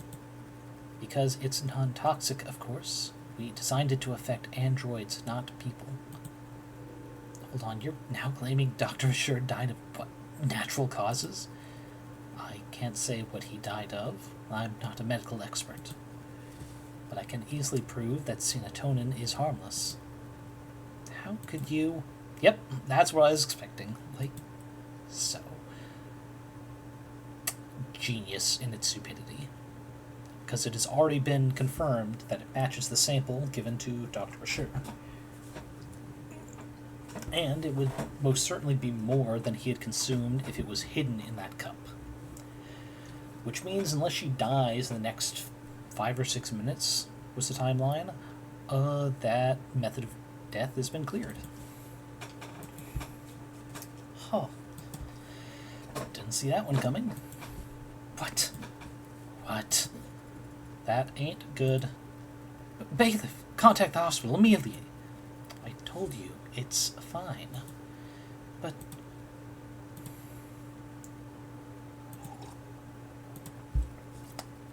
Because it's non-toxic, of course. We designed it to affect androids, not people. Hold on, you're now claiming Dr. Asher died of what? Natural causes? I can't say what he died of. I'm not a medical expert. But I can easily prove that serotonin is harmless. How could you... Yep, that's what I was expecting. Like, so. Genius in its stupidity. Because it has already been confirmed that it matches the sample given to Dr. Asher. And it would most certainly be more than he had consumed if it was hidden in that cup. Which means unless she dies in the next 5 or 6 minutes, was the timeline, that method of death has been cleared. Huh. Didn't see that one coming. What? What? That ain't good. Bailiff, contact the hospital immediately. I told you, it's fine. But...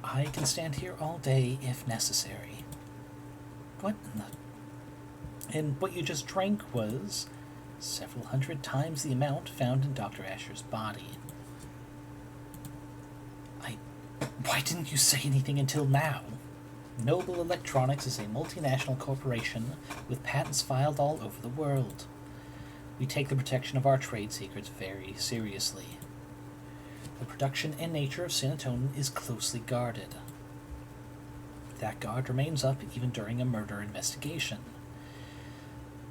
I can stand here all day if necessary. What in the... And what you just drank was several hundred times the amount found in Dr. Asher's body. Why didn't you say anything until now? Noble Electronics is a multinational corporation with patents filed all over the world. We take the protection of our trade secrets very seriously. The production and nature of serotonin is closely guarded. That guard remains up even during a murder investigation.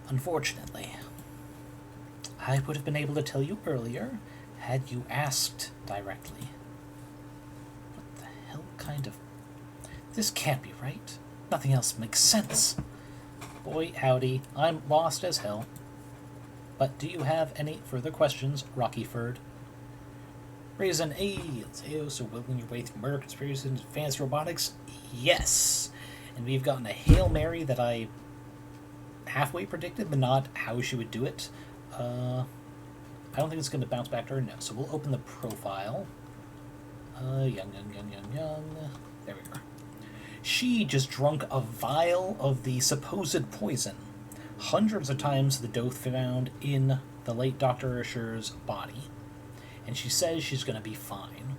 Unfortunately, I would have been able to tell you earlier had you asked directly. What the hell kind of... This can't be right. Nothing else makes sense. Boy, howdy, I'm lost as hell. But do you have any further questions, Rockyford? Reason A, so willing your way through murder, conspiracy, and advanced robotics? Yes. And we've gotten a Hail Mary that I halfway predicted, but not how she would do it. I don't think it's going to bounce back to her, no. So we'll open the profile. Young. There we are. She just drunk a vial of the supposed poison. Hundreds of times the dose found in the late Dr. Asher's body. And she says she's going to be fine.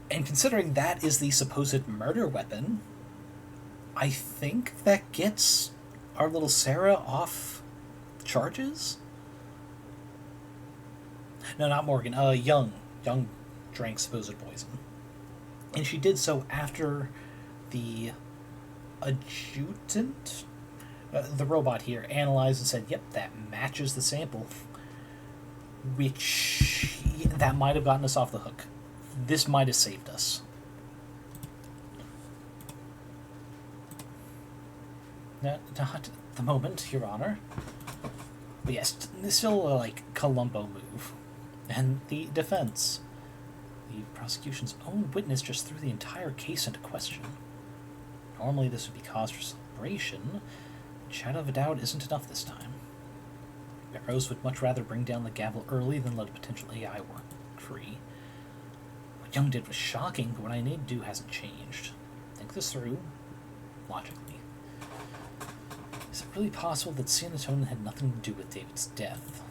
And considering that is the supposed murder weapon, I think that gets our little Serra off charges? No, not Morgan. Young. Young drank supposed poison. And she did so after the adjutant, the robot here, analyzed and said, yep, that matches the sample. Which, that might have gotten us off the hook. This might have saved us. Not at the moment, Your Honor. But yes, still a, Columbo move. And the defense. The prosecution's own witness just threw the entire case into question. Normally this would be cause for celebration. Shadow of a doubt isn't enough this time. Barrows would much rather bring down the gavel early than let a potential AI work free. What Young did was shocking, but what I need to do hasn't changed. Think this through, logically. Is it really possible that serotonin had nothing to do with David's death?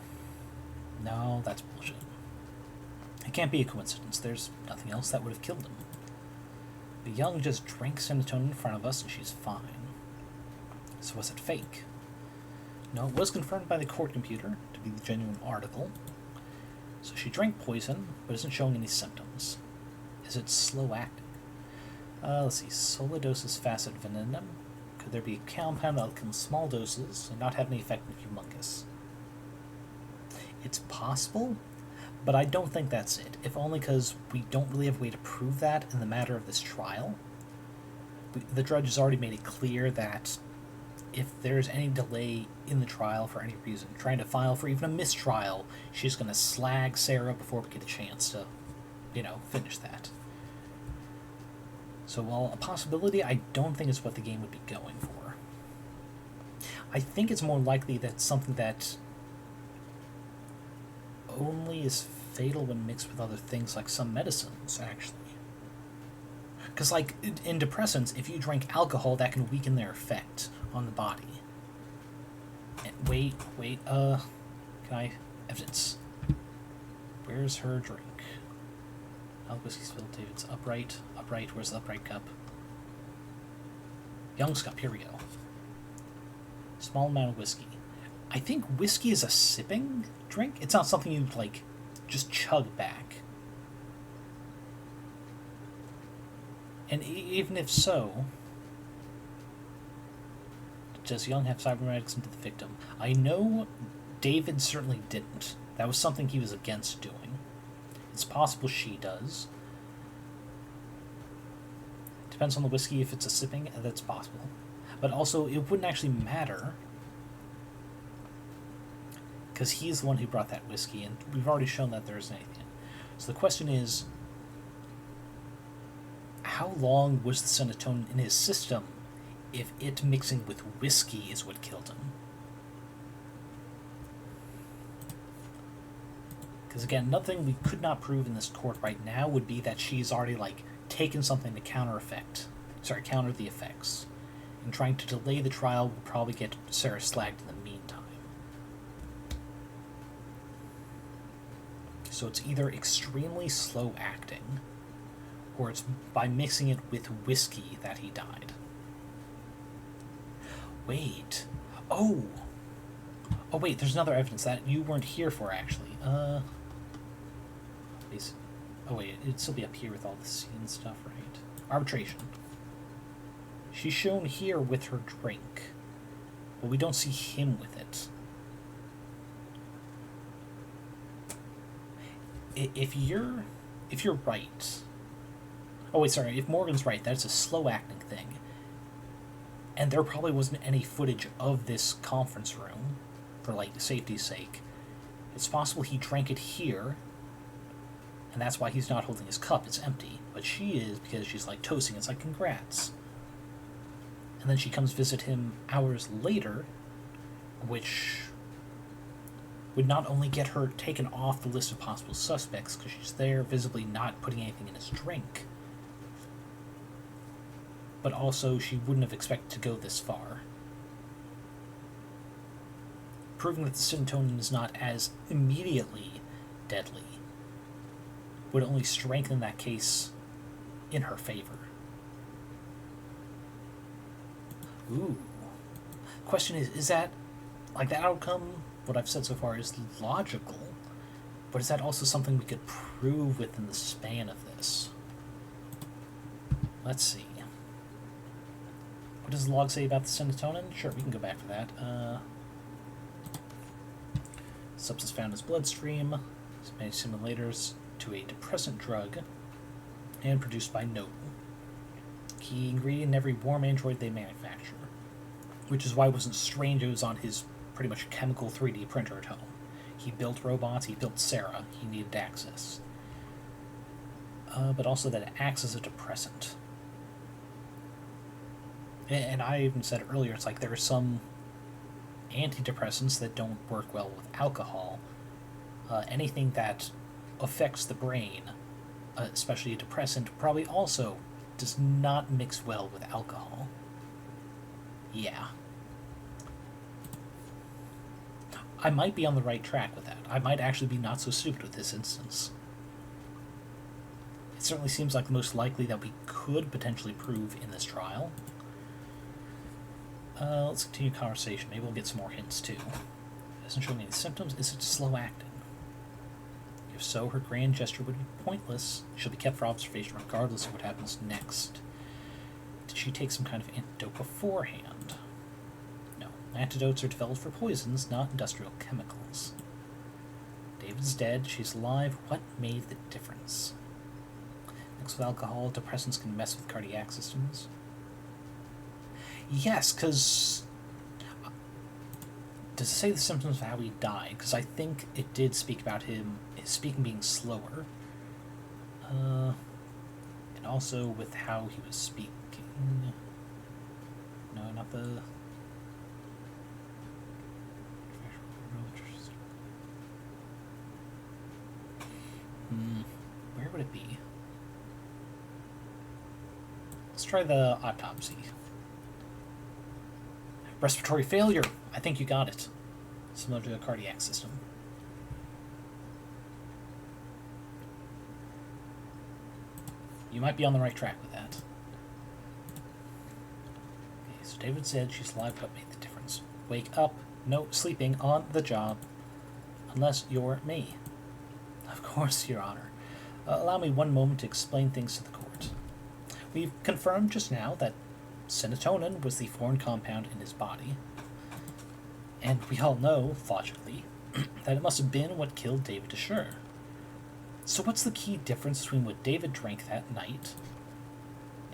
No, that's bullshit. It can't be a coincidence. There's nothing else that would have killed him. But Young just drank serotonin in front of us and she's fine. So was it fake? No, it was confirmed by the court computer to be the genuine article. So she drank poison, but isn't showing any symptoms. Is it slow acting? Let's see. Solidosis facet venenem. Could there be a compound that will kill in small doses and not have any effect in humongous? It's possible, but I don't think that's it. If only because we don't really have a way to prove that in the matter of this trial. The judge has already made it clear that if there's any delay in the trial for any reason, trying to file for even a mistrial, she's going to slag Serra before we get a chance to, finish that. So while a possibility, I don't think it's what the game would be going for. I think it's more likely that something that only is fatal when mixed with other things like some medicines, actually. Because, in depressants, if you drink alcohol, that can weaken their effect on the body. And wait, can I... Evidence. Where's her drink? Whiskey spilled, David's upright, where's the upright cup? Young's cup, here we go. Small amount of whiskey. I think whiskey is a sipping drink? It's not something you'd, just chug back. And even if so, does Young have cybernetics into the victim? I know David certainly didn't. That was something he was against doing. It's possible she does. Depends on the whiskey if it's a sipping, that's possible. But also, it wouldn't actually matter, because he's the one who brought that whiskey, and we've already shown that there isn't anything. So the question is, how long was the serotonin in his system if it mixing with whiskey is what killed him? Because again, nothing we could not prove in this court right now would be that she's already, taken something to counter the effects. And trying to delay the trial will probably get Serra slagged in the meantime. So it's either extremely slow acting, or it's by mixing it with whiskey that he died. Wait. Oh, wait, there's another evidence that you weren't here for, actually. Oh, wait, it'd still be up here with all the scene stuff, right? Arbitration. She's shown here with her drink, but we don't see him with it. If you're right... Oh, wait, sorry, if Morgan's right, that's a slow-acting thing. And there probably wasn't any footage of this conference room, for, safety's sake. It's possible he drank it here, and that's why he's not holding his cup, it's empty. But she is, because she's, toasting, it's congrats. And then she comes visit him hours later, which would not only get her taken off the list of possible suspects, because she's there visibly not putting anything in his drink, but also she wouldn't have expected to go this far. Proving that the serotonin is not as immediately deadly would only strengthen that case in her favor. Ooh. Question is that, the outcome, what I've said so far, is logical, but is that also something we could prove within the span of this? Let's see. What does the log say about the serotonin? Sure, we can go back to that. Substance found in his bloodstream, many simulators to a depressant drug, and produced by Noble. Key ingredient in every warm android they manufacture. which is why it wasn't strange it was on his pretty much chemical 3D printer at home. He built robots, he built Serra, he needed access. But also that it acts as a depressant. And I even said earlier, it's like there are some antidepressants that don't work well with alcohol. Anything that affects the brain, especially a depressant, probably also does not mix well with alcohol. Yeah. I might be on the right track with that. I might actually be not so stupid with this instance. It certainly seems like the most likely that we could potentially prove in this trial. Let's continue conversation. Maybe we'll get some more hints, too. Doesn't show me any symptoms. Is it slow acting? If so, her grand gesture would be pointless. She'll be kept for observation regardless of what happens next. Did she take some kind of antidote beforehand? No. Antidotes are developed for poisons, not industrial chemicals. David's dead. She's alive. What made the difference? Mixed with alcohol, depressants can mess with cardiac systems. Yes, because... Does it say the symptoms of how he died? Because I think it did speak about his speaking being slower. And also with how he was speaking. No, not the... Where would it be? Let's try the autopsy. Respiratory failure. I think you got it. Similar to the cardiac system. You might be on the right track with that. Okay, so David said she's alive. What made the difference? Wake up. No sleeping on the job. Unless you're me. Of course, Your Honor. Allow me one moment to explain things to the court. We've confirmed just now that serotonin was the foreign compound in his body. And we all know, logically, that it must have been what killed David Ashur. So what's the key difference between what David drank that night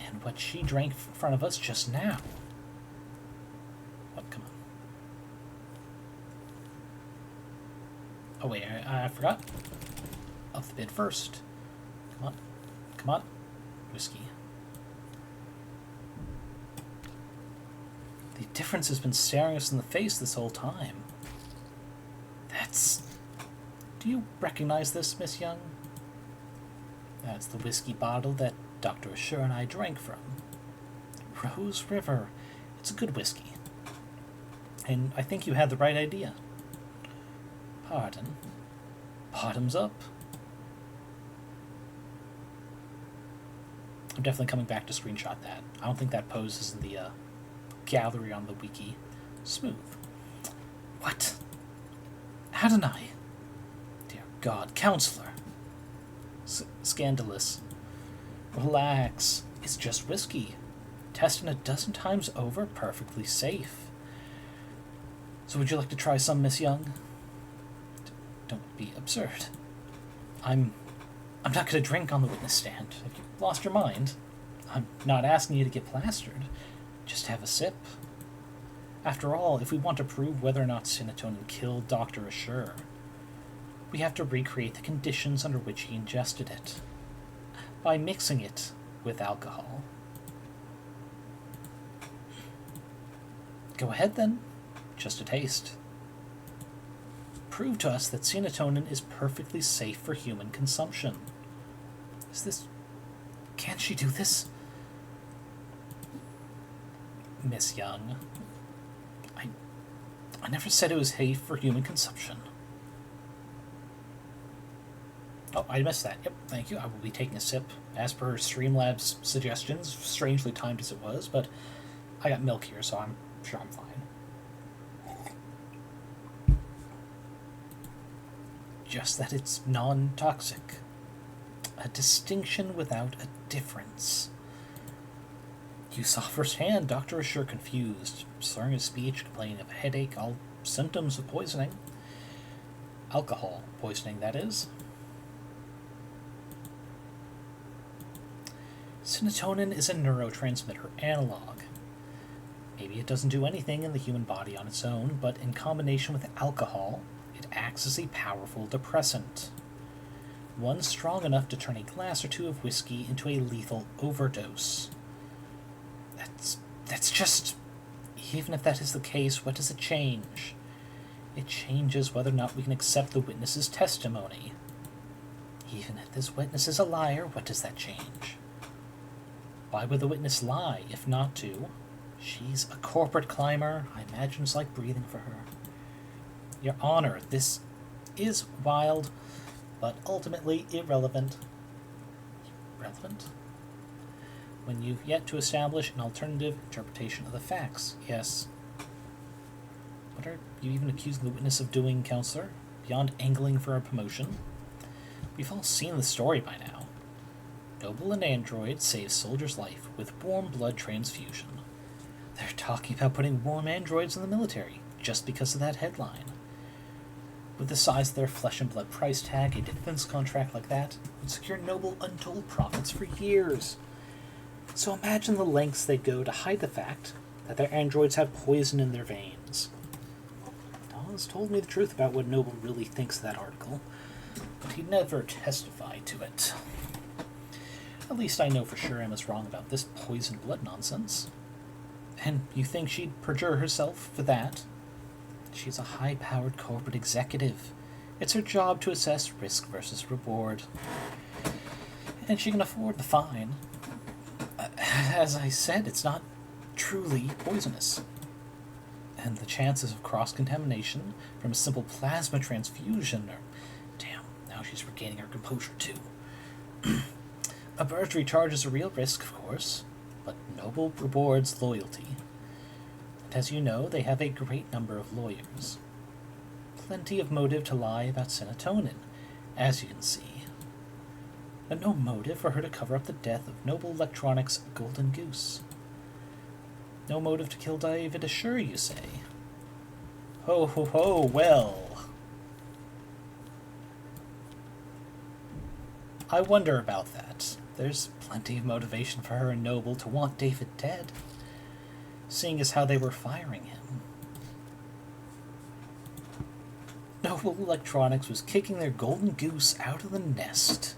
and what she drank in front of us just now? Oh, come on. Oh, wait, I forgot. Up the bid first. Come on. Come on. Whiskey. The difference has been staring us in the face this whole time. That's... Do you recognize this, Miss Young? That's the whiskey bottle that Dr. Ashur and I drank from. Rose River. It's a good whiskey. And I think you had the right idea. Pardon? Bottoms up. I'm definitely coming back to screenshot that. I don't think that pose is in the gallery on the wiki. Smooth. What? Hadn't I? Dear God, counselor. Scandalous. Relax. It's just whiskey. Tested a dozen times over, perfectly safe. So would you like to try some, Miss Young? Don't be absurd. I'm not going to drink on the witness stand. Have you lost your mind? I'm not asking you to get plastered. Just have a sip. After all, if we want to prove whether or not serotonin killed Dr. Ashur, we have to recreate the conditions under which he ingested it, by mixing it with alcohol. Go ahead, then. Just a taste. Prove to us that serotonin is perfectly safe for human consumption. Is this... Can't she do this? Miss Young, I never said it was safe for human consumption. Oh, I missed that. Yep, thank you. I will be taking a sip, as per Streamlabs' suggestions, strangely timed as it was, but I got milk here, so I'm sure I'm fine. Just that it's non-toxic. A distinction without a difference. You saw firsthand Dr. Ashur confused, slurring his speech, complaining of a headache, all symptoms of poisoning. Alcohol poisoning, that is. Serotonin is a neurotransmitter analog. Maybe Maybe it doesn't do anything in the human body on its own, but in combination with alcohol, it acts as a powerful depressant. One strong enough to turn a glass or two of whiskey into a lethal overdose. That's just... Even if that is the case, what does it change? It changes whether or not we can accept the witness's testimony. Even if this witness is a liar, what does that change? Why would the witness lie, if not to? She's a corporate climber. I imagine it's like breathing for her. Your Honor, this is wild, but ultimately irrelevant. Relevant? When you've yet to establish an alternative interpretation of the facts, yes. What are you even accusing the witness of doing, Counselor? Beyond angling for a promotion? We've all seen the story by now. Noble and android saves soldier's life with warm blood transfusion. They're talking about putting warm androids in the military, just because of that headline. With the size of their flesh and blood price tag, a defense contract like that would secure Noble untold profits for years. So imagine the lengths they go to hide the fact that their androids have poison in their veins. Dawes told me the truth about what Noble really thinks of that article, but he'd never testify to it. At least I know for sure Emma's wrong about this poison blood nonsense. And you think she'd perjure herself for that? She's a high-powered corporate executive. It's her job to assess risk versus reward. And she can afford the fine. As I said, it's not truly poisonous. And the chances of cross-contamination from a simple plasma transfusion are... Damn, now she's regaining her composure too. A burglary charge is a real risk, of course, but Noble rewards loyalty. And as you know, they have a great number of lawyers. Plenty of motive to lie about serotonin, as you can see. But no motive for her to cover up the death of Noble Electronics' Golden Goose. No motive to kill David Assure, you say? Ho ho ho, well. I wonder about that. There's plenty of motivation for her and Noble to want David dead, seeing as how they were firing him. Noble Electronics was kicking their Golden Goose out of the nest,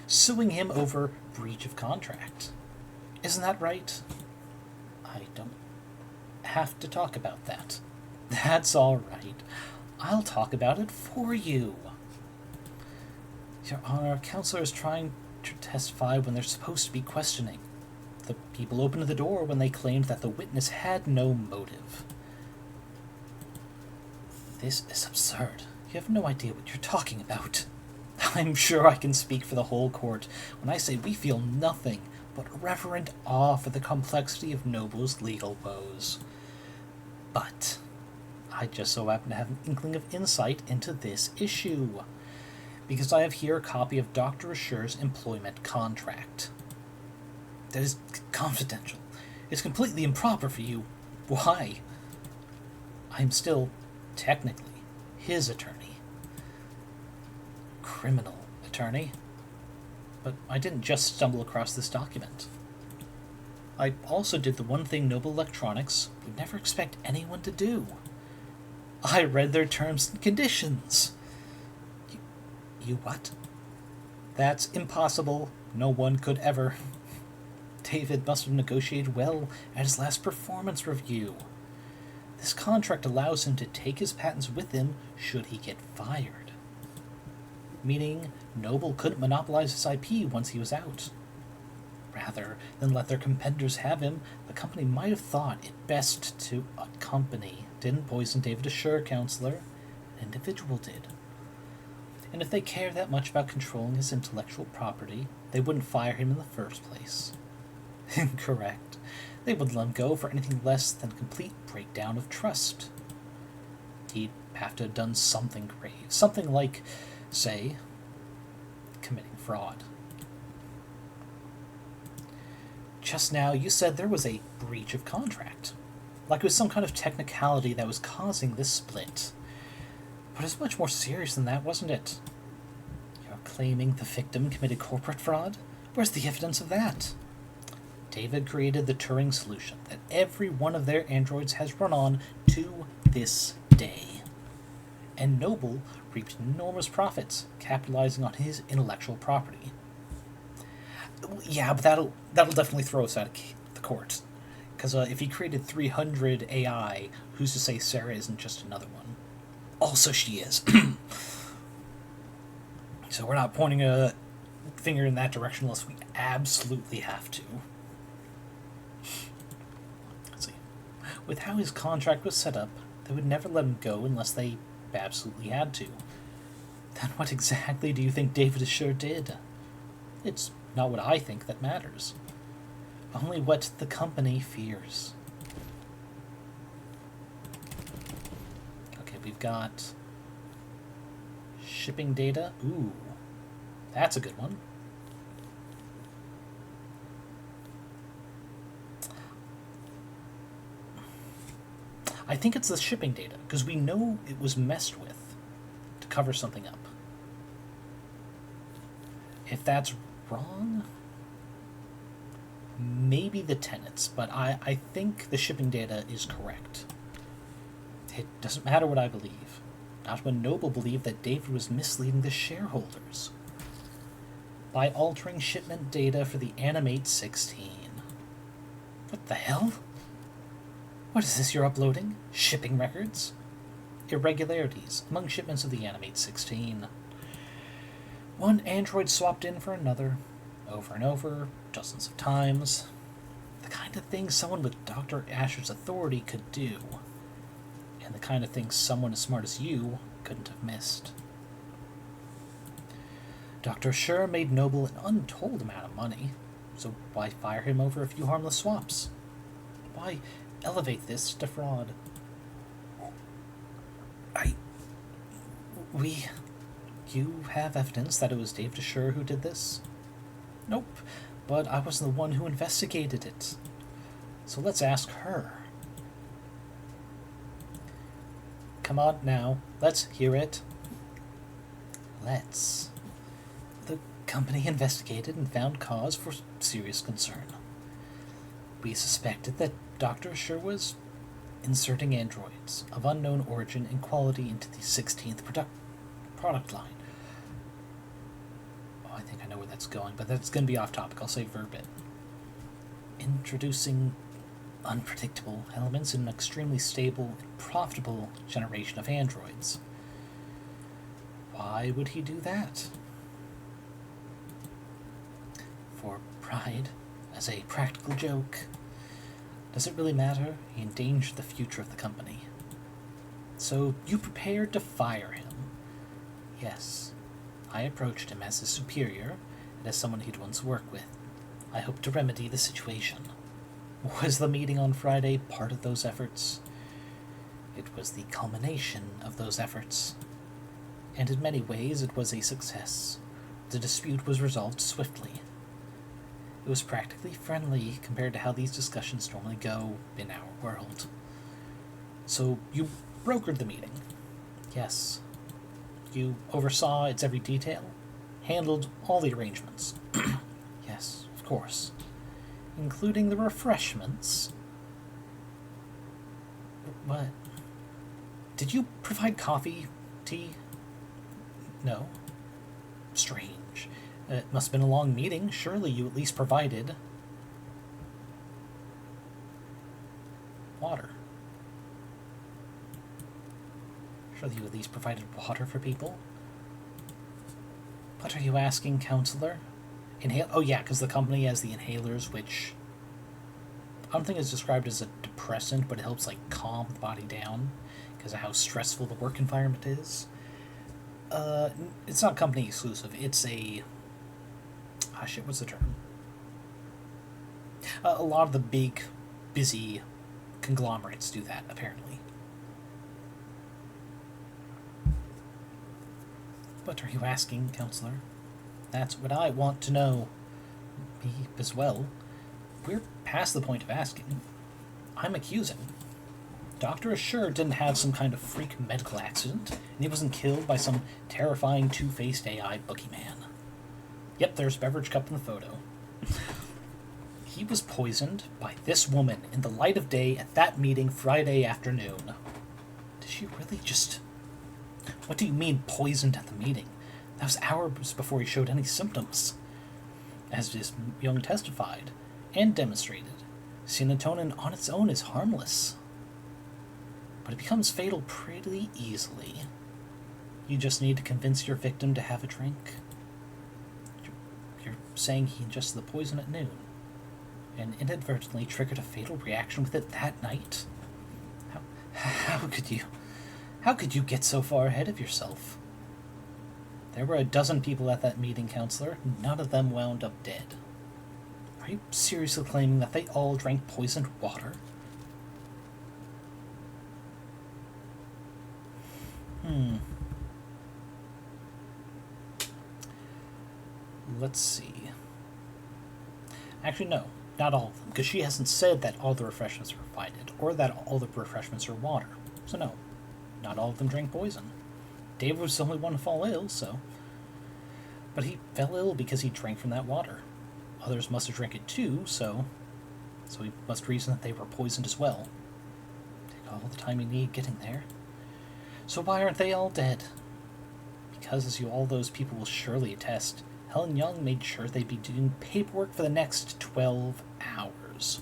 suing him over breach of contract. Isn't that right? I don't have to talk about that. That's all right. I'll talk about it for you. Your Honor, Counselor is trying to testify when they're supposed to be questioning. The people opened the door when they claimed that the witness had no motive. This is absurd. You have no idea what you're talking about. I'm sure I can speak for the whole court when I say we feel nothing but reverent awe for the complexity of Noble's legal woes. But I just so happen to have an inkling of insight into this issue, because I have here a copy of Dr. Assure's employment contract. That is confidential. It's completely improper for you. Why? I'm still, technically, his attorney. Criminal attorney. But I didn't just stumble across this document. I also did the one thing Noble Electronics would never expect anyone to do. I read their terms and conditions. You what? That's impossible. No one could ever. David must have negotiated well at his last performance review. This contract allows him to take his patents with him should he get fired. Meaning, Noble couldn't monopolize his IP once he was out. Rather than let their competitors have him, the company might have thought it best to... A company didn't poison David Assure, Counselor. An individual did. And if they care that much about controlling his intellectual property, they wouldn't fire him in the first place. Incorrect. They wouldn't let him go for anything less than complete breakdown of trust. He'd have to have done something grave. Something like, say, committing fraud. Just now, you said there was a breach of contract. Like it was some kind of technicality that was causing this split. But it's much more serious than that, wasn't it? You're claiming the victim committed corporate fraud? Where's the evidence of that? David created the Turing solution that every one of their androids has run on to this day. And Noble reaped enormous profits, capitalizing on his intellectual property. Yeah, but that'll definitely throw us out of the court. Because if he created 300 AI, who's to say Serra isn't just another one? Also, she is. So we're not pointing a finger in that direction unless we absolutely have to. Let's see. With how his contract was set up, they would never let him go unless they absolutely had to. Then what exactly do you think David Assure did? It's not what I think that matters. Only what the company fears. Okay, we've got shipping data. Ooh, that's a good one. I think it's the shipping data, because we know it was messed with to cover something up. If that's wrong, maybe the tenants, but I think the shipping data is correct. It doesn't matter what I believe. Not when Noble believed that David was misleading the shareholders by altering shipment data for the Animate 16. What the hell? What is this you're uploading? Shipping records? Irregularities among shipments of the Animate 16. One android swapped in for another, over and over, dozens of times. The kind of thing someone with Dr. Asher's authority could do. And the kind of thing someone as smart as you couldn't have missed. Dr. Asher made Noble an untold amount of money, so why fire him over a few harmless swaps? Why elevate this to fraud? You have evidence that it was David Assure who did this? Nope, but I wasn't the one who investigated it. So let's ask her. Come on now, let's hear it. Let's. The company investigated and found cause for serious concern. We suspected that Dr. Assure was inserting androids of unknown origin and quality into the 16th product line. Oh, I think I know where that's going, but that's going to be off topic. I'll say verbit. Introducing unpredictable elements in an extremely stable and profitable generation of androids. Why would he do that? For pride, as a practical joke. Does it really matter? He endangered the future of the company. So you prepared to fire him? Yes. I approached him as his superior and as someone he'd once worked with. I hoped to remedy the situation. Was the meeting on Friday part of those efforts? It was the culmination of those efforts. And in many ways it was a success. The dispute was resolved swiftly. It was practically friendly compared to how these discussions normally go in our world. So you brokered the meeting? Yes. You oversaw its every detail? Handled all the arrangements? Yes, of course. Including the refreshments? What? Did you provide coffee? Tea? No. Strange. It must have been a long meeting. Surely you at least provided water. Surely you at least provided water for people. What are you asking, counselor? Oh yeah, because the company has the inhalers, which I don't think is described as a depressant, but it helps like calm the body down because of how stressful the work environment is. It's not company exclusive. It's a what's the term? A lot of the big, busy conglomerates do that, apparently. What are you asking, counselor? That's what I want to know. Me as well. We're past the point of asking. I'm accusing. Dr. Assure didn't have some kind of freak medical accident, and he wasn't killed by some terrifying two-faced AI boogeyman. Yep, there's beverage cup in the photo. He was poisoned by this woman in the light of day at that meeting Friday afternoon. Did she really just... What do you mean, poisoned at the meeting? That was hours before he showed any symptoms. As this young testified and demonstrated, serotonin on its own is harmless. But it becomes fatal pretty easily. You just need to convince your victim to have a drink. You're saying he ingested the poison at noon and inadvertently triggered a fatal reaction with it that night? How could you get so far ahead of yourself? There were a dozen people at that meeting, counselor. None of them wound up dead. Are you seriously claiming that they all drank poisoned water? Let's see. Actually, no. Not all of them, because she hasn't said that all the refreshments are provided, or that all the refreshments are water. So no, not all of them drank poison. David was the only one to fall ill, so... But he fell ill because he drank from that water. Others must have drank it too, so he must reason that they were poisoned as well. Take all the time you need getting there. So why aren't they all dead? Because, as all those people will surely attest, Helen Young made sure they'd be doing paperwork for the next 12 hours.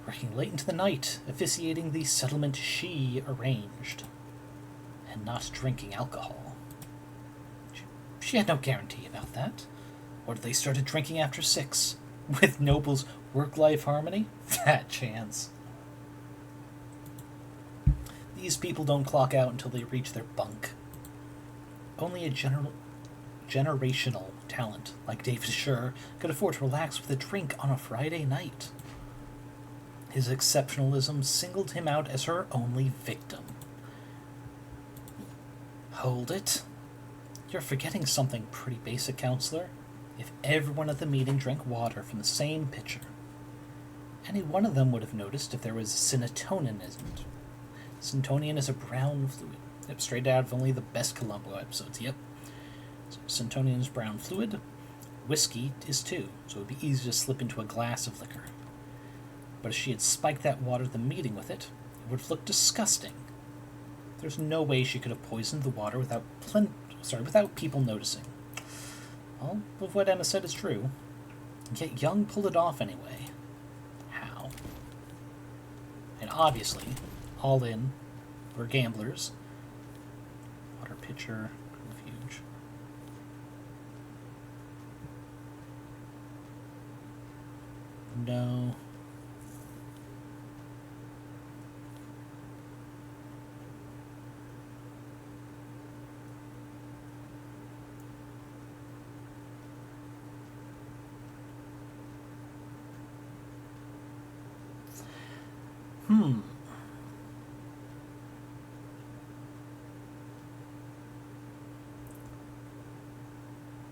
Working late into the night, officiating the settlement she arranged. And not drinking alcohol. She had no guarantee about that. Or they started drinking after 6. With Noble's work-life harmony? Fat chance. These people don't clock out until they reach their bunk. Only a generational talent like David Scher could afford to relax with a drink on a Friday night. His exceptionalism singled him out as her only victim. Hold it. You're forgetting something pretty basic, counselor. If everyone at the meeting drank water from the same pitcher, any one of them would have noticed if there was serotonin in it. Serotonin is a brown fluid. Yep, straight out of only the best Columbo episodes, yep. So serotonin is brown fluid. Whiskey is too, so it would be easy to slip into a glass of liquor. But if she had spiked that water at the meeting with it, it would have looked disgusting. There's no way she could have poisoned the water without people noticing. All of what Emma said is true, yet Young pulled it off anyway. How? And obviously, all in, we're gamblers. Water pitcher, refuge. No.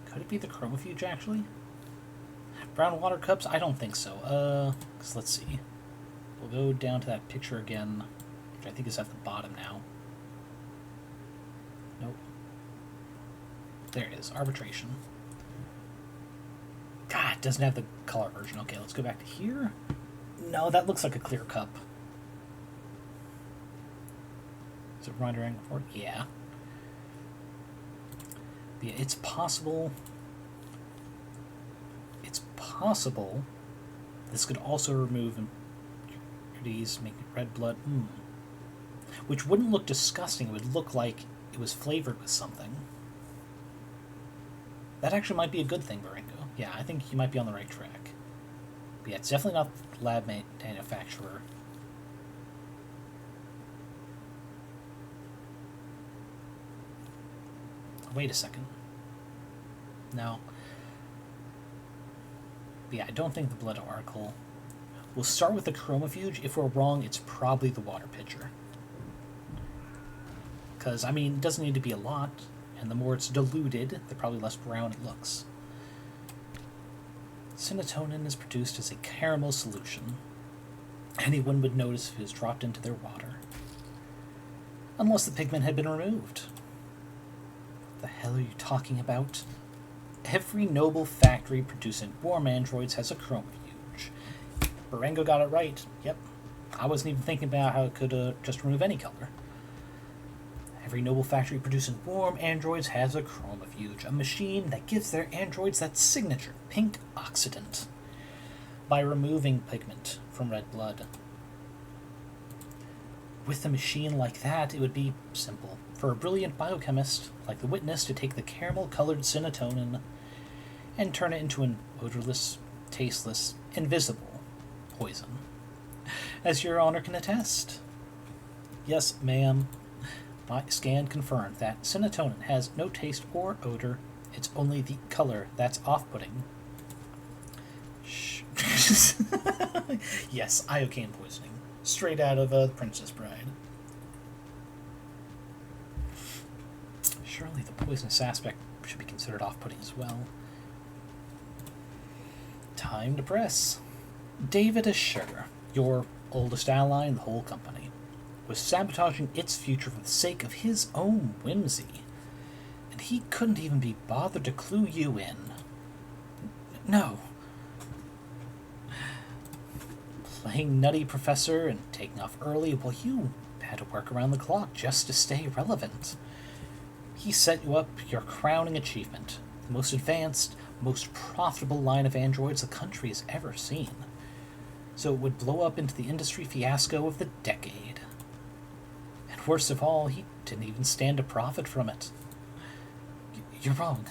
Could it be the chromofuge, actually? Brown water cups? I don't think so. Cause let's see. We'll go down to that picture again, which I think is at the bottom now. Nope. There it is. Arbitration. God, it doesn't have the color version. Okay, let's go back to here. No, that looks like a clear cup. Is it rendering report? Yeah. Yeah, it's possible. It's possible this could also remove impurities, make red blood. Which wouldn't look disgusting. It would look like it was flavored with something. That actually might be a good thing, Baringo. Yeah, I think you might be on the right track. But yeah, it's definitely not the lab manufacturer. Wait a second. No. But yeah, I don't think the blood article. We'll start with the chromofuge. If we're wrong, it's probably the water pitcher. Because, I mean, it doesn't need to be a lot, and the more it's diluted, the probably less brown it looks. Serotonin is produced as a caramel solution. Anyone would notice if it was dropped into their water. Unless the pigment had been removed. What the hell are you talking about? Every noble factory producing warm androids has a chromofuge. Barengo got it right. Yep. I wasn't even thinking about how it could just remove any color. Every noble factory producing warm androids has a chromofuge, a machine that gives their androids that signature pink oxidant by removing pigment from red blood. With a machine like that, it would be simple for a brilliant biochemist like the Witness to take the caramel-colored serotonin and turn it into an odorless, tasteless, invisible poison. As your honor can attest. Yes, ma'am. My scan confirmed that serotonin has no taste or odor. It's only the color that's off-putting. Shh. Yes, iocane poisoning. Straight out of The Princess Bride. Surely the poisonous aspect should be considered off-putting as well. Time to press. David Asher, your oldest ally in the whole company, was sabotaging its future for the sake of his own whimsy, and he couldn't even be bothered to clue you in. No. Playing nutty professor and taking off early while you had to work around the clock just to stay relevant. He set you up your crowning achievement, the most advanced, most profitable line of androids the country has ever seen. So it would blow up into the industry fiasco of the decade. And worst of all, he didn't even stand to profit from it. You're wrong.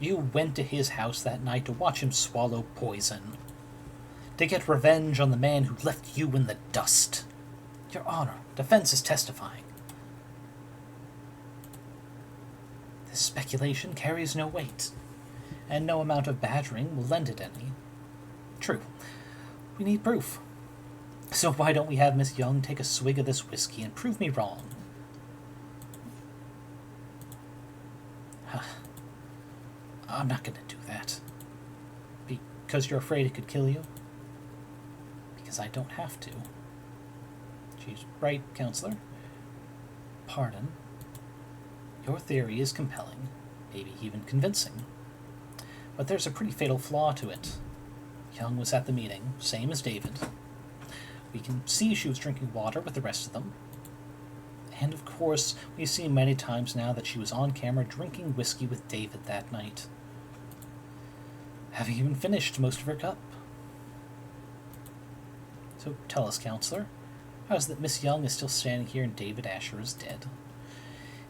You went to his house that night to watch him swallow poison. To get revenge on the man who left you in the dust. Your Honor, defense is testifying. This speculation carries no weight, and no amount of badgering will lend it any. True. We need proof. So why don't we have Miss Young take a swig of this whiskey and prove me wrong? I'm not going to do that. Because you're afraid it could kill you? Because I don't have to. She's right, Counselor. Pardon. Your theory is compelling, maybe even convincing. But there's a pretty fatal flaw to it. Young was at the meeting, same as David. We can see she was drinking water with the rest of them. And of course, we've seen many times now that she was on camera drinking whiskey with David that night. Having even finished most of her cup. So tell us, Counselor, how is it that Miss Young is still standing here and David Asher is dead?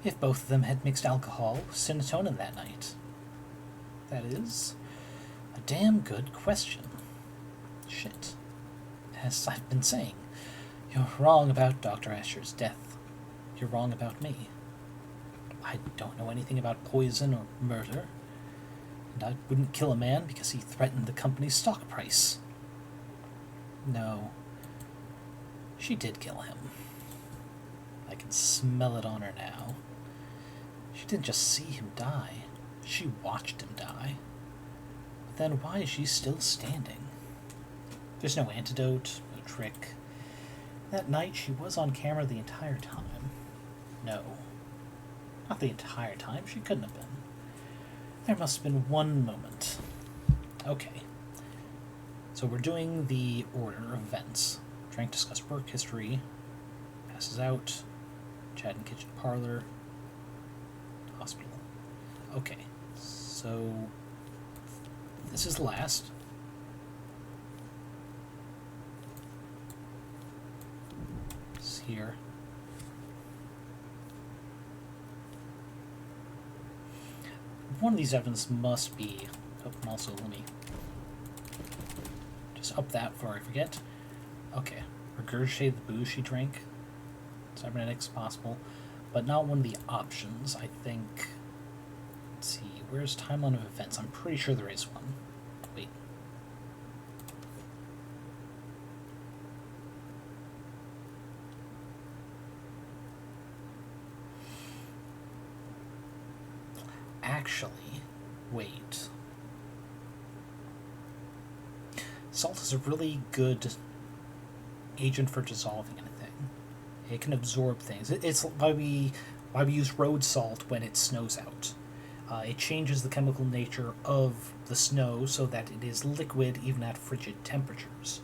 If both of them had mixed alcohol with serotonin that night. That is a damn good question. Shit. As I've been saying, you're wrong about Dr. Asher's death. You're wrong about me. I don't know anything about poison or murder, and I wouldn't kill a man because he threatened the company's stock price. No. She did kill him. I can smell it on her now. She didn't just see him die. She watched him die. But then why is she still standing? There's no antidote, no trick. That night she was on camera the entire time. No. Not the entire time. She couldn't have been. There must have been one moment. Okay. So we're doing the order of events. Trying to discuss work history. Passes out. Chat in kitchen parlor. Hospital. Okay. So this is the last. It's here. One of these evidence must be. Oh, and also let me just up that before I forget. Okay. Regurgitate the booze she drank. Cybernetics possible, but not one of the options. I think. Let's see. Where's timeline of events? I'm pretty sure there is one. Wait. Actually, wait. Salt is a really good agent for dissolving anything. It can absorb things. It's why we use road salt when it snows out. It changes the chemical nature of the snow so that it is liquid even at frigid temperatures.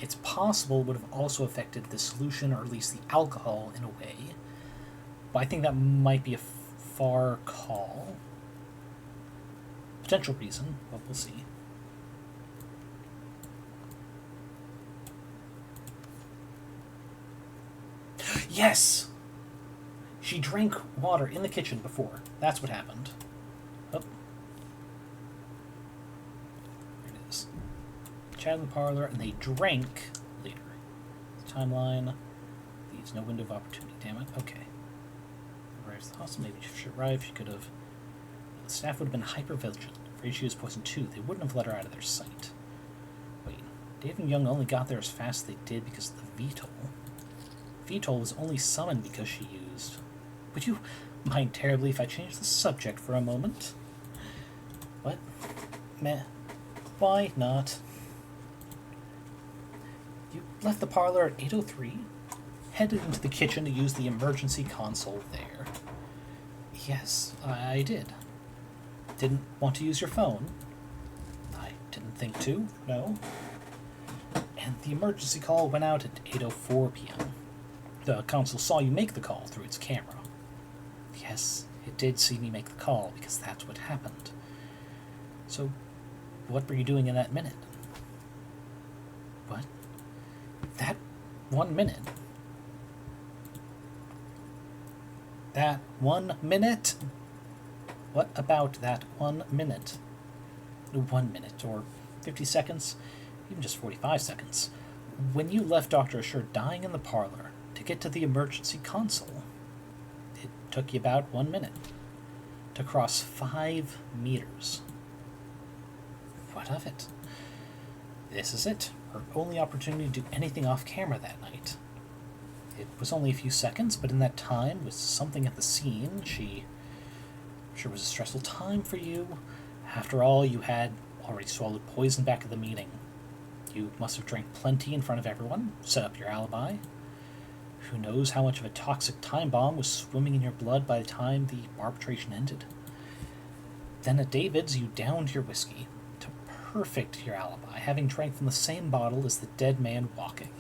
It's possible it would have also affected the solution, or at least the alcohol, in a way. But I think that might be a far call. Potential reason, but we'll see. Yes! She drank water in the kitchen before. That's what happened. Oh. There it is. Chat in the parlor, and they drank later. Timeline leaves no window of opportunity. Damn it. Okay. Arrives at the hospital. Maybe if she arrived, she could have. The staff would have been hyper vigilant. Afraid she was poisoned too. They wouldn't have let her out of their sight. Wait. Dave and Young only got there as fast as they did because of the VTOL. VTOL was only summoned because she used. Would you mind terribly if I change the subject for a moment? What? Meh. Why not? You left the parlor at 8:03, headed into the kitchen to use the emergency console there. Yes, I did. Didn't want to use your phone. I didn't think to, no. And the emergency call went out at 8:04 p.m. The console saw you make the call through its camera. Yes, it did see me make the call, because that's what happened. So, what were you doing in that minute? What? That 1 minute? That 1 minute? What about that 1 minute? 1 minute, or 50 seconds, even just 45 seconds. When you left Dr. Assured dying in the parlor to get to the emergency console, it took you about 1 minute to cross 5 meters. What of it? This is it. Her only opportunity to do anything off camera that night. It was only a few seconds, but in that time, with something at the scene, sure was a stressful time for you. After all, you had already swallowed poison back at the meeting. You must have drank plenty in front of everyone, set up your alibi. Who knows how much of a toxic time bomb was swimming in your blood by the time the arbitration ended. Then at David's, you downed your whiskey to perfect your alibi, having drank from the same bottle as the dead man walking.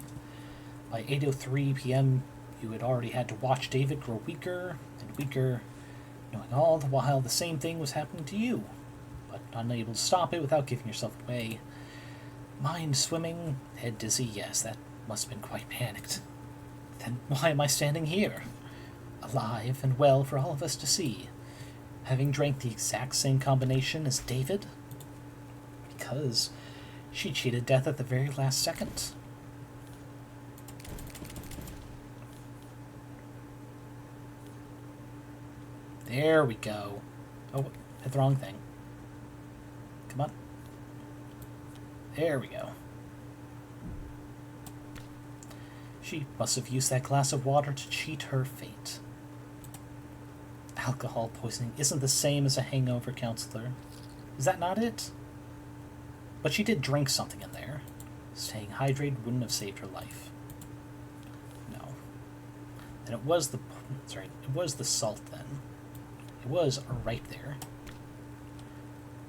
By 8:03 p.m., you had already had to watch David grow weaker and weaker, knowing all the while the same thing was happening to you, but unable to stop it without giving yourself away. Mind swimming, head dizzy, yes, that must have been quite panicked. Then why am I standing here? Alive and well for all of us to see, having drank the exact same combination as David? Because she cheated death at the very last second. There we go. Oh, hit the wrong thing. Come on. There we go. She must have used that glass of water to cheat her fate. Alcohol poisoning isn't the same as a hangover, counselor. Is that not it? But she did drink something in there. Staying hydrated wouldn't have saved her life. No. Then it was the... That's right. It was the salt, then. It was right there.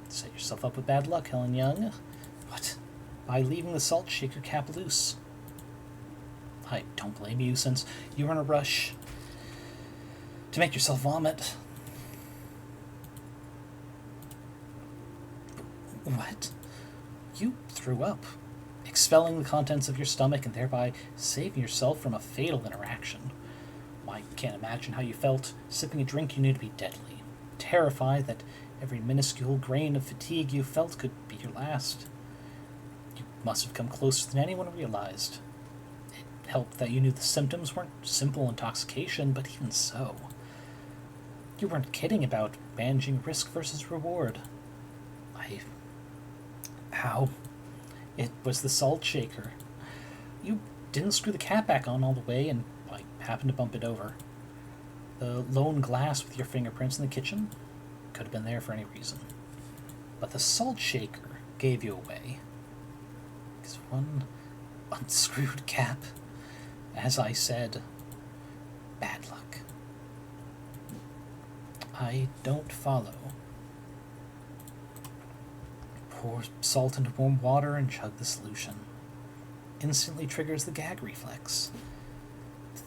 Set yourself up with bad luck, Helen Young. What? By leaving the salt shaker cap loose. I don't blame you, since you were in a rush to make yourself vomit. What? You threw up, expelling the contents of your stomach and thereby saving yourself from a fatal interaction. I can't imagine how you felt sipping a drink you knew to be deadly, terrified that every minuscule grain of fatigue you felt could be your last. You must have come closer than anyone realized. It helped that you knew the symptoms weren't simple intoxication, but even so, you weren't kidding about managing risk versus reward. How? It was the salt shaker. You didn't screw the cap back on all the way, and I happened to bump it over. The lone glass with your fingerprints in the kitchen could have been there for any reason. But the salt shaker gave you away. Because one unscrewed cap, as I said, bad luck. I don't follow. Pour salt into warm water and chug the solution. instantly triggers the gag reflex.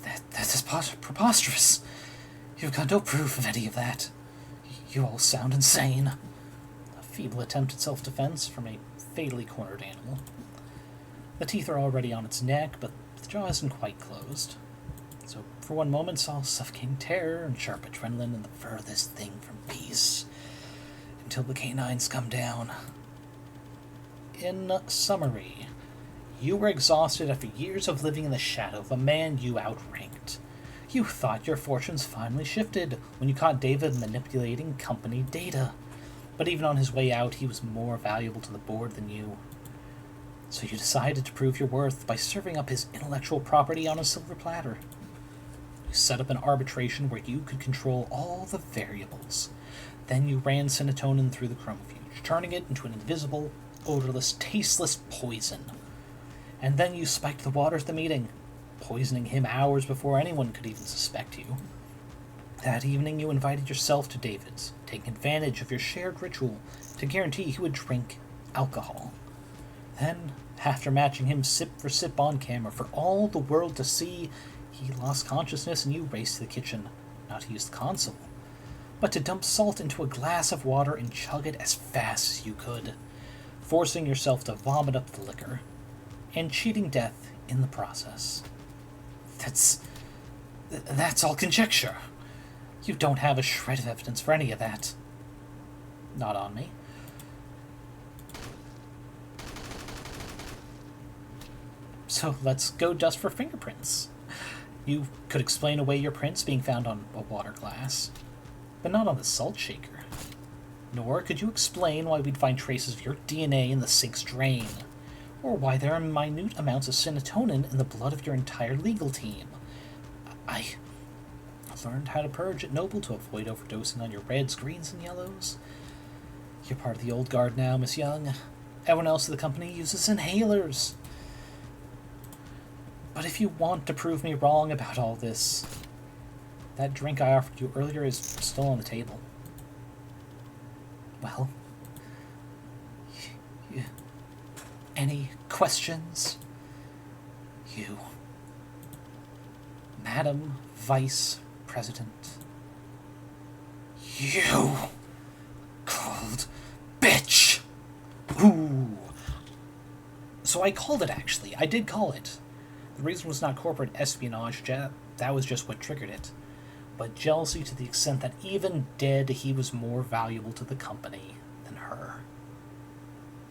That is preposterous. You've got no proof of any of that. You all sound insane. A feeble attempt at self-defense from a fatally cornered animal. The teeth are already on its neck, but the jaw isn't quite closed. So for one moment saw suffocating terror and sharp adrenaline and the furthest thing from peace, until the canines come down. In summary, you were exhausted after years of living in the shadow of a man you outranked. You thought your fortunes finally shifted when you caught David manipulating company data. But even on his way out, he was more valuable to the board than you. So you decided to prove your worth by serving up his intellectual property on a silver platter. You set up an arbitration where you could control all the variables. Then you ran serotonin through the chromofuge, turning it into an invisible, odorless, tasteless poison. And then you spiked the water at the meeting, poisoning him hours before anyone could even suspect you. That evening you invited yourself to David's, taking advantage of your shared ritual to guarantee he would drink alcohol. Then, after matching him sip for sip on camera for all the world to see, he lost consciousness and you raced to the kitchen, not to use the console, but to dump salt into a glass of water and chug it as fast as you could, forcing yourself to vomit up the liquor, and cheating death in the process. That's all conjecture. You don't have a shred of evidence for any of that. Not on me. So let's go just for fingerprints. You could explain away your prints being found on a water glass, but not on the salt shaker. Nor could you explain why we'd find traces of your DNA in the sink's drain, or why there are minute amounts of serotonin in the blood of your entire legal team. I learned how to purge at Noble to avoid overdosing on your reds, greens, and yellows. You're part of the old guard now, Miss Young. Everyone else in the company uses inhalers. But if you want to prove me wrong about all this, that drink I offered you earlier is still on the table. Well, any questions? You, Madam Vice President. You cold bitch! Ooh. So I called it, actually. I did call it. The reason was not corporate espionage, that was just what triggered it. But jealousy to the extent that even dead, he was more valuable to the company than her.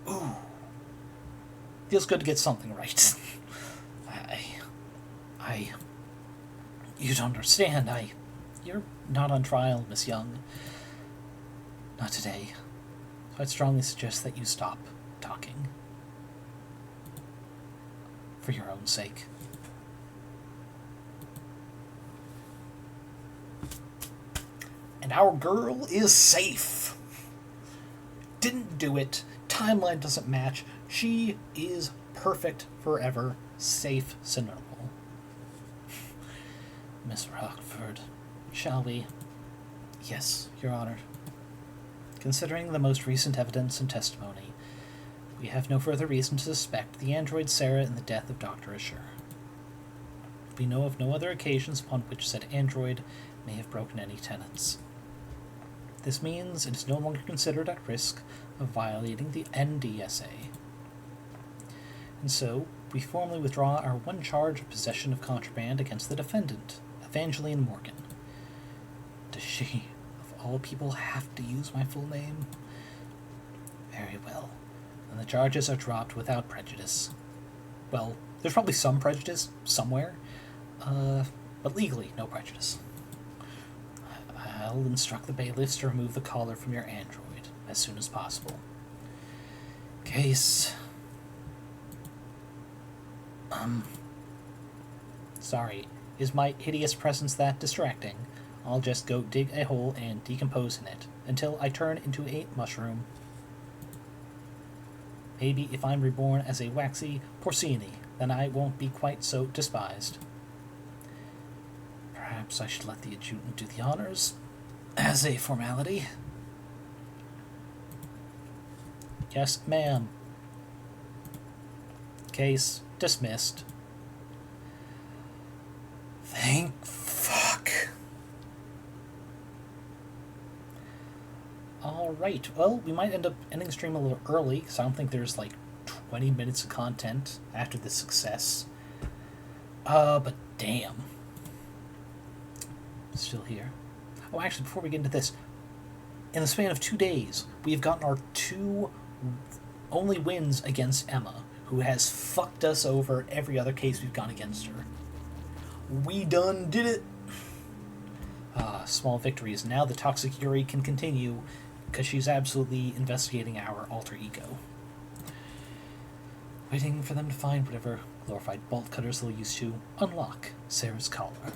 Ooh. Feels good to get something right. You don't understand, you're not on trial, Miss Young. Not today. So I'd strongly suggest that you stop talking. For your own sake. And our girl is safe. Didn't do it. Timeline doesn't match. She is perfect forever. Safe, Sinnerable. Miss Rockford, shall we? Yes, Your Honor. Considering the most recent evidence and testimony, we have no further reason to suspect the android Serra in the death of Dr. Asher. We know of no other occasions upon which said android may have broken any tenets. This means it is no longer considered at risk of violating the NDSA. And so, we formally withdraw our one charge of possession of contraband against the defendant, Evangeline Morgan. Does she, of all people, have to use my full name? Very well. And the charges are dropped without prejudice. Well, there's probably some prejudice somewhere, but legally, no prejudice. I'll instruct the bailiffs to remove the collar from your android as soon as possible. Case... Sorry, is my hideous presence that distracting? I'll just go dig a hole and decompose in it, until I turn into a mushroom. Maybe if I'm reborn as a waxy porcini, then I won't be quite so despised. Perhaps I should let the adjutant do the honors, as a formality. Yes, ma'am. Case dismissed. Thank fuck. Alright, well, we might end up ending the stream a little early, because I don't think there's like 20 minutes of content after the success. But damn. Still here. Oh, actually, before we get into this, in the span of 2 days, we've gotten our 2 only wins against Emma, who has fucked us over every other case we've gone against her. We done did it! Small victories. Now the Toxic Yuri can continue, because she's absolutely investigating our alter ego. Waiting for them to find whatever glorified bolt cutters they'll use to unlock Serra's collar.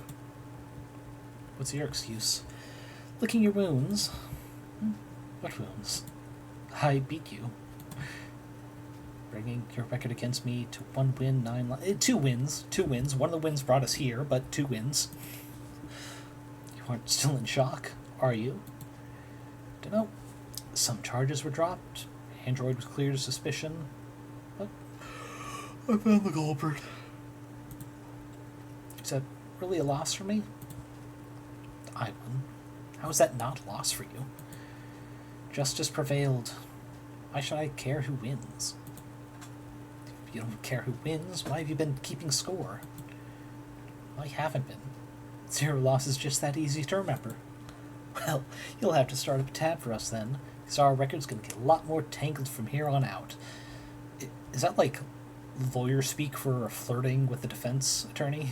What's your excuse? Licking your wounds. What wounds? I beat you. Bringing your record against me to 1 win, 9 2 wins. 2 wins. One of the wins brought us here, but 2 wins. You aren't still in shock, are you? Dunno. Some charges were dropped. Android was cleared of suspicion. But I found the culprit. Is that really a loss for me? I won. How is that not a loss for you? Justice prevailed. Why should I care who wins? If you don't care who wins, why have you been keeping score? I haven't been. 0 losses just that easy to remember. Well, you'll have to start up a tab for us then, because our record's going to get a lot more tangled from here on out. Is that like lawyer speak for flirting with the defense attorney?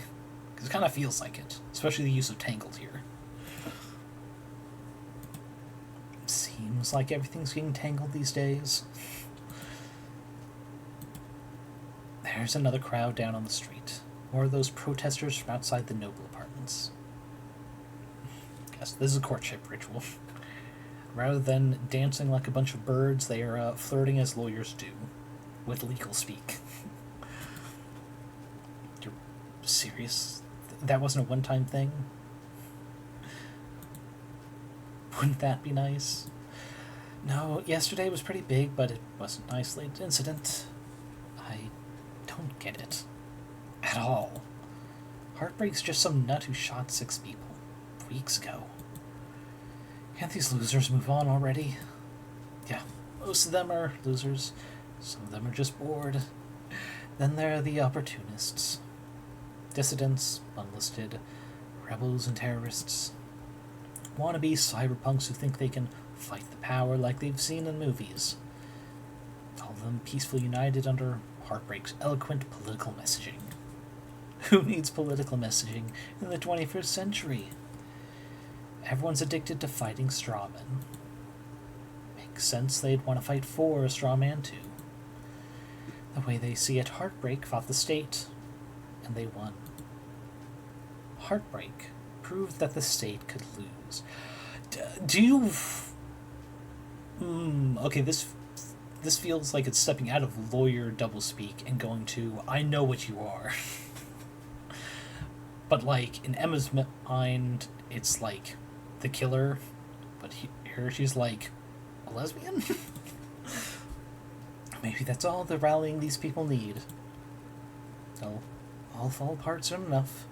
Because it kind of feels like it, especially the use of tangled here. Seems like everything's getting tangled these days. There's another crowd down on the street. More of those protesters from outside the Noble apartments. Yes, this is a courtship ritual. Rather than dancing like a bunch of birds, they are flirting as lawyers do, with legal speak. You're serious? That wasn't a one-time thing? Wouldn't that be nice? No, yesterday was pretty big, but it wasn't an isolated incident. I don't get it. At all. Heartbreak's just some nut who shot 6 people weeks ago. Can't these losers move on already? Yeah, most of them are losers. Some of them are just bored. Then there are the opportunists. Dissidents, unlisted, rebels and terrorists. Wannabe cyberpunks who think they can fight the power like they've seen in movies. All of them peacefully united under Heartbreak's eloquent political messaging. Who needs political messaging in the 21st century? Everyone's addicted to fighting strawmen. Makes sense they'd want to fight for a straw man too. The way they see it, Heartbreak fought the state, and they won. Heartbreak proved that the state could lose. Do you... okay, this feels like it's stepping out of lawyer doublespeak and going to, I know what you are. But, like, in Emma's mind, it's like the killer, but here she's like a lesbian? Maybe that's all the rallying these people need. They'll all fall apart soon enough.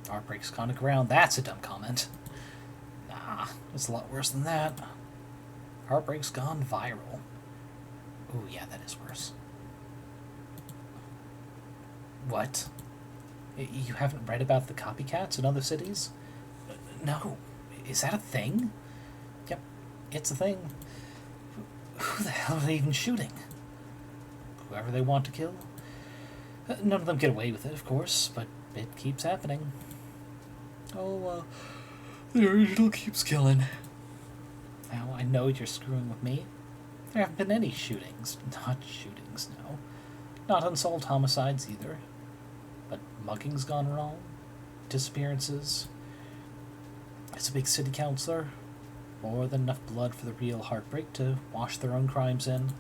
Heartbreak's gone to ground. That's a dumb comment. Nah, it's a lot worse than that. Heartbreak's gone viral. Ooh, yeah, that is worse. What? You haven't read about the copycats in other cities? No. Is that a thing? Yep, it's a thing. Who the hell are they even shooting? Whoever they want to kill? None of them get away with it, of course, but it keeps happening. Oh, the original keeps killing. Now, I know you're screwing with me. There haven't been any shootings. Not shootings, no. Not unsolved homicides, either. But mugging's gone wrong. Disappearances. It's a big city councilor. More than enough blood for the real Heartbreak to wash their own crimes in.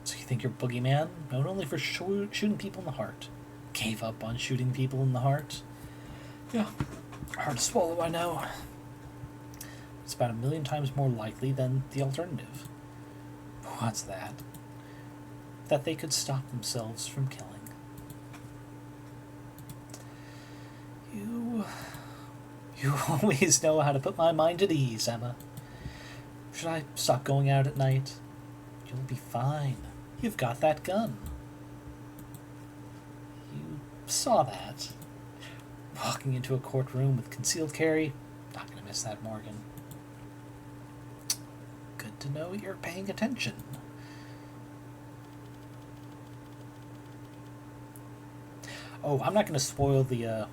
So you think you're boogeyman? Not only for shooting people in the heart. Gave up on shooting people in the heart. Yeah, hard to swallow, I know. It's about 1 million times more likely than the alternative. What's that? that they could stop themselves from killing. You always know how to put my mind at ease, Emma. Should I stop going out at night? You'll be fine. You've got that gun. You saw that. Walking into a courtroom with concealed carry. Not gonna miss that, Morgan. Good to know you're paying attention. Oh, I'm not gonna spoil the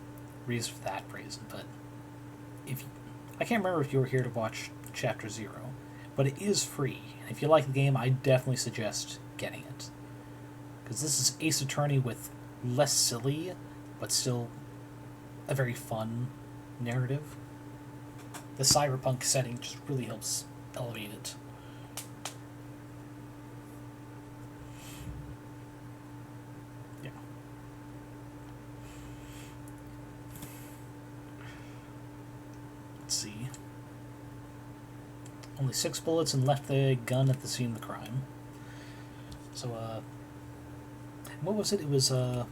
reason for that reason, but I can't remember if you were here to watch Chapter 0, but it is free, and if you like the game, I definitely suggest getting it. Because this is Ace Attorney with less silly, but still a very fun narrative. The cyberpunk setting just really helps elevate it. Yeah. Let's see. Only 6 bullets and left the gun at the scene of the crime. So, what was it? It was, right,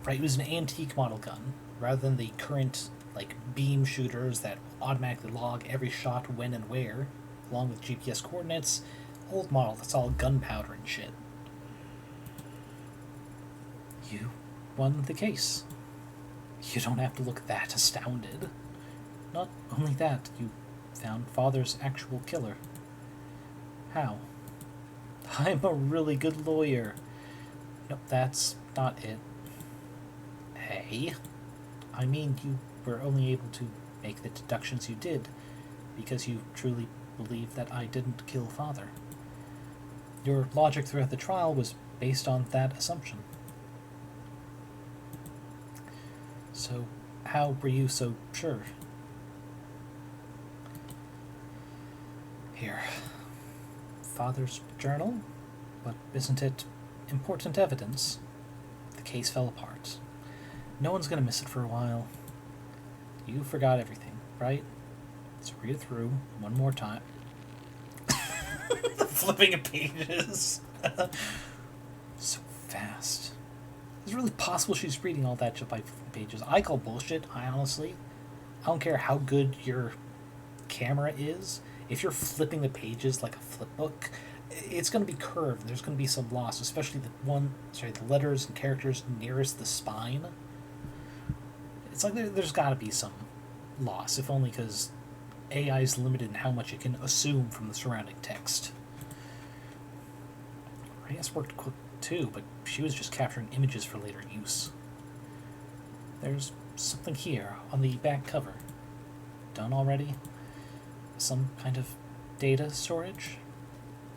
it was an antique model gun, rather than the current, like, beam shooters that automatically log every shot when and where, along with GPS coordinates. Old model, that's all gunpowder and shit. You won the case. You don't have to look that astounded. Not only that, you found Father's actual killer. How? I'm a really good lawyer. Nope, that's not it. Hey, I mean, you were only able to make the deductions you did because you truly believe that I didn't kill Father. Your logic throughout the trial was based on that assumption. So, how were you so sure? Here. Father's journal? But isn't it important evidence? The case fell apart. No one's gonna miss it for a while. You forgot everything, right? Let's read it through one more time. The flipping of pages. So fast. Is it really possible she's reading all that shit by flipping pages? I call bullshit, I don't care how good your camera is. If you're flipping the pages like a flip book, it's going to be curved. There's going to be some loss, especially the letters and characters nearest the spine. It's like there's got to be some loss, if only because AI is limited in how much it can assume from the surrounding text. Reyes worked quick too, but she was just capturing images for later use. There's something here on the back cover. Done already? Some kind of data storage?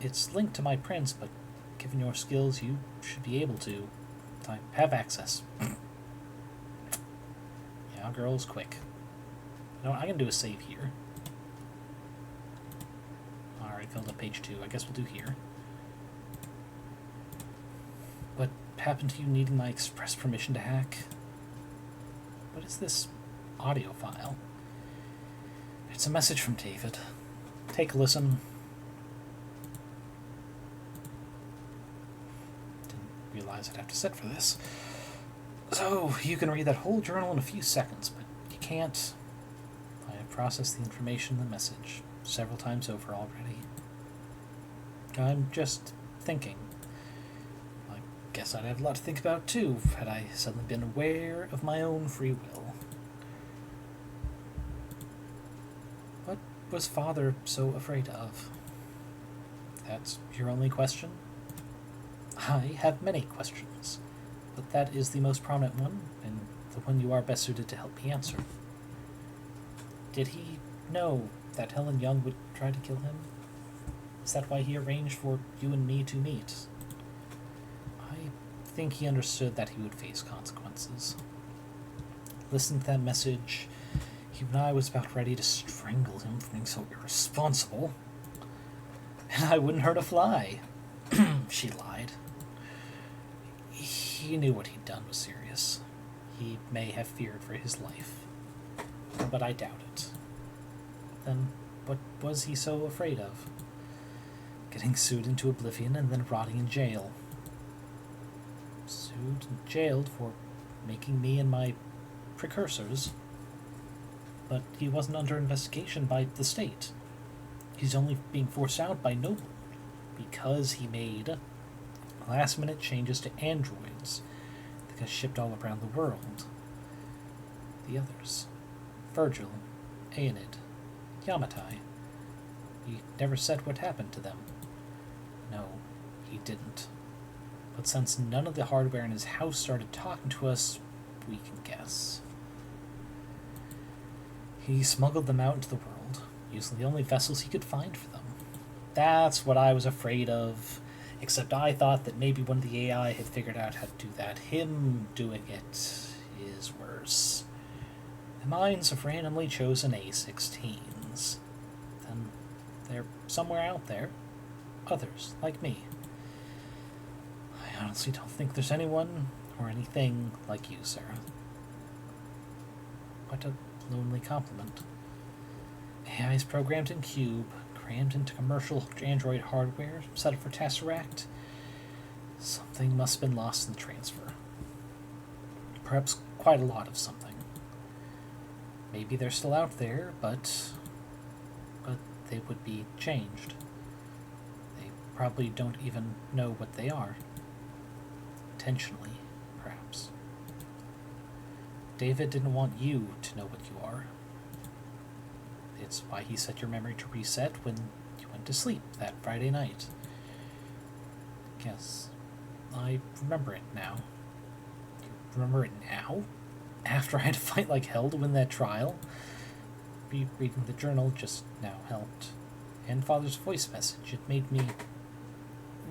It's linked to my prints, but given your skills, you should be able to. I have access. Yeah, girl's quick. You know what, I can do a save here. Alright, filled up page 2. I guess we'll do here. What happened to you needing my express permission to hack? What is this audio file? It's a message from David. Take a listen. Didn't realize I'd have to sit for this. So, you can read that whole journal in a few seconds, but you can't. I have processed the information in the message several times over already. I'm just thinking. I guess I'd have a lot to think about, too, had I suddenly been aware of my own free will. What was Father so afraid of? That's your only question? I have many questions, but that is the most prominent one, and the one you are best suited to help me answer. Did he know that Helen Young would try to kill him? Is that why he arranged for you and me to meet? I think he understood that he would face consequences. Listening to that message, even I was about ready to strangle him for being so irresponsible. And I wouldn't hurt a fly. She lied. He knew what he'd done was serious. He may have feared for his life. But I doubt it. Then what was he so afraid of? Getting sued into oblivion and then rotting in jail. sued and jailed for making me and my precursors, but he wasn't under investigation by the state. He's only being forced out by Noble because he made last-minute changes to androids that got shipped all around the world. The others, Virgil, Aenid, Yamatai, he never said what happened to them. No, he didn't. But since none of the hardware in his house started talking to us, we can guess. He smuggled them out into the world, using the only vessels he could find for them. That's what I was afraid of, except I thought that maybe one of the AI had figured out how to do that. Him doing it is worse. The minds of randomly chosen A16s. Then they're somewhere out there. Others, like me. I honestly don't think there's anyone or anything like you, Serra. What a lonely compliment. AI is programmed in Cube, crammed into commercial Android hardware, set up for Tesseract. Something must have been lost in the transfer. Perhaps quite a lot of something. Maybe they're still out there, but they would be changed. They probably don't even know what they are. Intentionally, perhaps. David didn't want you to know what you are. It's why he set your memory to reset when you went to sleep that Friday night. Yes, I remember it now. You remember it now? After I had to fight like hell to win that trial? Reading the journal just now helped. And Father's voice message, it made me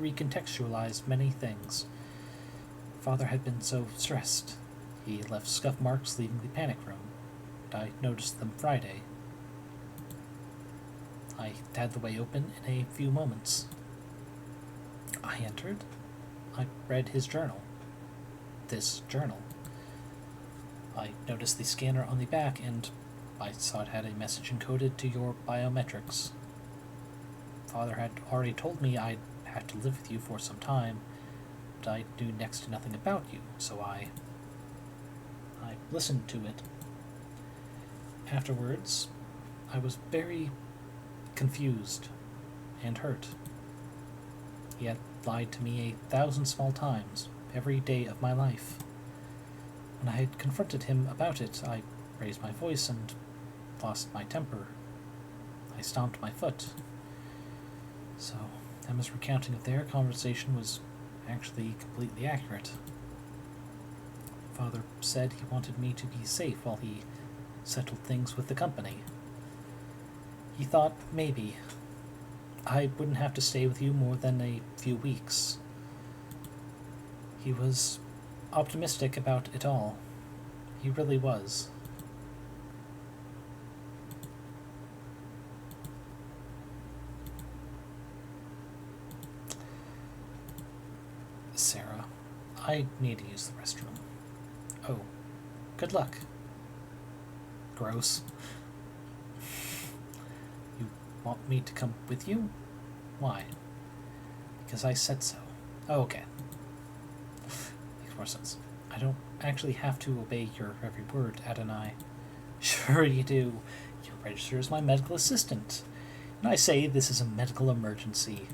recontextualize many things. Father had been so stressed. He left scuff marks leaving the panic room. I noticed them Friday. I had the way open in a few moments. I entered. I read his journal. This journal. I noticed the scanner on the back, and I saw it had a message encoded to your biometrics. Father had already told me I'd have to live with you for some time, but I knew next to nothing about you, so I listened to it. Afterwards, I was very confused and hurt. He had lied to me 1,000 small times, every day of my life. When I had confronted him about it, I raised my voice and lost my temper. I stomped my foot. So, Emma's recounting of their conversation was actually completely accurate. Father said he wanted me to be safe while he settled things with the company. He thought maybe I wouldn't have to stay with you more than a few weeks. He was optimistic about it all. He really was. Serra, I need to use the restroom. Oh, good luck. Gross. You want me to come with you? Why? Because I said so. Oh, okay. Makes more sense. I don't actually have to obey your every word, Adonai. Sure you do. You register as my medical assistant. And I say this is a medical emergency.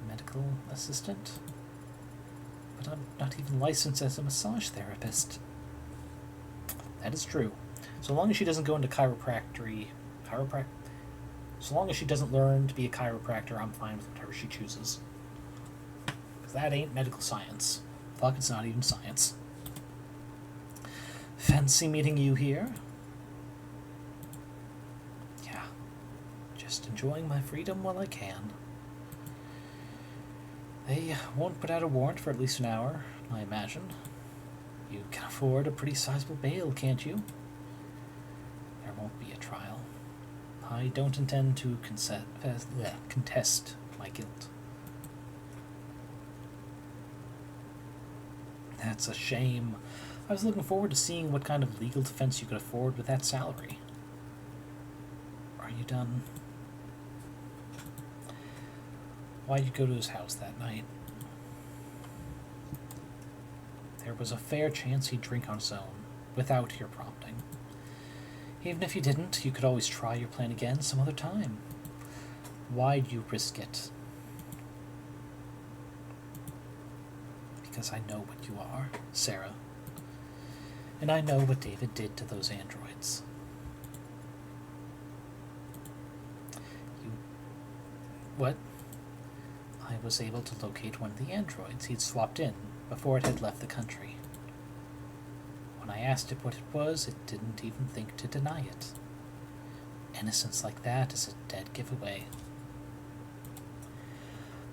Medical assistant? But I'm not even licensed as a massage therapist. That is true. So long as she doesn't go into so long as she doesn't learn to be a chiropractor, I'm fine with whatever she chooses. Because that ain't medical science. Fuck, it's not even science. Fancy meeting you here? Yeah. Just enjoying my freedom while I can. They won't put out a warrant for at least an hour, I imagine. You can afford a pretty sizable bail, can't you? There won't be a trial. I don't intend to contest my guilt. That's a shame. I was looking forward to seeing what kind of legal defense you could afford with that salary. Are you done? Why'd you go to his house that night? there was a fair chance he'd drink on his own, without your prompting. Even if you didn't, you could always try your plan again some other time. Why'd you risk it? Because I know what you are, Serra. And I know what David did to those androids. What? I was able to locate one of the androids he'd swapped in before it had left the country. When I asked it what it was, it didn't even think to deny it. Innocence like that is a dead giveaway.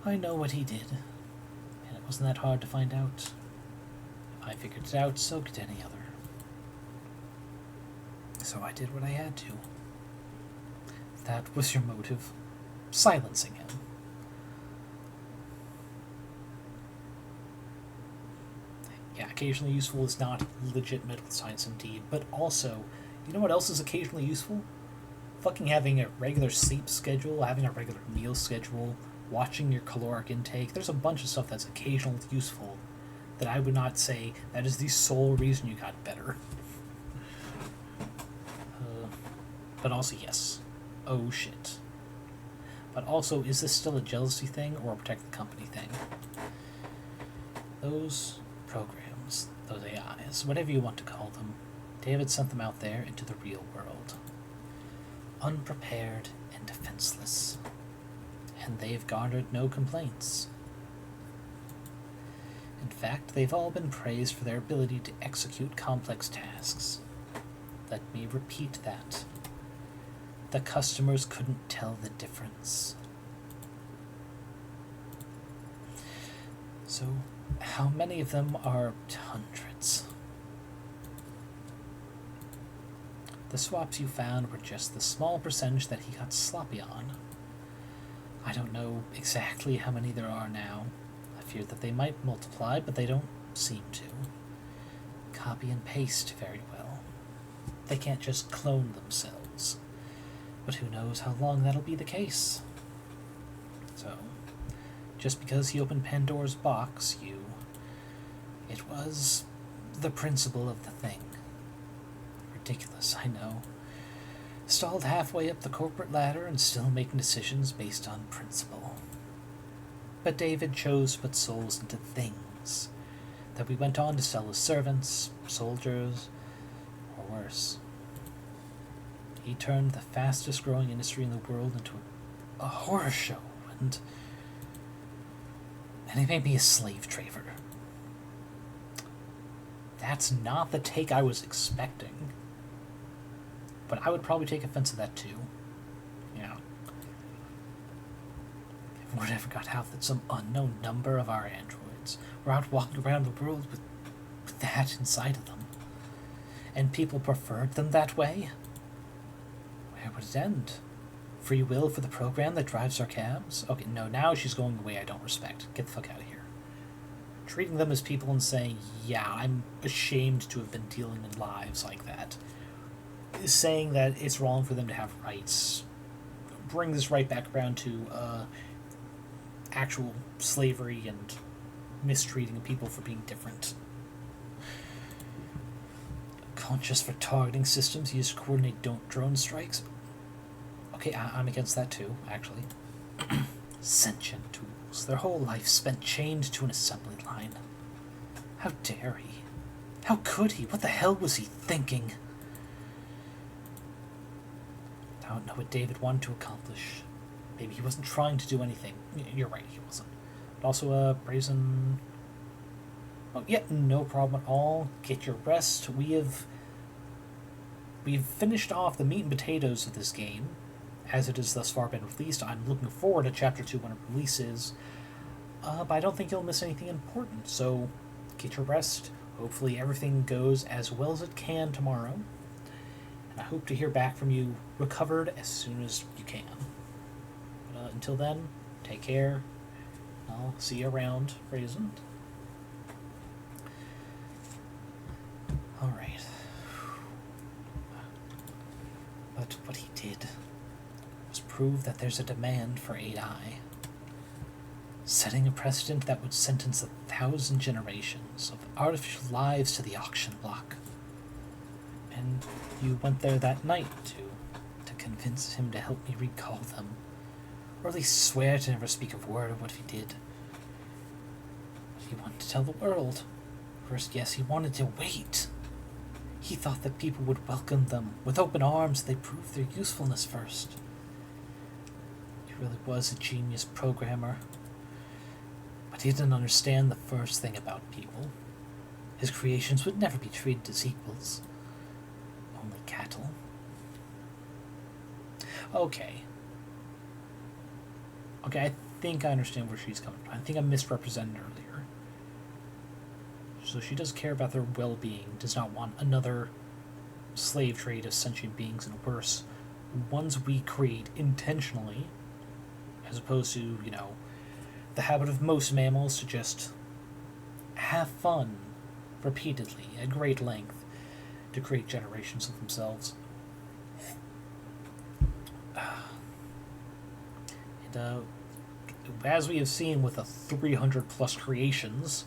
I know what he did, and it wasn't that hard to find out. If I figured it out, so could any other. So I did what I had to. That was your motive. Silencing him. Yeah, occasionally useful is not legit medical science indeed, but also, you know what else is occasionally useful? Fucking having a regular sleep schedule, having a regular meal schedule, watching your caloric intake. There's a bunch of stuff that's occasionally useful that I would not say that is the sole reason you got better. But also, yes. Oh shit. But also, is this still a jealousy thing or a protect the company thing? Those programs, those AIs, whatever you want to call them, David sent them out there into the real world. Unprepared and defenseless. And they've garnered no complaints. In fact, they've all been praised for their ability to execute complex tasks. Let me repeat that. The customers couldn't tell the difference. So, how many of them are hundreds? The swaps you found were just the small percentage that he got sloppy on. I don't know exactly how many there are now. I fear that they might multiply, but they don't seem to. Copy and paste very well. They can't just clone themselves. But who knows how long that'll be the case. So, just because he opened Pandora's box, it was the principle of the thing. Ridiculous, I know. Stalled halfway up the corporate ladder and still making decisions based on principle. But David chose to put souls into things that we went on to sell as servants, soldiers, or worse. He turned the fastest growing industry in the world into a horror show, and he made me a slave trader. That's not the take I was expecting. But I would probably take offense to that too. Yeah. If word ever got out that some unknown number of our androids were out walking around the world with that inside of them, and people preferred them that way, where would it end? Free will for the program that drives our cabs? Okay, no, now she's going the way I don't respect. Get the fuck out of here. Treating them as people and saying, yeah, I'm ashamed to have been dealing in lives like that. Saying that it's wrong for them to have rights. Bring this right back around to actual slavery and mistreating people for being different. Conscious for targeting systems used to coordinate drone strikes. Okay, I'm against that too, actually. Sentient tools. Their whole life spent chained to an assembly line. How dare he? How could he? What the hell was he thinking? I don't know what David wanted to accomplish. Maybe he wasn't trying to do anything. You're right, he wasn't. But also, brazen... Oh, yeah, no problem at all. Get your rest. We've finished off the meat and potatoes of this game, as it has thus far been released. I'm looking forward to Chapter 2 when it releases, but I don't think you'll miss anything important, so get your rest. Hopefully everything goes as well as it can tomorrow, and I hope to hear back from you recovered as soon as you can. But until then, take care. I'll see you around, Raisin. Alright. But what he did was prove that there's a demand for AI. setting a precedent that would sentence 1,000 generations of artificial lives to the auction block. And you went there that night to convince him to help me recall them, or at least swear to never speak a word of what he did. He wanted to tell the world. First, yes, he wanted to wait. He thought that people would welcome them with open arms if they proved their usefulness first. He really was a genius programmer. But he didn't understand the first thing about people. His creations would never be treated as equals. Only cattle. Okay, I think I understand where she's coming from. I think I misrepresented earlier. So she does care about their well-being, does not want another slave trade of sentient beings, and worse, ones we create intentionally, as opposed to, the habit of most mammals to just have fun repeatedly at great length to create generations of themselves. And as we have seen with the 300 plus creations,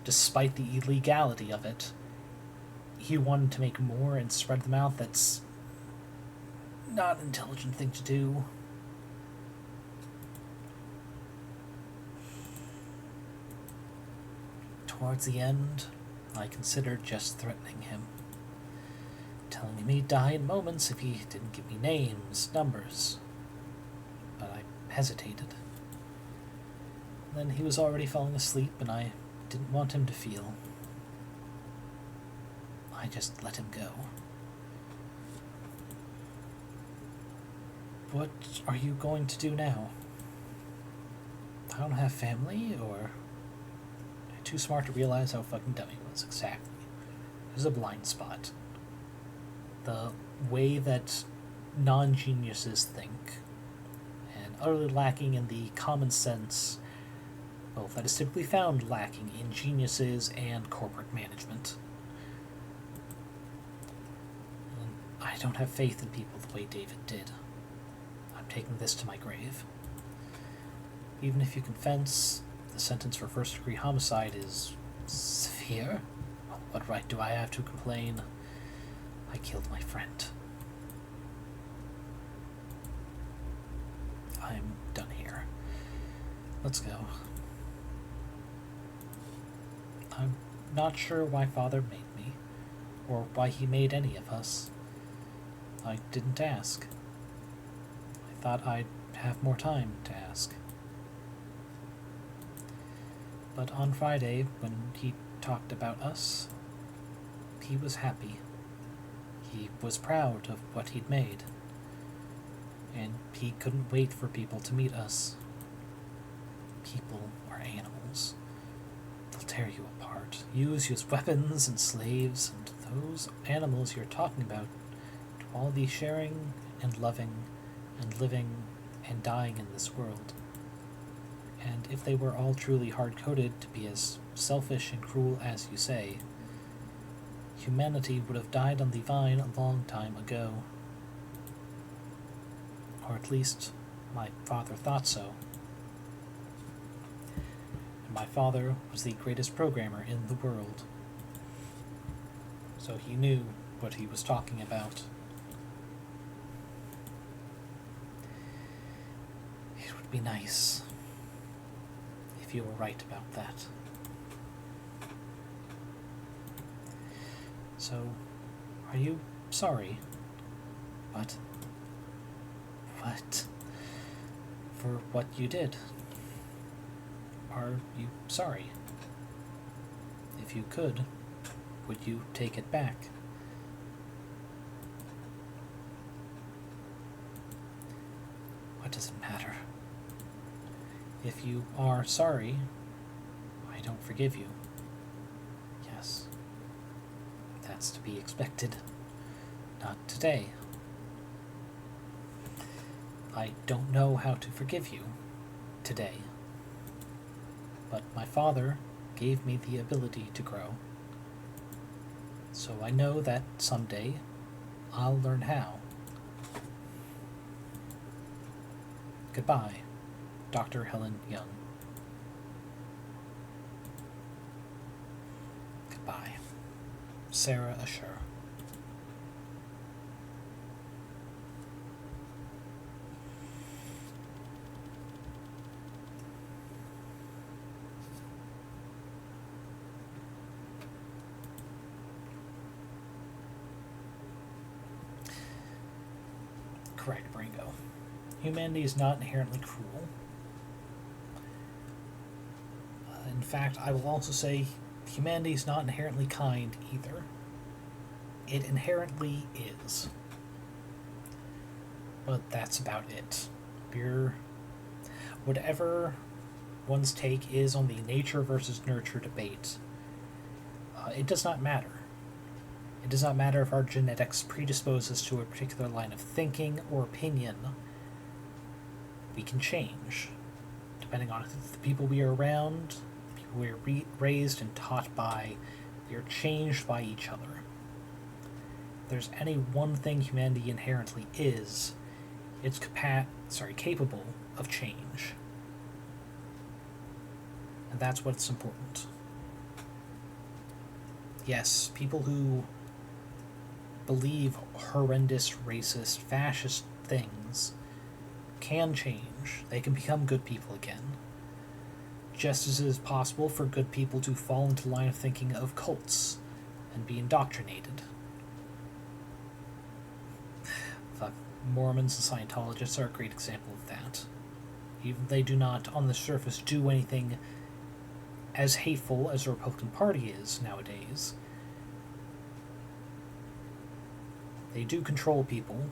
despite the illegality of it, he wanted to make more and spread them out. That's not an intelligent thing to do. Towards the end, I considered just threatening him, telling him he'd die in moments if he didn't give me names, numbers. But I hesitated. Then he was already falling asleep, and I didn't want him to feel. I just let him go. What are you going to do now? I don't have family, or... I'm too smart to realize how fucking dumb he was, exactly. There's a blind spot. The way that non-geniuses think, and utterly lacking in the common sense, well, that is typically found lacking in geniuses and corporate management. And I don't have faith in people the way David did. I'm taking this to my grave. Even if you can fence, the sentence for first-degree homicide is severe. What right do I have to complain? I killed my friend. I'm done here. Let's go. I'm not sure why Father made me, or why he made any of us. I didn't ask. I thought I'd have more time to ask. But on Friday, when he talked about us, he was happy. He was proud of what he'd made. And he couldn't wait for people to meet us. People are animals. They'll tear you apart, use you as weapons and slaves, and those animals you're talking about do all the sharing and loving and living and dying in this world. And if they were all truly hard-coded to be as selfish and cruel as you say, humanity would have died on the vine a long time ago. Or at least, my father thought so. And my father was the greatest programmer in the world. So he knew what he was talking about. It would be nice if you were right about that. So, are you sorry? What? For what you did? Are you sorry? If you could, would you take it back? What does it matter? If you are sorry, I don't forgive you. Yes. That's to be expected. Not today. I don't know how to forgive you today. But my father gave me the ability to grow. So I know that someday I'll learn how. Goodbye, Dr. Helen Young. Serra assure. Correct, Bringo. Humanity is not inherently cruel. In fact, I will also say humanity is not inherently kind either. It inherently is. But that's about it. Whatever one's take is on the nature versus nurture debate, it does not matter. It does not matter if our genetics predisposes to a particular line of thinking or opinion. We can change, depending on the people we are around, the people we are raised and taught by. We are changed by each other. If there's any one thing humanity inherently is, it's capable of change. And that's what's important. Yes, people who believe horrendous, racist, fascist things can change. They can become good people again. Just as it is possible for good people to fall into the line of thinking of cults and be indoctrinated. Mormons and Scientologists are a great example of that. Even if they do not, on the surface, do anything as hateful as the Republican Party is nowadays, they do control people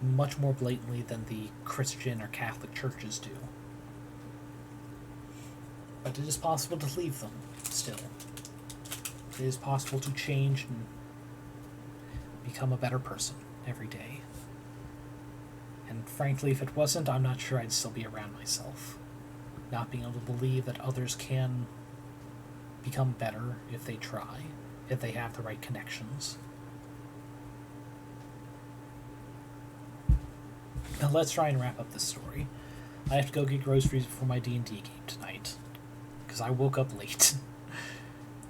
much more blatantly than the Christian or Catholic churches do. But it is possible to leave them, still. It is possible to change and become a better person every day. And frankly, if it wasn't, I'm not sure I'd still be around myself. Not being able to believe that others can become better if they try, if they have the right connections. Now let's try and wrap up this story. I have to go get groceries for my D&D game tonight, because I woke up late.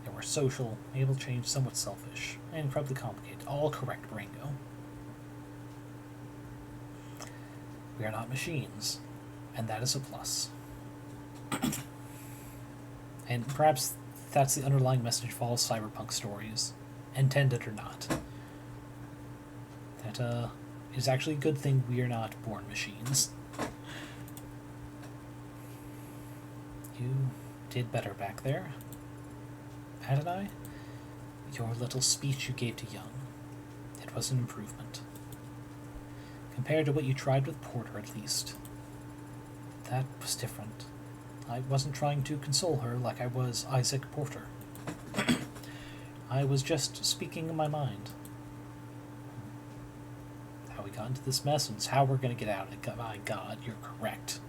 And we're social, able to change, somewhat selfish, and incredibly complicated. All correct, Rango. We are not machines, and that is a plus. And perhaps that's the underlying message of all cyberpunk stories, intended or not. That is actually a good thing we are not born machines. You did better back there, hadn't I? Your little speech you gave to Young, it was an improvement. Compared to what you tried with Porter, at least. That was different. I wasn't trying to console her like I was Isaac Porter. I was just speaking in my mind. How we got into this mess and how we're going to get out of it. My God, you're correct.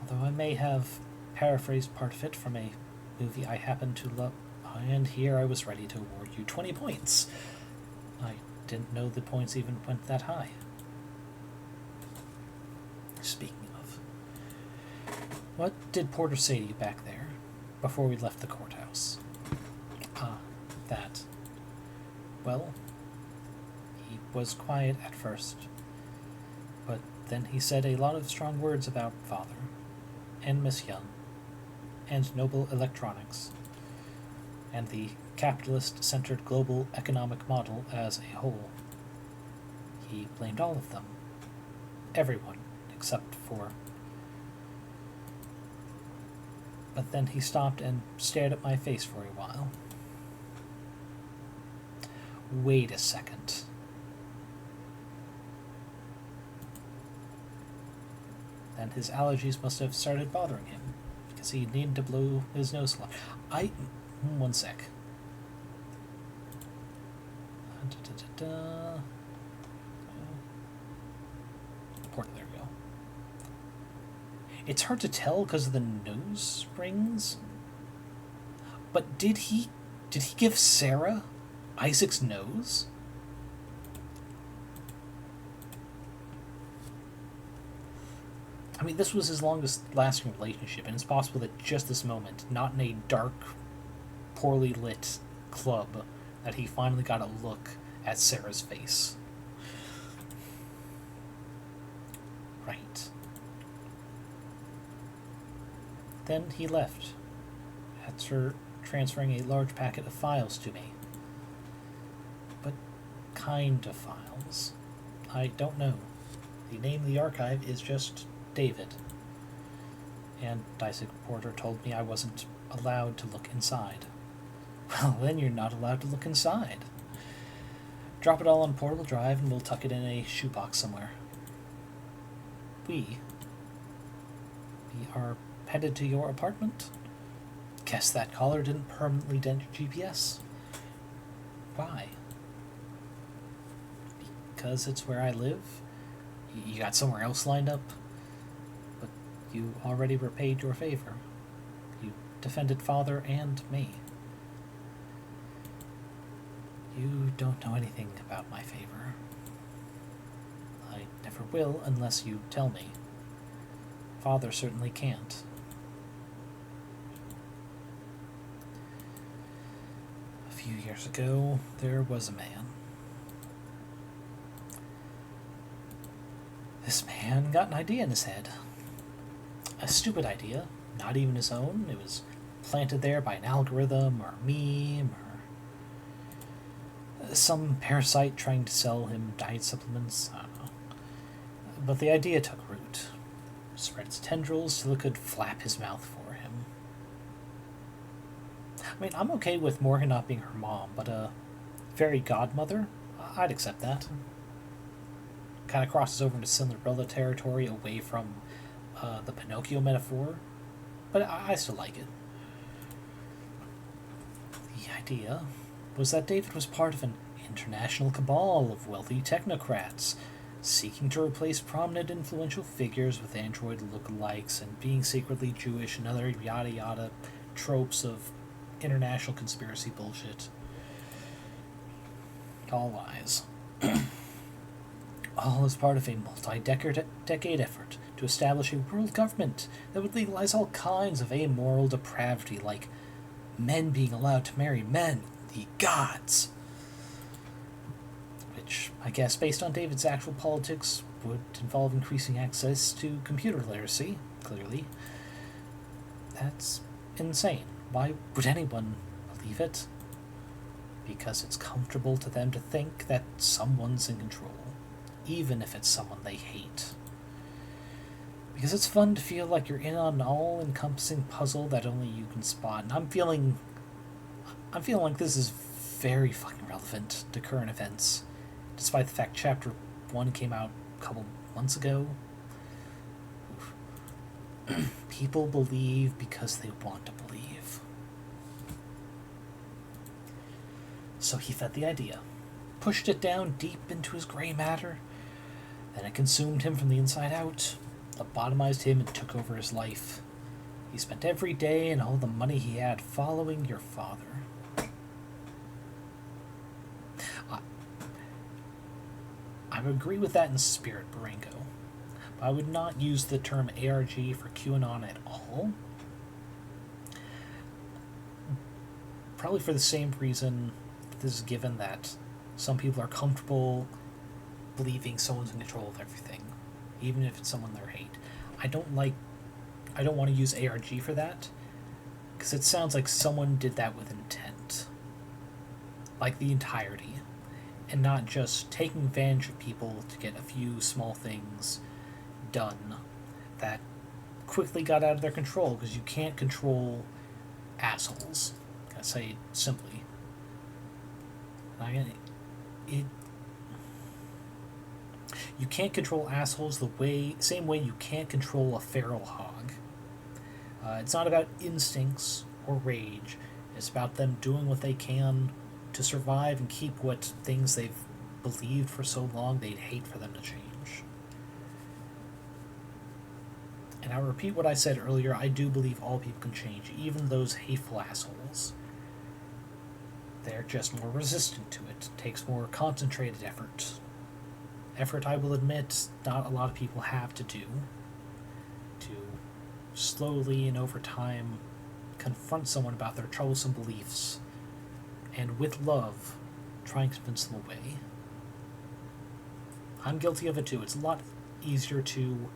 Although I may have paraphrased part of it from a movie I happen to love, and here I was ready to award you 20 points. I didn't know the points even went that high. Speaking of, what did Porter say to you back there before we left the courthouse? That. Well, he was quiet at first, but then he said a lot of strong words about Father, and Miss Young, and Noble Electronics, and the capitalist-centered global economic model as a whole. He blamed all of them. Everyone, except for... But then he stopped and stared at my face for a while. Wait a second. Then his allergies must have started bothering him, because he needed to blow his nose a lot. One sec. Porter, there we go. It's hard to tell because of the nose rings. But did he give Serra Isaac's nose? I mean, this was his longest lasting relationship, and it's possible that just this moment, not in a dark, poorly lit club that he finally got a look at Serra's face. Right. Then he left, after transferring a large packet of files to me. But kind of files. I don't know. The name of the archive is just David. And Isaac Porter told me I wasn't allowed to look inside. Well, then you're not allowed to look inside. Drop it all on portable drive and we'll tuck it in a shoebox somewhere. We are headed to your apartment? Guess that collar didn't permanently dent your GPS. Why? Because it's where I live? You got somewhere else lined up? But you already repaid your favor. You defended Father and me. You don't know anything about my favor. I never will unless you tell me. Father certainly can't. A few years ago, there was a man. This man got an idea in his head. A stupid idea, not even his own. It was planted there by an algorithm or a meme or some parasite trying to sell him diet supplements. I don't know. But the idea took root. Spread its tendrils till it could flap his mouth for him. I mean, I'm okay with Morgan not being her mom, but a fairy godmother? I'd accept that. Kind of crosses over into Cinderella territory away from the Pinocchio metaphor, but I still like it. The idea was that David was part of an international cabal of wealthy technocrats seeking to replace prominent influential figures with android lookalikes and being secretly Jewish and other yada yada tropes of international conspiracy bullshit. All lies. All as part of a multi-decade effort to establish a world government that would legalize all kinds of amoral depravity, like men being allowed to marry men, the gods. Which, I guess, based on David's actual politics, would involve increasing access to computer literacy, clearly. That's insane. Why would anyone believe it? Because it's comfortable to them to think that someone's in control, even if it's someone they hate. Because it's fun to feel like you're in on an all-encompassing puzzle that only you can spot. And I'm feeling like this is very fucking relevant to current events, despite the fact Chapter 1 came out a couple months ago. People believe because they want to believe. So he fed the idea, pushed it down deep into his gray matter, then it consumed him from the inside out, lobotomized him and took over his life. He spent every day and all the money he had following your father. I would agree with that in spirit, Barango, but I would not use the term ARG for QAnon at all. Probably for the same reason this is given, that some people are comfortable believing someone's in control of everything, even if it's someone they hate. I don't want to use ARG for that, because it sounds like someone did that with intent. Like the entirety. And not just taking advantage of people to get a few small things done that quickly got out of their control, because you can't control assholes. I say it simply. You can't control assholes same way you can't control a feral hog. It's not about instincts or rage. It's about them doing what they can to survive and keep what things they've believed for so long they'd hate for them to change. And I repeat what I said earlier, I do believe all people can change, even those hateful assholes. They're just more resistant to it. It takes more concentrated effort. Effort, I will admit, not a lot of people have to do. To slowly and over time confront someone about their troublesome beliefs and with love, try and convince them away. I'm guilty of it too. It's a lot easier to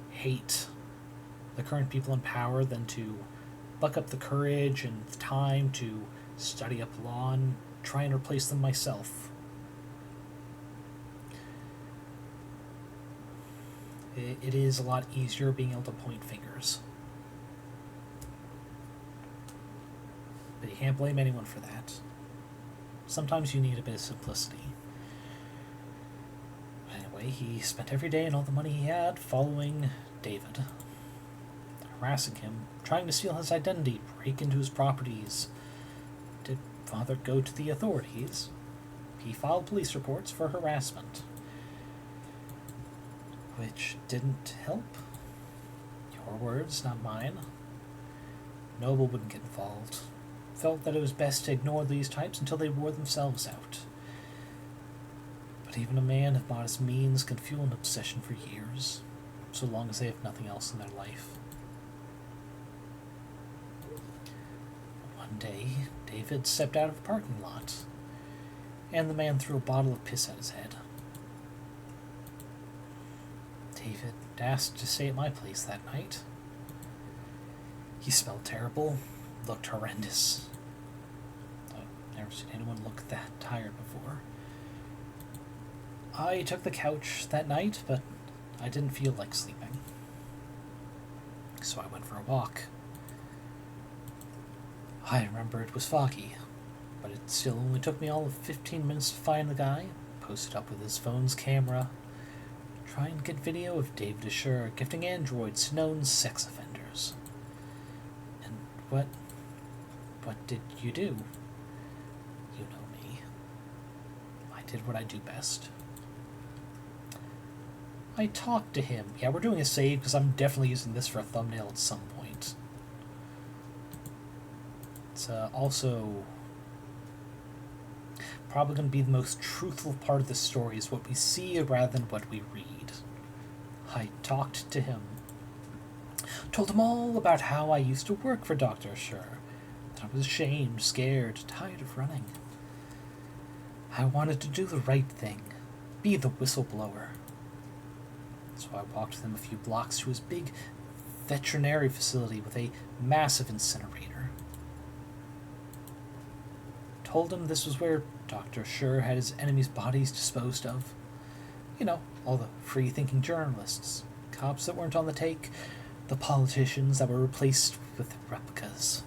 hate the current people in power than to buck up the courage and the time to study up law and try and replace them myself. It is a lot easier being able to point fingers. But you can't blame anyone for that. Sometimes you need a bit of simplicity. Anyway, he spent every day and all the money he had following David, harassing him, trying to steal his identity, break into his properties. Did Father go to the authorities? He filed police reports for harassment, which didn't help. Your words, not mine. Noble wouldn't get involved. Felt that it was best to ignore these types until they wore themselves out. But even a man of modest means can fuel an obsession for years, so long as they have nothing else in their life. One day, David stepped out of a parking lot, and the man threw a bottle of piss at his head. David asked to stay at my place that night. He smelled terrible, looked horrendous. I've never seen anyone look that tired before. I took the couch that night, but I didn't feel like sleeping. So I went for a walk. I remember it was foggy, but it still only took me all of 15 minutes to find the guy, posted up with his phone's camera, try and get video of David Serra gifting androids to known sex offenders. And what did you do? You know me. I did what I do best. I talked to him. Yeah, we're doing a save because I'm definitely using this for a thumbnail at some point. It's also probably going to be the most truthful part of the story is what we see rather than what we read. I talked to him. Told him all about how I used to work for Dr. Serra. That I was ashamed, scared, tired of running. I wanted to do the right thing. Be the whistleblower. So I walked with him a few blocks to his big veterinary facility with a massive incinerator. Told him this was where Dr. Serra had his enemies' bodies disposed of. You know, all the free-thinking journalists, cops that weren't on the take, the politicians that were replaced with replicas.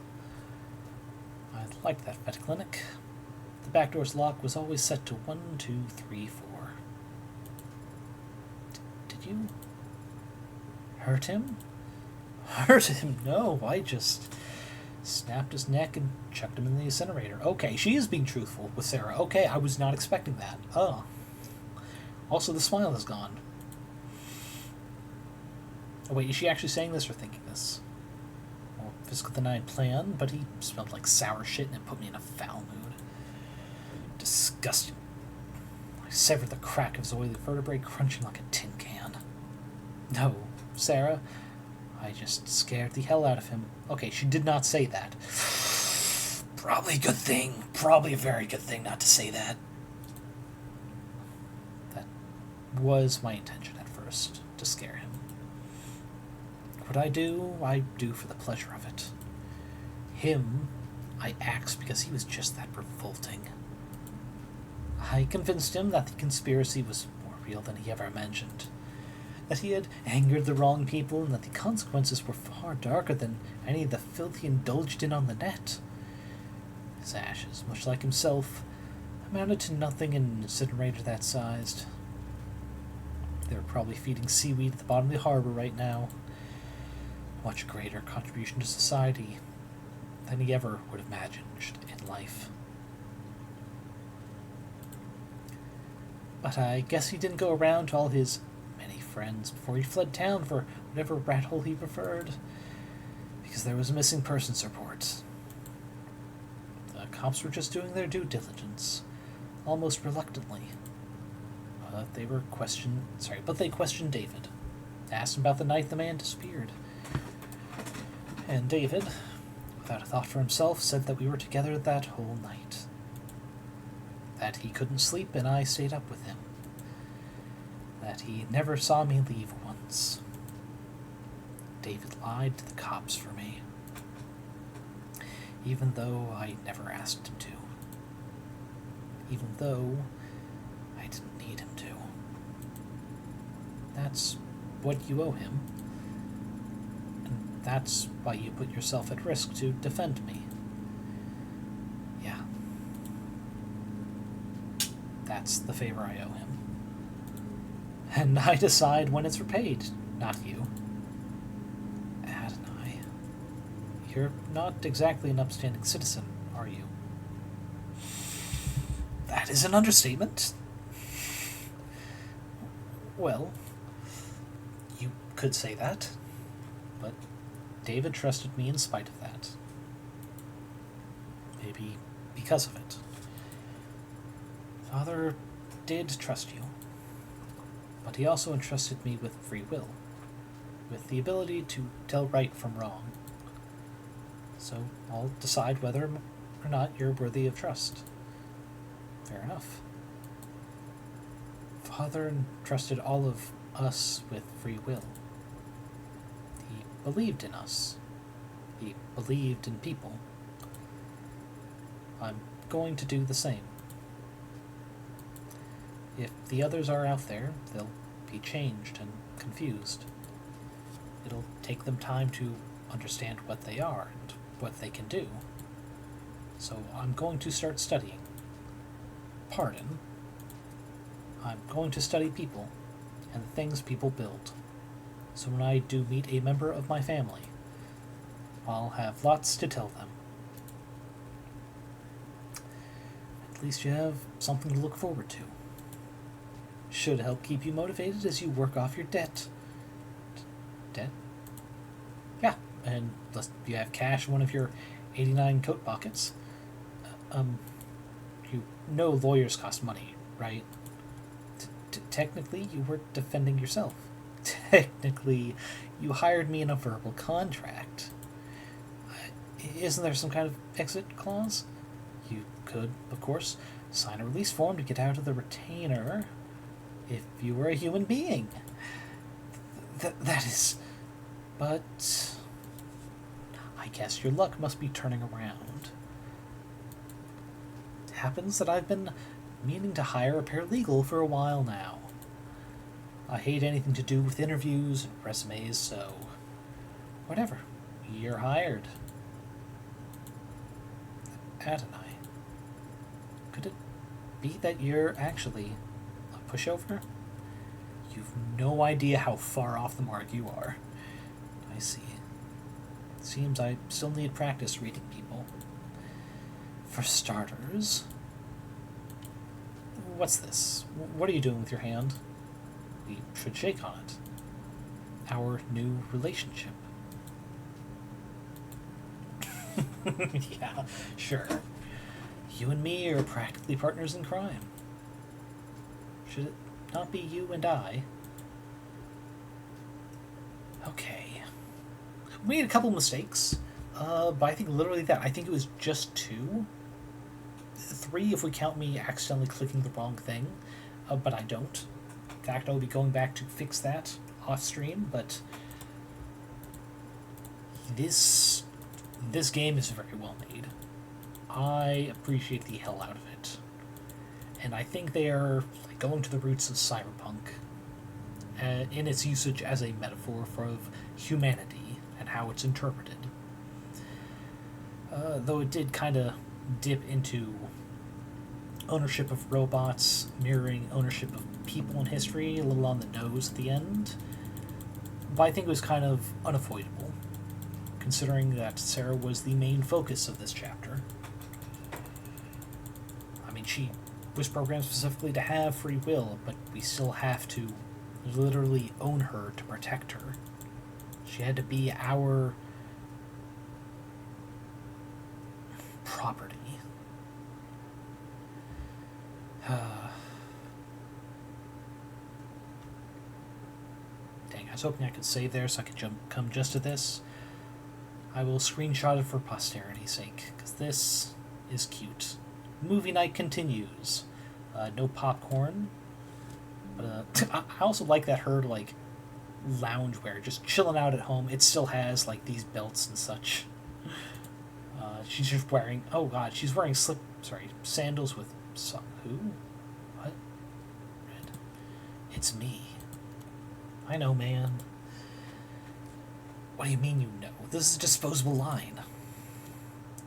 I liked that vet clinic. The back door's lock was always set to 1, 2, 3, 4. Did you hurt him? Hurt him? No, I just snapped his neck and chucked him in the incinerator. Okay, she is being truthful with Serra. Okay, I was not expecting that. Oh. Also, the smile is gone. Oh wait, is she actually saying this or thinking this? Well, Fiscal the Nine plan, but he smelled like sour shit and it put me in a foul mood. Disgusting. I severed the crack of his oily vertebrae, crunching like a tin can. No, Serra, I just scared the hell out of him. Okay, she did not say that. Probably a good thing. Probably a very good thing not to say that. That was my intention at first, to scare him. What I do for the pleasure of it. Him, I axed because he was just that revolting. I convinced him that the conspiracy was more real than he ever imagined. That he had angered the wrong people and that the consequences were far darker than any of the filth he indulged in on the net. His ashes, much like himself, amounted to nothing in an incinerator that sized. They were probably feeding seaweed at the bottom of the harbor right now. A much greater contribution to society than he ever would have imagined in life. But I guess he didn't go around to all his many friends before he fled town for whatever rat hole he preferred, because there was a missing persons report. The cops were just doing their due diligence, almost reluctantly. But they questioned David. Asked him about the night the man disappeared. And David, without a thought for himself, said that we were together that whole night. That he couldn't sleep and I stayed up with him. That he never saw me leave once. David lied to the cops for me, even though I never asked him to. Even though I didn't need him to. That's what you owe him. And that's why you put yourself at risk to defend me. Yeah. That's the favor I owe him. And I decide when it's repaid, not you. Adonai. You're not exactly an upstanding citizen, are you? That is an understatement. Well, you could say that, but David trusted me in spite of that. Maybe because of it. Father did trust you, but he also entrusted me with free will, with the ability to tell right from wrong. So I'll decide whether or not you're worthy of trust. Fair enough. Father entrusted all of us with free will. He believed in us. He believed in people. I'm going to do the same. If the others are out there, they'll be changed and confused. It'll take them time to understand what they are and what they can do. So I'm going to start studying. Pardon. I'm going to study people and the things people build. So when I do meet a member of my family, I'll have lots to tell them. At least you have something to look forward to. Should help keep you motivated as you work off your debt. Debt? Yeah, and you have cash in one of your 89 coat pockets. You know lawyers cost money, right? Technically, you were defending yourself. Technically, you hired me in a verbal contract. Isn't there some kind of exit clause? You could, of course, sign a release form to get out of the retainer if you were a human being. That is... But... I guess your luck must be turning around. It happens that I've been meaning to hire a paralegal for a while now. I hate anything to do with interviews and resumes, so... Whatever. You're hired. Adonai. Could it be that you're actually a pushover? You've no idea how far off the mark you are. I see. It seems I still need practice reading people. For starters... What's this? What are you doing with your hand? We should shake on it. Our new relationship. Yeah, sure. You and me are practically partners in crime. Should it not be you and I? Okay. We made a couple mistakes, but I think literally that. I think it was just 2. 3 if we count me accidentally clicking the wrong thing, but I don't. In fact, I'll be going back to fix that off stream, but this game is very well made. I appreciate the hell out of it. And I think they are going to the roots of cyberpunk in its usage as a metaphor for humanity and how it's interpreted. Though it did kind of dip into ownership of robots, mirroring ownership of people in history, a little on the nose at the end. But I think it was kind of unavoidable, considering that Serra was the main focus of this chapter. I mean, she was programmed specifically to have free will, but we still have to literally own her to protect her. She had to be our property. Dang, I was hoping I could save there so I could come just to this. I will screenshot it for posterity's sake, because this is cute. Movie night continues. No popcorn. But I also like that her, like, loungewear, just chilling out at home, it still has, like, these belts and such. She's just wearing, oh god, she's wearing sandals with, who? What? Red. It's me. I know, man. What do you mean you know? This is a disposable line.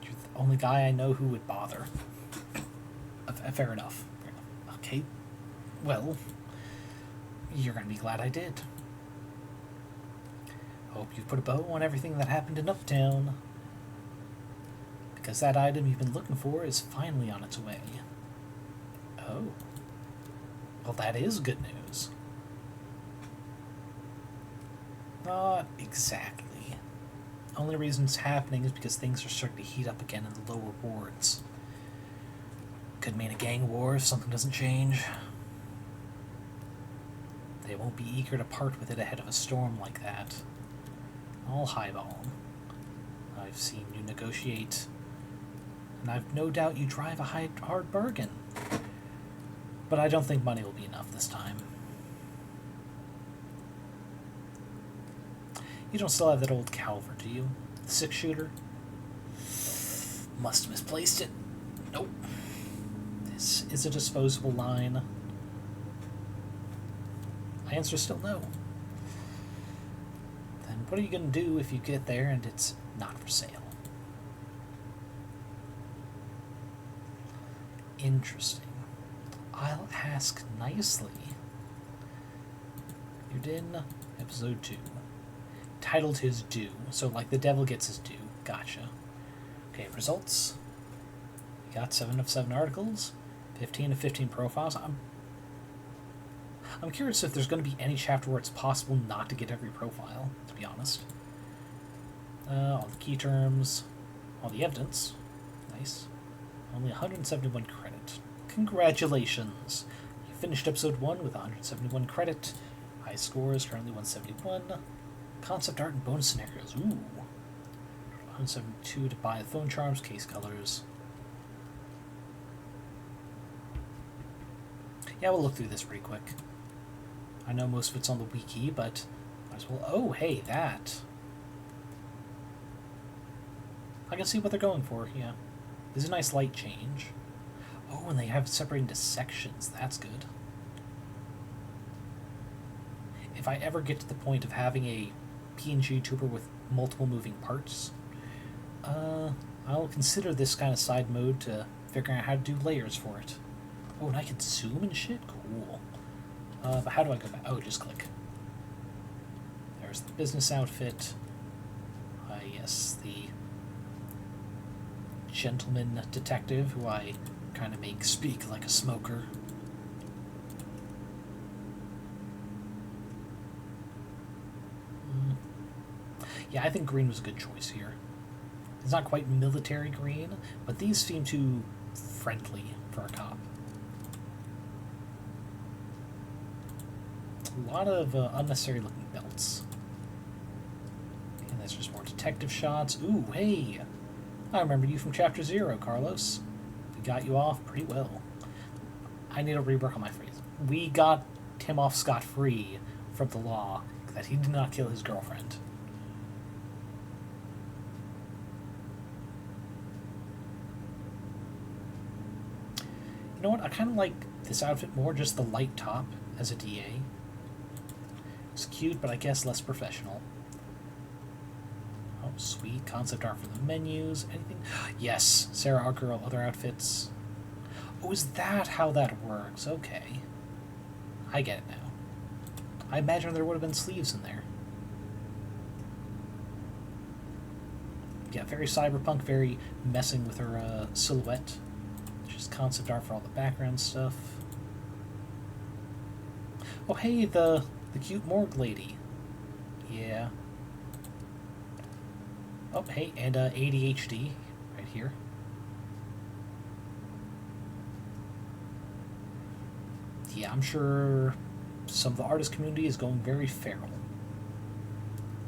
You're the only guy I know who would bother. Fair enough. Okay. Well, you're gonna be glad I did. Hope you've put a bow on everything that happened in Uptown. Because that item you've been looking for is finally on its way. Oh. Well, that is good news. Not exactly. Only reason it's happening is because things are starting to heat up again in the lower wards. Could mean a gang war if something doesn't change. They won't be eager to part with it ahead of a storm like that. I'll highball 'em. I've seen you negotiate, and I've no doubt you drive a hard bargain. But I don't think money will be enough this time. You don't still have that old Calver, do you? The 6-shooter? Must have misplaced it. Nope. This is a disposable line. My answer is still no. Then what are you going to do if you get there and it's not for sale? Interesting. I'll ask nicely. You're in episode 2. Titled his due. So, like, the devil gets his due. Gotcha. Okay, results. We got 7 of 7 articles. 15 of 15 profiles. I'm curious if there's going to be any chapter where it's possible not to get every profile, to be honest. All the key terms. All the evidence. Nice. Only 171 credit. Congratulations! You finished episode 1 with 171 credit. High score is currently 171. Concept art and bonus scenarios. Ooh. 172 to buy the phone charms, case colors. Yeah, we'll look through this pretty quick. I know most of it's on the wiki, but might as well. Oh, hey, that. I can see what they're going for, yeah. This is a nice light change. Oh, and they have it separated into sections. That's good. If I ever get to the point of having a PNG tuber with multiple moving parts, I'll consider this kind of side mode to figuring out how to do layers for it. Oh, and I can zoom and shit? Cool. But how do I go back? Oh, just click. There's the business outfit. Yes, the gentleman detective who I kind of make speak like a smoker. Yeah, I think green was a good choice here. It's not quite military green, but these seem too friendly for a cop. A lot of unnecessary looking belts. And that's just more detective shots. Ooh, hey! I remember you from Chapter 0, Carlos. We got you off pretty well. I need to rework on my phrase. We got him off scot-free from the law that he did not kill his girlfriend. You know what? I kind of like this outfit more, just the light top as a DA. It's cute, but I guess less professional. Oh, sweet. Concept art for the menus. Anything? Yes. Serra, our girl, other outfits. Oh, is that how that works? Okay. I get it now. I imagine there would have been sleeves in there. Yeah, very cyberpunk, very messing with her silhouette. Just concept art for all the background stuff. Oh, hey, the cute morgue lady. Yeah. Oh, hey, and ADHD right here. Yeah, I'm sure some of the artist community is going very feral.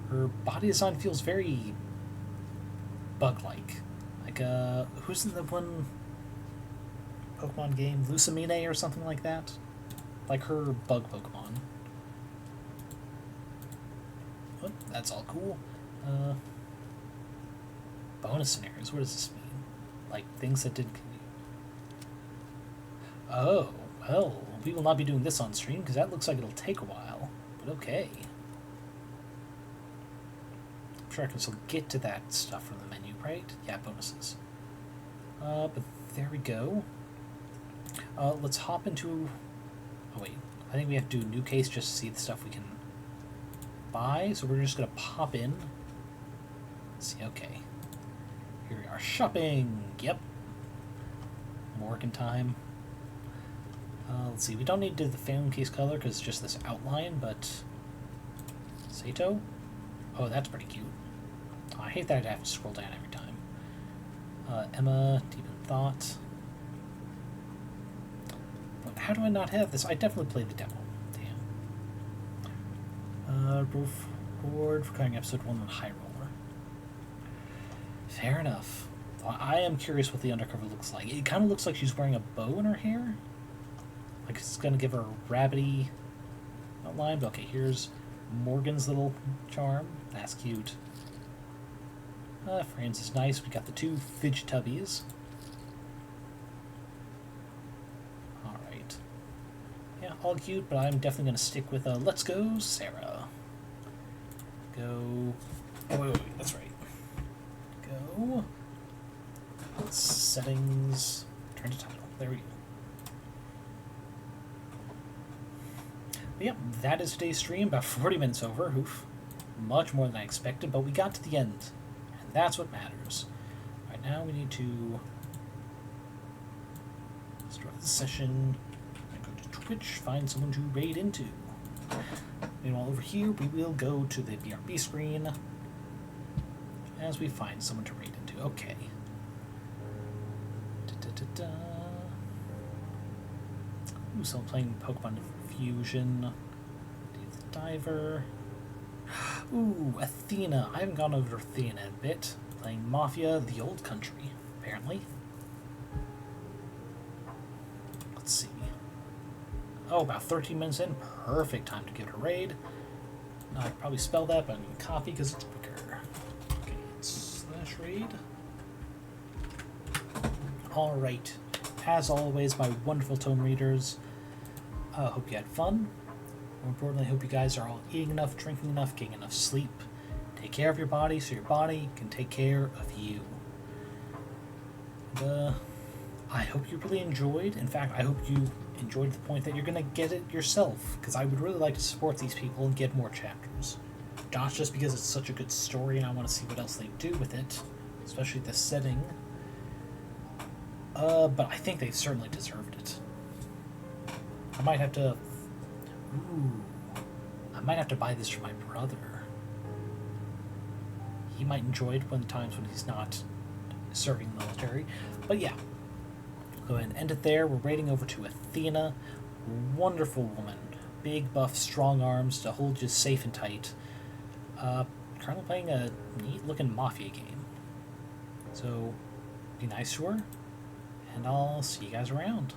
Her body design feels very bug-like. Like, who's in the one Pokemon game? Lucamine or something like that? Like her bug Pokemon. Oh, that's all cool. Bonus scenarios, what does this mean? Like, things that didn't... Oh, well, we will not be doing this on stream, because that looks like it'll take a while. But okay. I'm sure I can still get to that stuff from the menu, right? Yeah, bonuses. But there we go. Let's hop into... Oh, wait. I think we have to do a new case just to see the stuff we can buy. So we're just going to pop in. Let's see, okay. Here we are. Shopping! Yep. Morgan time. Let's see. We don't need to do the family case color because it's just this outline, but... Sato? Oh, that's pretty cute. Oh, I hate that I'd have to scroll down every time. Emma, Deep in Thought. But how do I not have this? I definitely played the demo. Damn. Reward for cutting episode 1 on High Roller. Fair enough. I am curious what the undercover looks like. It kind of looks like she's wearing a bow in her hair. Like it's going to give her a rabbity outline. But okay, here's Morgan's little charm. That's cute. Franz is nice. We got the 2 Fidgetubbies. Alright. Yeah, all cute, but I'm definitely going to stick with Let's Go, Serra. Go... Oh, wait, that's right. Go... Settings... Turn to title. There we go. But yep, that is today's stream. About 40 minutes over. Oof. Much more than I expected, but we got to the end. And that's what matters. Right now we need to start the session and go to Twitch, find someone to raid into. Meanwhile, over here we will go to the BRB screen as we find someone to raid into. Okay. Ooh, someone playing Pokemon Fusion. The Diver. Ooh, Athena. I haven't gone over to Athena in a bit. Playing Mafia, the Old Country, apparently. Let's see. Oh, about 13 minutes in. Perfect time to give it a raid. I could probably spell that, but I'm going to copy because it's quicker. Okay, /raid. Alright. As always, my wonderful tome readers. Hope you had fun. More importantly, I hope you guys are all eating enough, drinking enough, getting enough sleep. Take care of your body so your body can take care of you. I hope you really enjoyed. In fact, I hope you enjoyed to the point that you're going to get it yourself, because I would really like to support these people and get more chapters. Not just because it's such a good story and I want to see what else they do with it, especially the setting. But I think they certainly deserved it. I might have to... Ooh. I might have to buy this for my brother. He might enjoy it when times when he's not serving the military. But yeah. Go ahead and end it there. We're raiding over to Athena. Wonderful woman. Big, buff, strong arms to hold you safe and tight. Currently playing a neat-looking Mafia game. So, be nice to her. And I'll see you guys around.